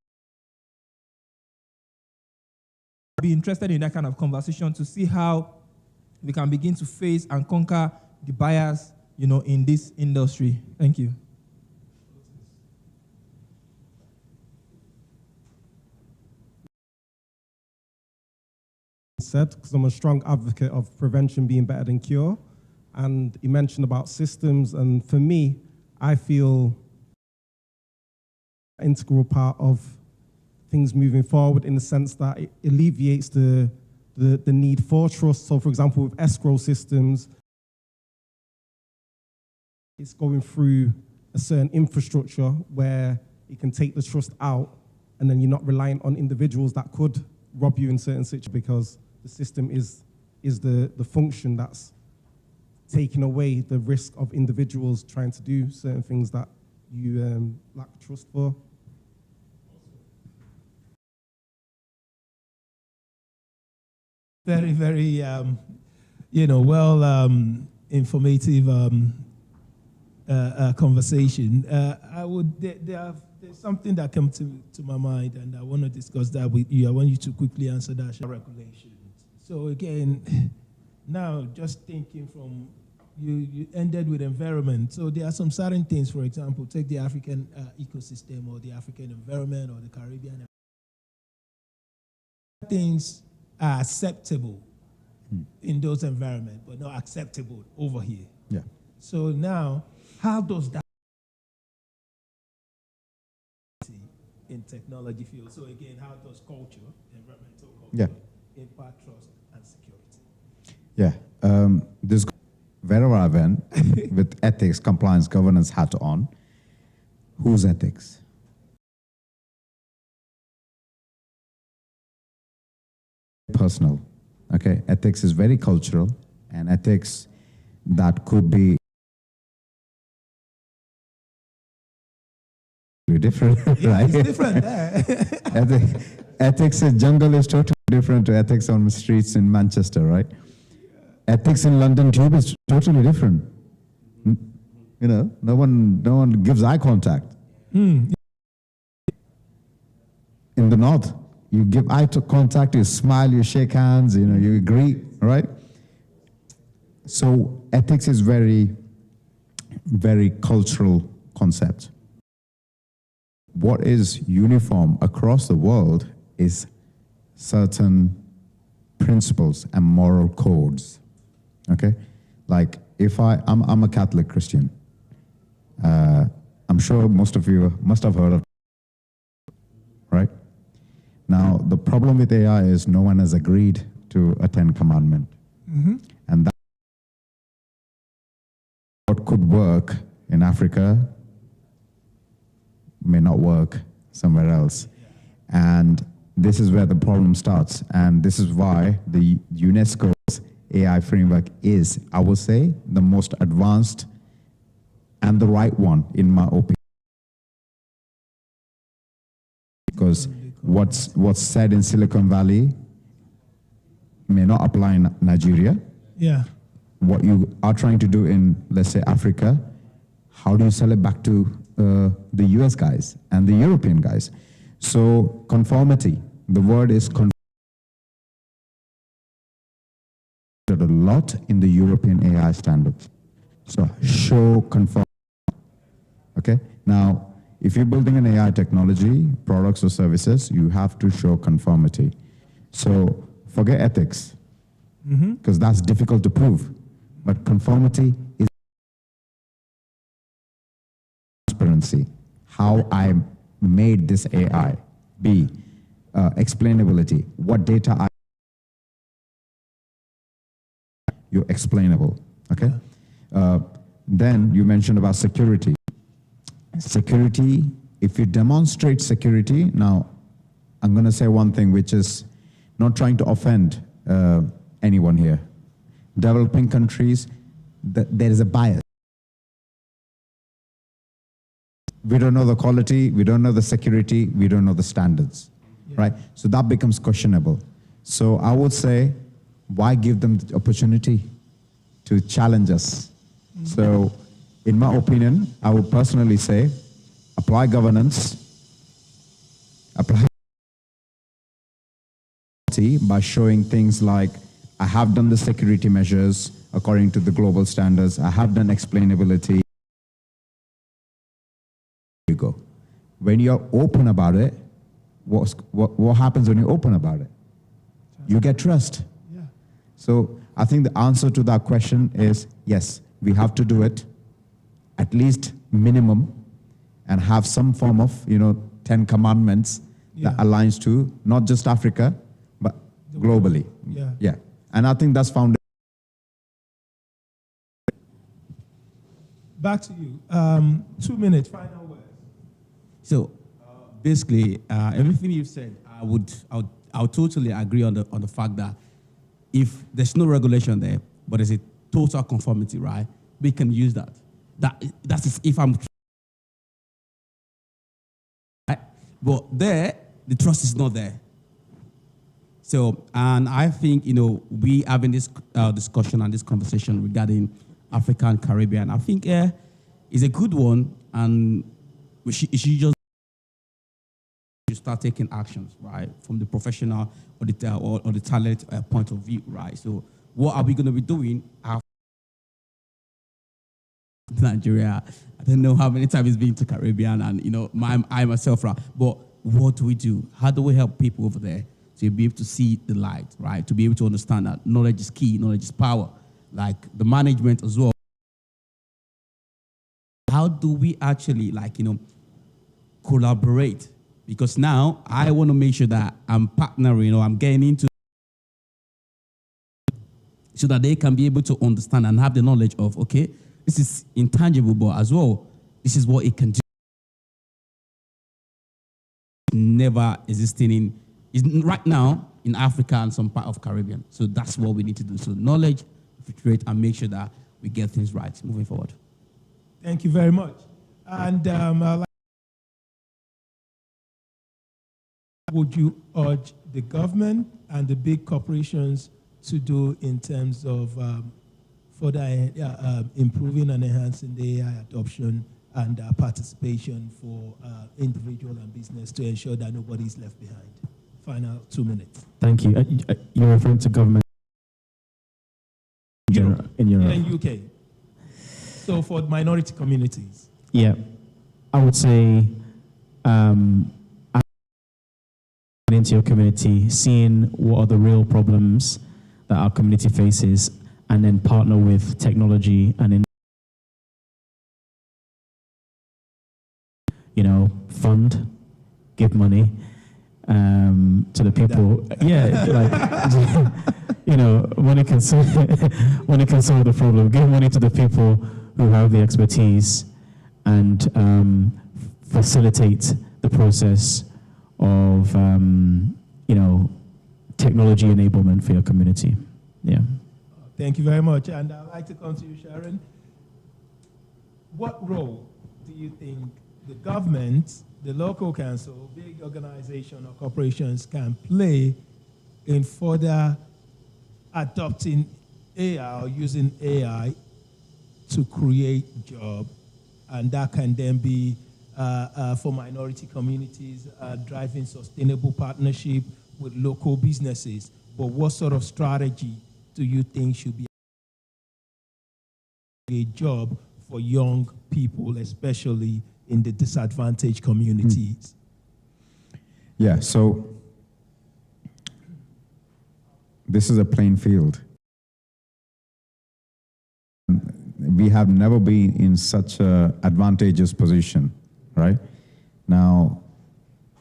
I'd be interested in that kind of conversation to see how we can begin to face and conquer the bias, in this industry. Thank you. Said, because I'm a strong advocate of prevention being better than cure. And you mentioned about systems, and for me, I feel an integral part of things moving forward in the sense that it alleviates the need for trust. So for example, with escrow systems, it's going through a certain infrastructure where it can take the trust out, and then you're not reliant on individuals that could rob you in certain situations, because the system is the function that's taking away the risk of individuals trying to do certain things that you lack trust for. Very, very, informative conversation. There's something that comes to my mind, and I want to discuss that with you. I want you to quickly answer that. Regulations. So again, now just thinking from, you ended with environment. So there are some certain things, for example, take the African ecosystem or the African environment or the Caribbean. Things are acceptable in those environments, but not acceptable over here. Yeah. So now, how does that in technology field? So again, how does culture, environmental culture, impact trust and security? Yeah. This wherever I went with ethics, compliance, governance hat on, whose ethics? Personal. Okay. Ethics is very cultural, and ethics that could be different, right? It's different. Ethics in jungle is totally different to ethics on the streets in Manchester, right? Ethics in London Tube is totally different. No one gives eye contact. In the north, you give eye contact, you smile, you shake hands, you agree, right? So ethics is very, very cultural concept. What is uniform across the world is certain principles and moral codes. Okay, like if I'm a Catholic Christian, I'm sure most of you must have heard of, right? Now the problem with AI is no one has agreed to a 10 commandment, and that what could work in Africa may not work somewhere else. And this is where the problem starts. And this is why the UNESCO's AI framework is, I would say, the most advanced and the right one, in my opinion. Because what's said in Silicon Valley may not apply in Nigeria. Yeah. What you are trying to do in, let's say, Africa, how do you sell it back to the US guys and the European guys? So conformity, the word is a lot in the European AI standards. So show conformity. Okay. Now, if you're building an AI technology, products or services, you have to show conformity. So forget ethics, because that's difficult to prove. But conformity is transparency. How I made this AI. B, explainability. What data you're explainable. Okay. Then you mentioned about security. Security, if you demonstrate security, now I'm going to say one thing, which is not trying to offend anyone here. Developing countries, there is a bias. We don't know the quality, we don't know the security, we don't know the standards, right? So that becomes questionable. So I would say, why give them the opportunity to challenge us? So in my opinion, I would personally say, apply governance, apply by showing things like, I have done the security measures according to the global standards, I have done explainability. You go. When you're open about it, what happens when you're open about it? You get trust. Yeah. So I think the answer to that question is yes, we have to do it, at least minimum, and have some form of, 10 commandments that aligns to not just Africa, but globally. Yeah. Yeah. And I think that's found. Back to you. 2 minutes, final words. So basically, everything you've said, I would totally agree on the fact that if there's no regulation there, but there's a total conformity, right? We can use that. That's if I'm right? But there, the trust is not there. So, and I think, we having this discussion and this conversation regarding Africa and Caribbean, I think is a good one, and we should just start taking actions, right, from the professional or the talent point of view, right? So, what are we going to be doing after Nigeria? I don't know how many times it's been to Caribbean, and I myself, right? But what do we do? How do we help people over there to be able to see the light, right? To be able to understand that knowledge is key, knowledge is power, like the management as well. How do we actually, collaborate? Because now I want to make sure that I'm partnering, I'm getting into, so that they can be able to understand and have the knowledge of, okay, this is intangible, but as well, this is what it can do. Never existing right now in Africa and some part of Caribbean. So that's what we need to do. So knowledge, filtrate, and make sure that we get things right moving forward. Thank you very much. And would you urge the government and the big corporations to do in terms of further improving and enhancing the AI adoption and participation for individual and business to ensure that nobody is left behind? Final 2 minutes. Thank you. You're referring to government in Europe? In UK. So for minority communities? Yeah. I would say into your community, seeing what are the real problems that our community faces, and then partner with technology and fund, give money to the people. Yeah, money can solve the problem. Give money to the people who have the expertise and facilitate the process of technology enablement for your community. Yeah. Thank you very much. And I'd like to come to you, Sharon. What role do you think the government, the local council, big organization or corporations can play in further adopting AI or using AI to create jobs? And that can then be for minority communities, driving sustainable partnership with local businesses. But what sort of strategy do you think should be a job for young people, especially in the disadvantaged communities? Yeah, so this is a playing field. We have never been in such an advantageous position, right? Now,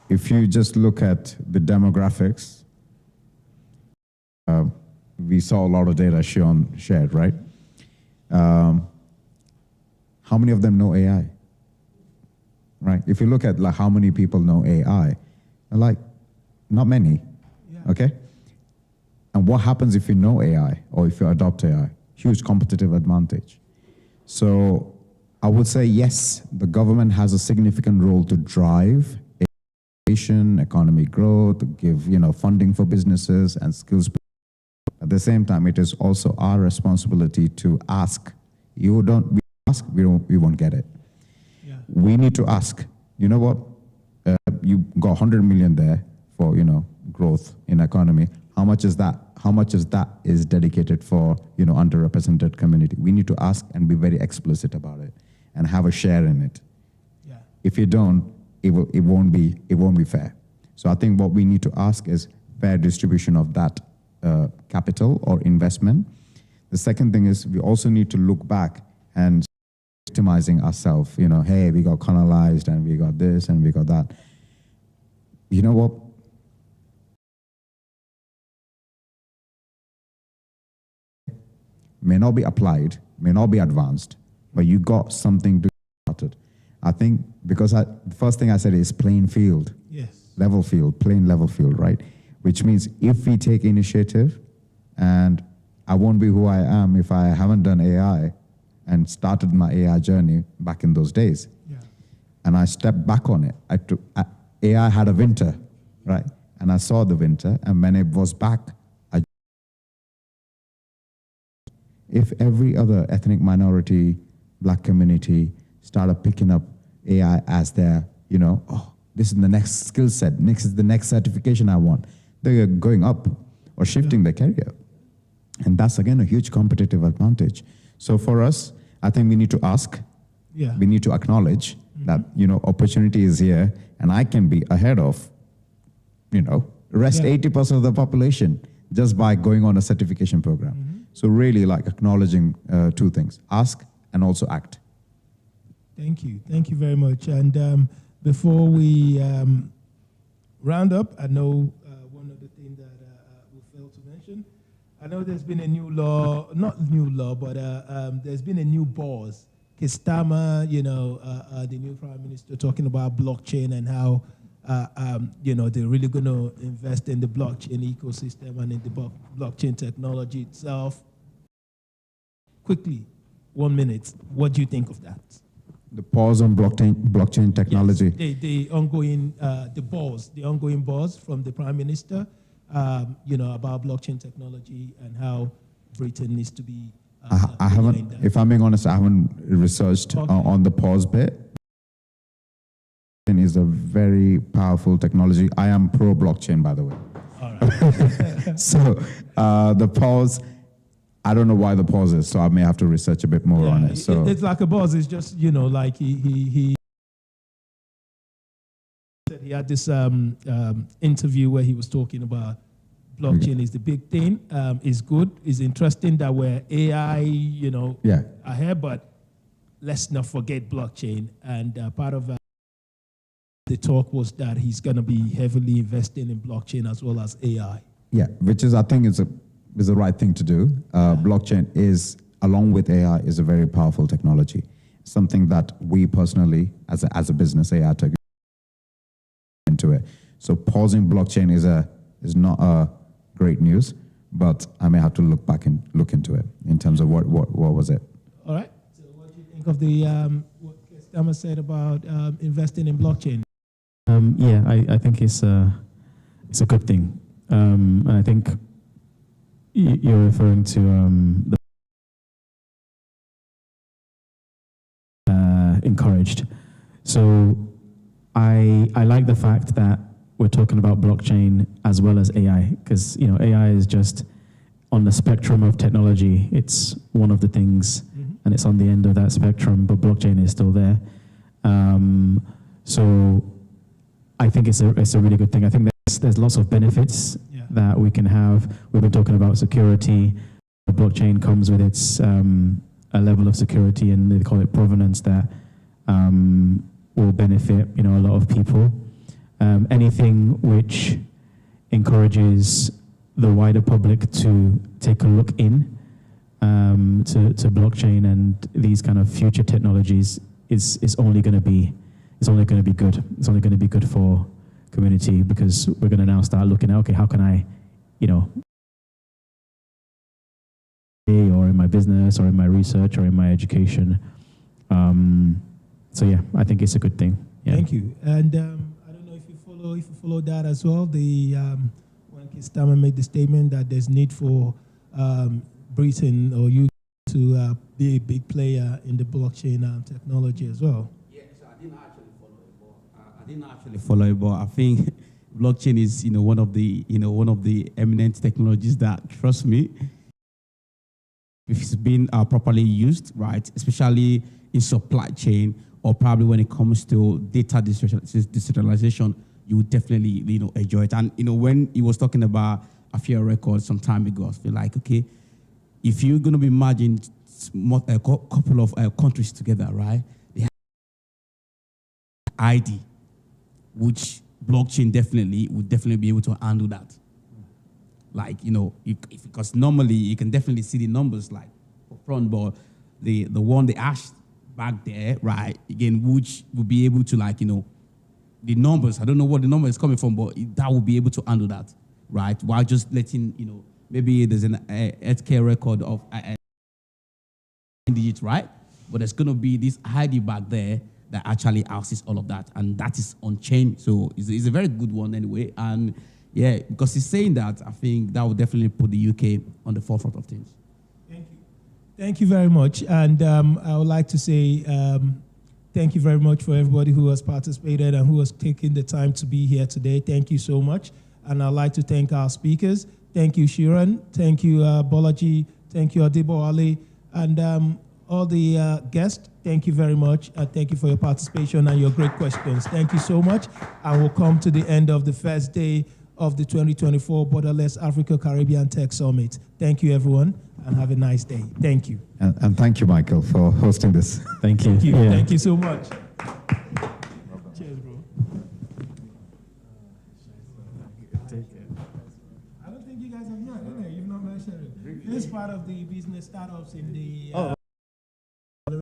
if you just look at the demographics, we saw a lot of data shared, right? How many of them know AI? Right? If you look at how many people know AI, not many, okay? And what happens if you know AI or if you adopt AI? Huge competitive advantage. So I would say, yes, the government has a significant role to drive innovation, economic growth, give funding for businesses and skills. At the same time, it is also our responsibility to ask. We won't get it. Yeah. We need to ask. you know what, you got 100 million there for, growth in economy. How much is that? How much is that is dedicated for, underrepresented community? We need to ask and be very explicit about it and have a share in it. Yeah. If you don't, it won't be fair. So I think what we need to ask is fair distribution of that capital or investment. The second thing is we also need to look back and victimizing ourselves. Hey, we got colonized and we got this and we got that. You know what? May not be applied, may not be advanced, but you got something to get started. I think because the first thing I said is plain field. Yes. Level field, plain level field, right? Which means if we take initiative, and I won't be who I am if I haven't done AI and started my AI journey back in those days. Yeah. And I stepped back on it. AI had a winter, right? And I saw the winter, and when it was back, if every other ethnic minority, black community started picking up AI as their, this is the next skill set, next is the next certification I want, they're going up or shifting their career. And that's, again, a huge competitive advantage. So for us, I think we need to ask, we need to acknowledge that, opportunity is here and I can be ahead of, rest 80% of the population just by going on a certification program. So really acknowledging two things, ask and also act. Thank you. Thank you very much. And before we round up, I know one of the things that we failed to mention, I know there's been a new law, not new law, but there's been a new boss. Kistama, the new prime minister talking about blockchain and how, they're really going to invest in the blockchain ecosystem and in the blockchain technology itself. Quickly, 1 minute, what do you think of that? The pause on blockchain technology. Yes, the ongoing, the ongoing buzz from the prime minister, about blockchain technology and how Britain needs to be. I haven't, if I'm being honest, I haven't researched on the pause bit. It is a very powerful technology. I am pro blockchain, by the way. All right. So the pause, I don't know why the pause is, so I may have to research a bit more on it. So it's like a buzz. It's just, like he said he had this interview where he was talking about blockchain is the big thing. Is good. Is interesting that we're AI, ahead, but let's not forget blockchain. And part of the talk was that he's going to be heavily investing in blockchain as well as AI. Yeah, which is, I think, is the right thing to do. Blockchain is, along with AI, is a very powerful technology. Something that we personally, as a business, AI tech, into it. So pausing blockchain is not a great news, but I may have to look into it in terms of what was it. All right. So what do you think of the what Kestama said about investing in blockchain? I think it's a good thing. And I think you're referring to the encouraged. So I like the fact that we're talking about blockchain as well as AI, because AI is just on the spectrum of technology. It's one of the things, and it's on the end of that spectrum, but blockchain is still there. So I think it's a really good thing. I think there's lots of benefits that we can have. We've been talking about security. The blockchain comes with its a level of security, and they call it provenance, that will benefit a lot of people. Anything which encourages the wider public to take a look in to blockchain and these kind of future technologies is only going to be good. It's only going to be good for community, because we're going to now start looking at, okay, how can I, or in my business or in my research or in my education. So yeah, I think it's a good thing. Yeah. Thank you. And I don't know if you follow that as well. The when Kistama made the statement that there's need for Britain or UK to be a big player in the blockchain technology as well. Yeah, so I didn't actually follow it, but I didn't actually follow it, but I think blockchain is, one of the eminent technologies that, trust me, if it's been properly used, right, especially in supply chain, or probably when it comes to data decentralization, you would definitely, enjoy it. And, when he was talking about a fair record some time ago, I feel like, okay, if you're going to be merging a couple of countries together, right, they have ID, which blockchain would definitely be able to handle that. Like, because normally you can definitely see the numbers like front, but the one they asked back there, right, again, which will be able to, like, the numbers, I don't know what the number is coming from, but that will be able to handle that, right? While just letting, maybe there's an healthcare record of digits, right? But there's going to be this ID back there that actually houses all of that, and that is on chain. So it's a very good one anyway. And yeah, because he's saying that, I think that will definitely put the UK on the forefront of things. Thank you. Thank you very much. And I would like to say thank you very much for everybody who has participated and who has taken the time to be here today. Thank you so much. And I'd like to thank our speakers. Thank you, Shiran. Thank you, Bolaji. Thank you, Adebo Ali. And all the guests, thank you very much. Thank you for your participation and your great questions. Thank you so much. And we'll come to the end of the first day of the 2024 Borderless Africa Caribbean Tech Summit. Thank you, everyone, and have a nice day. Thank you. And thank you, Michael, for hosting this. Thank you. Thank you. Yeah. Thank you so much. Cheers, bro. I don't think you guys have met, innit? You've not mentioned it. This is part of the business startups in the...